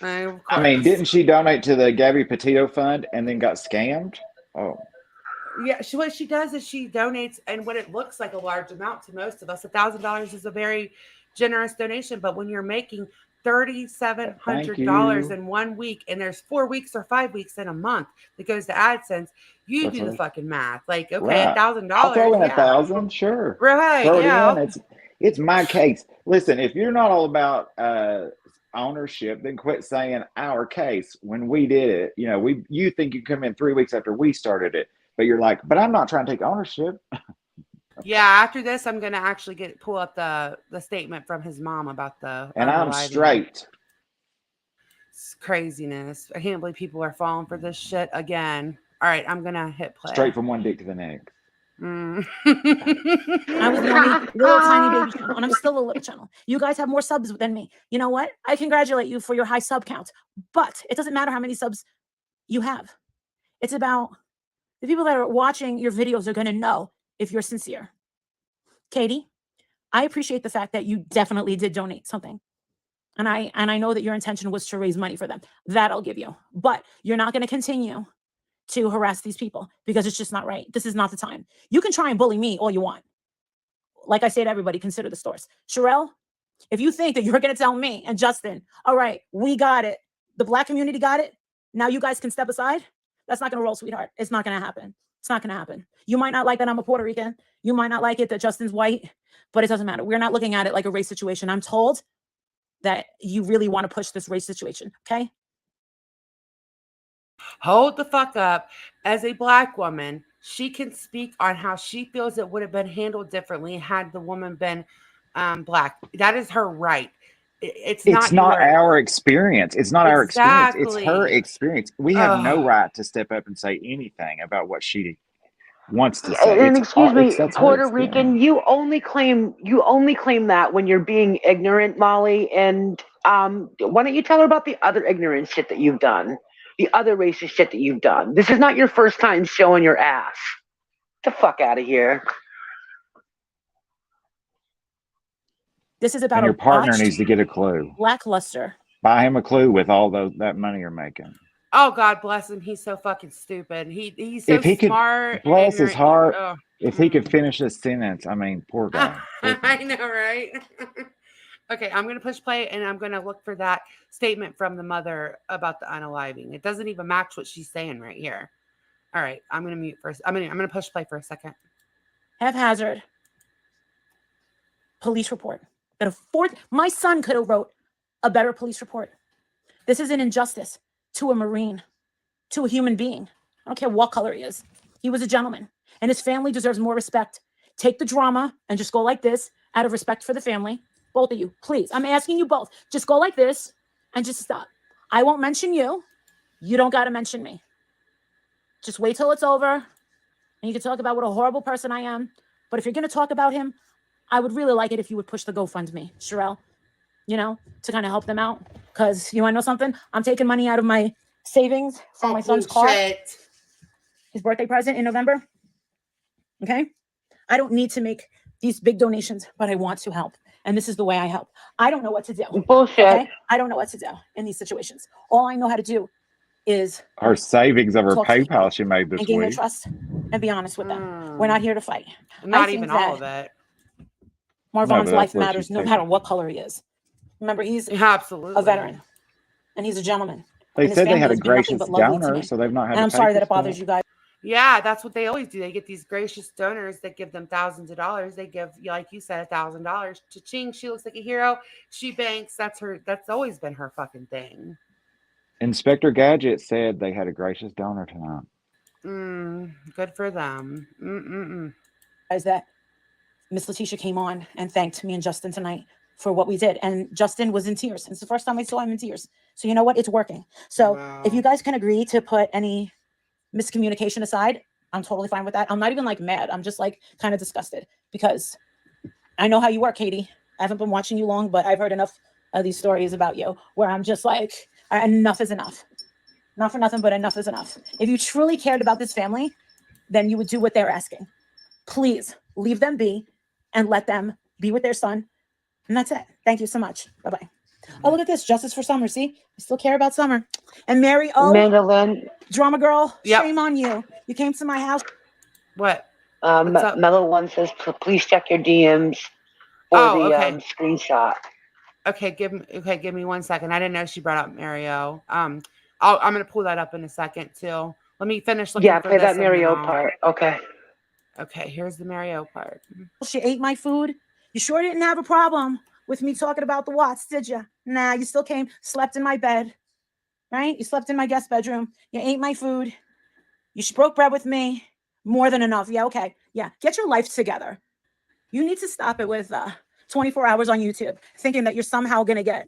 I mean, didn't she donate to the Gabby Petito Fund and then got scammed? Oh. Yeah, what she does is she donates, and what it looks like a large amount to most of us, $1,000 is a very generous donation. But when you're making $3,700 in 1 week, and there's 4 weeks or 5 weeks in a month that goes to AdSense, you do the fucking math. Like, okay, $1,000. I'll throw in 1,000, sure. Right, throw it yeah. in. It's my case. Listen, if you're not all about ownership, then quit saying our case when we did it. You know, you think you come in 3 weeks after we started it, but you're like, but I'm not trying to take ownership. Yeah, after this, I'm gonna actually pull up the statement from his mom about the. And I'm straight. It's craziness. I can't believe people are falling for this shit again. All right, I'm gonna hit play. Straight from one dick to the next. I was the only little tiny baby channel, and I'm still a little channel. You guys have more subs than me. You know what? I congratulate you for your high sub count, but it doesn't matter how many subs you have. It's about the people that are watching your videos are going to know if you're sincere. Katie, I appreciate the fact that you definitely did donate something. And I know that your intention was to raise money for them. That I'll give you. But you're not going to continue to harass these people because it's just not right. This is not the time. You can try and bully me all you want. Like I say to everybody, consider the source. Sherelle, if you think that you're going to tell me and Justin, all right, we got it. The Black community got it. Now you guys can step aside. That's not going to roll, sweetheart. It's not going to happen. It's not going to happen. You might not like that I'm a Puerto Rican. You might not like it that Justin's white, but it doesn't matter. We're not looking at it like a race situation. I'm told that you really want to push this race situation. Okay. Hold the fuck up. As a Black woman, she can speak on how she feels it would have been handled differently had the woman been Black. That is her right. It's not our experience. It's not our experience. It's her experience. We have no right to step up and say anything about what she wants to say. And excuse me, Puerto Rican, you only claim that when you're being ignorant, Molly. And why don't you tell her about the other ignorant shit that you've done? The other racist shit that you've done. This is not your first time showing your ass. Get the fuck out of here. This is about and your partner needs to get a clue. Lackluster. Buy him a clue with all that money you're making. Oh, God bless him. He's so fucking stupid. He's so smart. Bless his heart. If he could finish this sentence, I mean, poor guy. I know, right? Okay, I'm gonna push play and I'm gonna look for that statement from the mother about the unaliving. It doesn't even match what she's saying right here. All right, I'm gonna mute first. I'm gonna push play for a second. Haphazard police report. My son could have wrote a better police report. This is an injustice to a Marine, to a human being. I don't care what color he is. He was a gentleman, and his family deserves more respect. Take the drama and just go like this out of respect for the family. Both of you, please. I'm asking you both. Just go like this and just stop. I won't mention you. You don't got to mention me. Just wait till it's over, and you can talk about what a horrible person I am. But if you're going to talk about him, I would really like it if you would push the GoFundMe, Sherelle, to kind of help them out. Because you want to know something? I'm taking money out of my savings from my son's car. His birthday present in November. Okay? I don't need to make these big donations, but I want to help. And this is the way I help. I don't know what to do. Bullshit. Okay? I don't know what to do in these situations. All I know how to do is Her savings of her talk to people PayPal she made this and gain their week. trust and be honest with them. We're not here to fight. Not I think even all of that it. Marvon's No, life that's what matters she no said. matter what color he is. Remember, he's absolutely a veteran and he's a gentleman. They And his said they family had a has been nothing gracious but lovely to donor, me. so they've not had And to I'm pay sorry for that it bothers stuff. you guys. Yeah, that's what they always do. They get these gracious donors that give them thousands of dollars. They give, like you said, $1,000. Cha-ching, she looks like a hero. She banks. That's always been her fucking thing. Inspector Gadget said they had a gracious donor tonight. Good for them. Guys, that Miss Letitia came on and thanked me and Justin tonight for what we did. And Justin was in tears. It's the first time I saw him in tears. So you know what? It's working. So if you guys can agree to put any miscommunication aside, I'm totally fine with that. I'm not even like mad. I'm just like kind of disgusted because I know how you work, Katie. I haven't been watching you long, but I've heard enough of these stories about you where I'm just like, enough is enough. Not for nothing, but enough is enough. If you truly cared about this family, then you would do what they're asking. Please leave them be and let them be with their son. And that's it. Thank you so much. Bye-bye. Oh, look at this. Justice for Summer. See? We still care about Summer. And Mary O. Mandolin. Drama girl. Yep. Shame on you. You came to my house. What? Mellow One says, please check your DMs for the screenshot. Okay, give me 1 second. I didn't know she brought up Mario. I'm gonna pull that up in a second too. Let me finish looking for play this that Mario part. Okay. Okay, here's the Mario part. She ate my food. You sure didn't have a problem with me talking about the Watts, did you? Nah, you still came, slept in my bed, right? You slept in my guest bedroom. You ate my food. You broke bread with me. More than enough. Yeah, okay. Yeah, get your life together. You need to stop it with 24 hours on YouTube, thinking that you're somehow going to get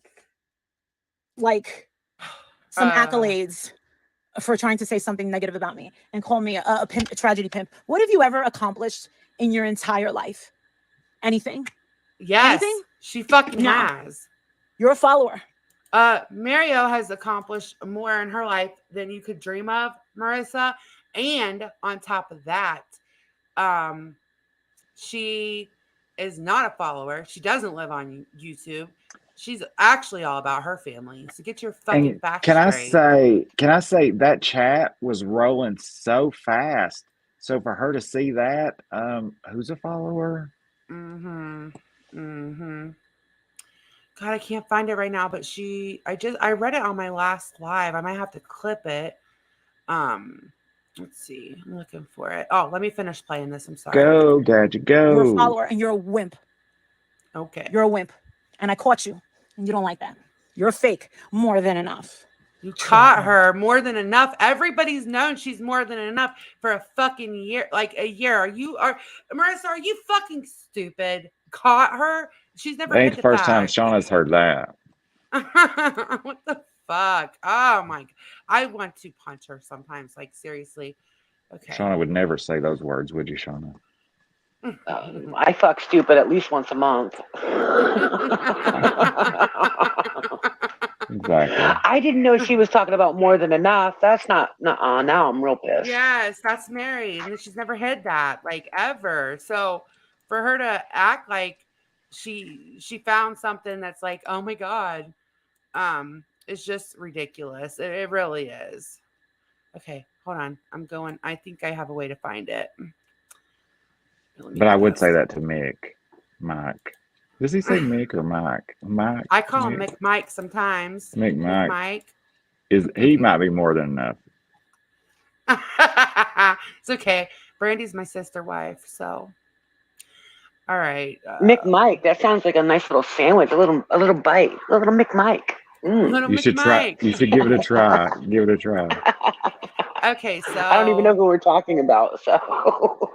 like some accolades for trying to say something negative about me and call me a pimp, a tragedy pimp. What have you ever accomplished in your entire life? Anything? Yes, Anything? she fucking has. You're a follower. Mario has accomplished more in her life than you could dream of, Marissa. And on top of that, she is not a follower. She doesn't live on YouTube. She's actually all about her family. So get your fucking facts straight. Can I say that chat was rolling so fast? So for her to see that, who's a follower? God, I can't find it right now, but I read it on my last live. I might have to clip it. Let's see. I'm looking for it. Oh, let me finish playing this. I'm sorry. Go, Gadget, go. You're a follower and you're a wimp. Okay. You're a wimp. And I caught you. And you don't like that. You're a fake. More than enough. You caught her. More than enough. Everybody's known she's more than enough for a fucking year. Like a year. Marissa, are you fucking stupid? Caught her? She's never That hit ain't the first time Shauna's heard that. What the fuck? Oh my. I want to punch her sometimes. Like, seriously. Okay. Shauna would never say those words, would you, Shauna? I fuck stupid at least once a month. Exactly. I didn't know she was talking about more than enough. That's not. Now I'm real pissed. Yes, that's Mary, and she's never hid that, like, ever. So for her to act like she found something that's like, oh my god, it's just ridiculous. It really is. Okay, hold on. I'm going. I think I have a way to find it. But I would say that to Mike. Does he say Mick or Mike? Mike. I call him Mick Mike sometimes. Mick Mick Mike. Mike. He might be more than enough. It's okay. Brandy's my sister wife, so. All right. Mick Mike. That sounds like a nice little sandwich. A little bite. A little Mick Mike. Little You Mick should try. Mike. You should give it a try. Give it a try. Okay, so I don't even know who we're talking about. So.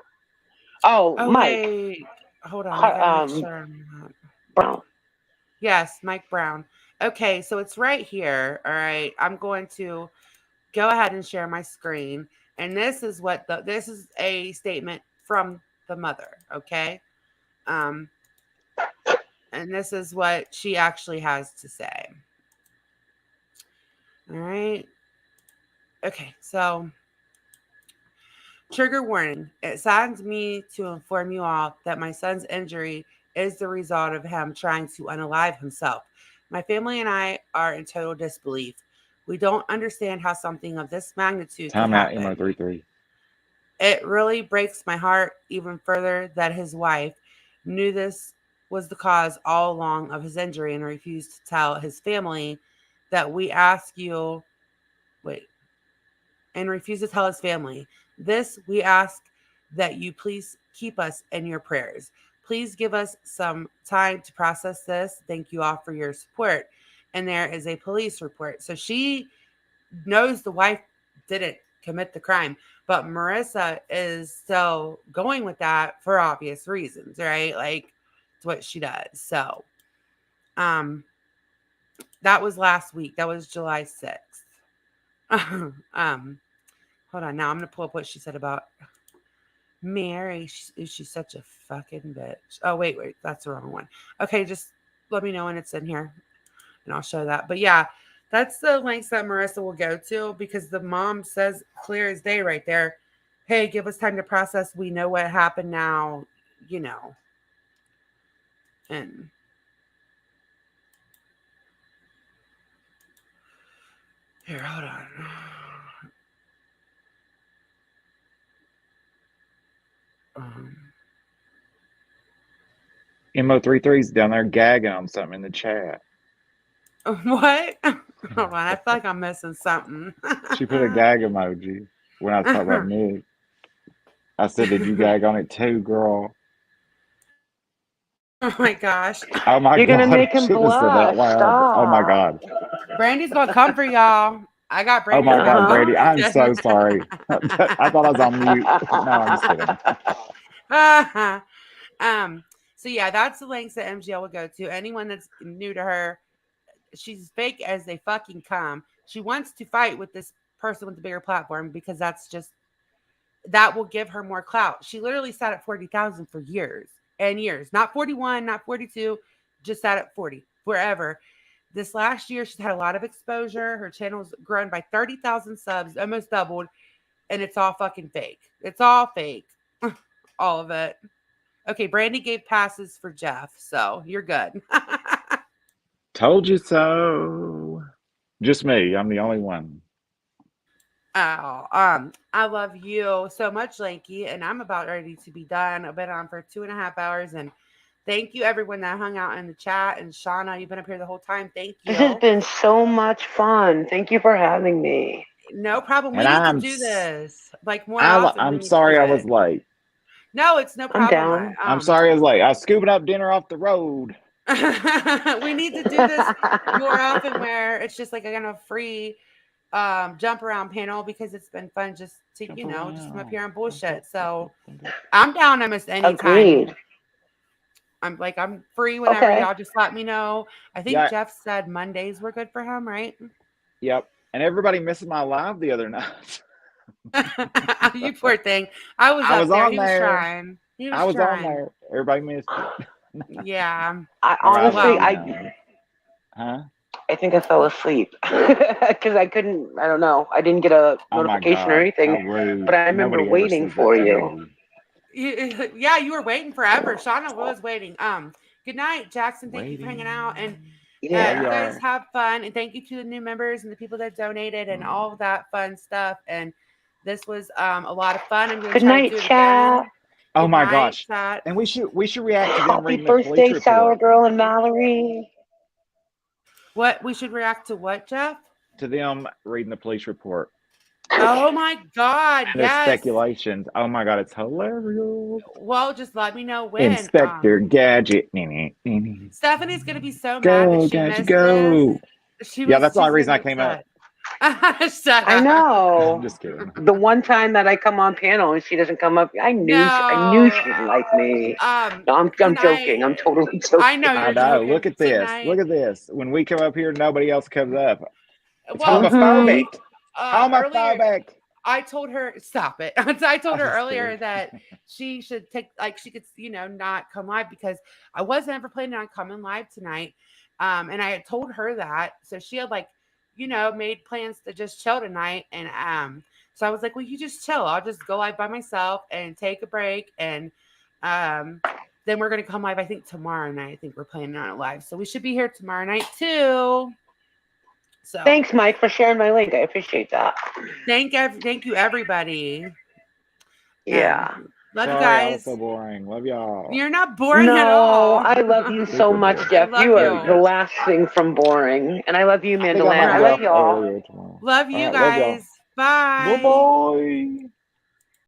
Oh, Mike. wait. Hold on. I gotta make sure I'm not. Brown. Yes, Mike Brown. Okay, so it's right here. All right. I'm going to go ahead and share my screen. And this is this is a statement from the mother. Okay. And this is what she actually has to say. All right. Okay, so trigger warning. It saddens me to inform you all that my son's injury is the result of him trying to unalive himself. My family and I are in total disbelief. We don't understand how something of this magnitude could Time out, happen. MO33. It really breaks my heart even further that his wife knew this was the cause all along of his injury and refused to tell his family that we ask you, and refused to tell his family. This we ask that you please keep us in your prayers. Please give us some time to process this. Thank you all for your support. And there is a police report. So she knows the wife didn't commit the crime, but Marissa is still going with that for obvious reasons, right? Like it's what she does. So that was last week. That was July 6th. Hold on. Now I'm going to pull up what she said about Mary. She's such a fucking bitch. Oh, wait. That's the wrong one. Okay, just let me know when it's in here and I'll show that. But yeah, that's the links that Marissa will go to because the mom says clear as day right there. Hey, give us time to process. We know what happened now, you know. And here, hold on. MO33's down there gagging on something in the chat. What? Hold on, I feel like I'm missing something. She put a gag emoji when I was talking about Nick. I said, did you gag on it too, girl? Oh my gosh. Oh my You're God. gonna make him I shouldn't have said that blush. loud. Stop. Oh my God. Brandy's gonna come for y'all. I got Oh Brandy. my God, Brady. I'm so sorry. I thought I was on mute. No, I'm just kidding. So yeah, that's the links that MGL would go to. Anyone that's new to her, she's fake as they fucking come. She wants to fight with this person with the bigger platform because that will give her more clout. She literally sat at 40,000 for years and years, not 41, not 42, just sat at 40 forever. This last year, she's had a lot of exposure. Her channel's grown by 30,000 subs, almost doubled, and it's all fucking fake. It's all fake. All of it. Okay, Brandy gave passes for Jeff, so you're good. Told you so. Just me. I'm the only one. Oh, I love you so much, Lanky, and I'm about ready to be done. I've been on for 2.5 hours, and thank you everyone that hung out in the chat. And Shauna, you've been up here the whole time. Thank you. This has been so much fun. Thank you for having me. No problem. We And need to do this like more often. I'm sorry I was late. No, it's no problem. I'm down. I'm sorry I was late. I was scooping up dinner off the road. We need to do this more often where it's just like a kind of free jump around panel because it's been fun just to, just come up here and bullshit. So I'm down almost any Agreed. time. I'm free whenever. Okay. Y'all just let me know. I think Yeah. Jeff said Mondays were good for him, right? Yep. And everybody missed my live the other night. You poor thing. I was on there. He there. was trying. He was I was trying. on there. Everybody missed it. Yeah. I honestly, I think I fell asleep because I couldn't. I don't know. I didn't get a notification or anything, but I remember waiting for you. Yeah, you were waiting forever. Shauna was waiting. Good night, Jackson. Thank you for hanging out, and you guys have fun. And thank you to the new members and the people that donated and all of that fun stuff. And this was a lot of fun. I'm going to Good try night, to do it chat. again. Oh Good my night, gosh. chat. And we should react to them Happy reading the police birthday, Sour report. Girl and Mallory. What we should react to? What, Jeff? To them reading the police report. Oh my God! And their Yes. speculations. Oh my God, it's hilarious. Well, just let me know when. Inspector Gadget. Stephanie's gonna be so mad Go, that she Gadget, missed go. this. She's Yeah, that's the only gonna reason I be came up. upset. I know. I'm just kidding. The one time that I come on panel and she doesn't come up, I knew she didn't like me. No, I'm joking. I'm totally joking. I know I you're know. joking. Look at this. Tonight. Look at this. When we come up here, nobody else comes up. It's Well, homophobic. earlier, Homophobic. I told her, stop it. I told her just earlier kidding. that she should take, like, she could, not come live because I wasn't ever planning on coming live tonight. And I had told her that. So she had, like, made plans to just chill tonight. And so I was like, well, you just chill. I'll just go live by myself and take a break. And then we're going to come live, I think, tomorrow night. I think we're planning on it live. So we should be here tomorrow night, too. So thanks, Mike, for sharing my link. I appreciate that. Thank you, everybody. Yeah. Love Sorry, you guys. I was so boring. Love y'all. You're not boring at all. I love you so much, Jeff. love You are you. the last thing from boring. And I love you, I think I Mandalan. might I be love off y'all. earlier tomorrow. Love you All right, love y'all. guys. Bye. Bye-bye.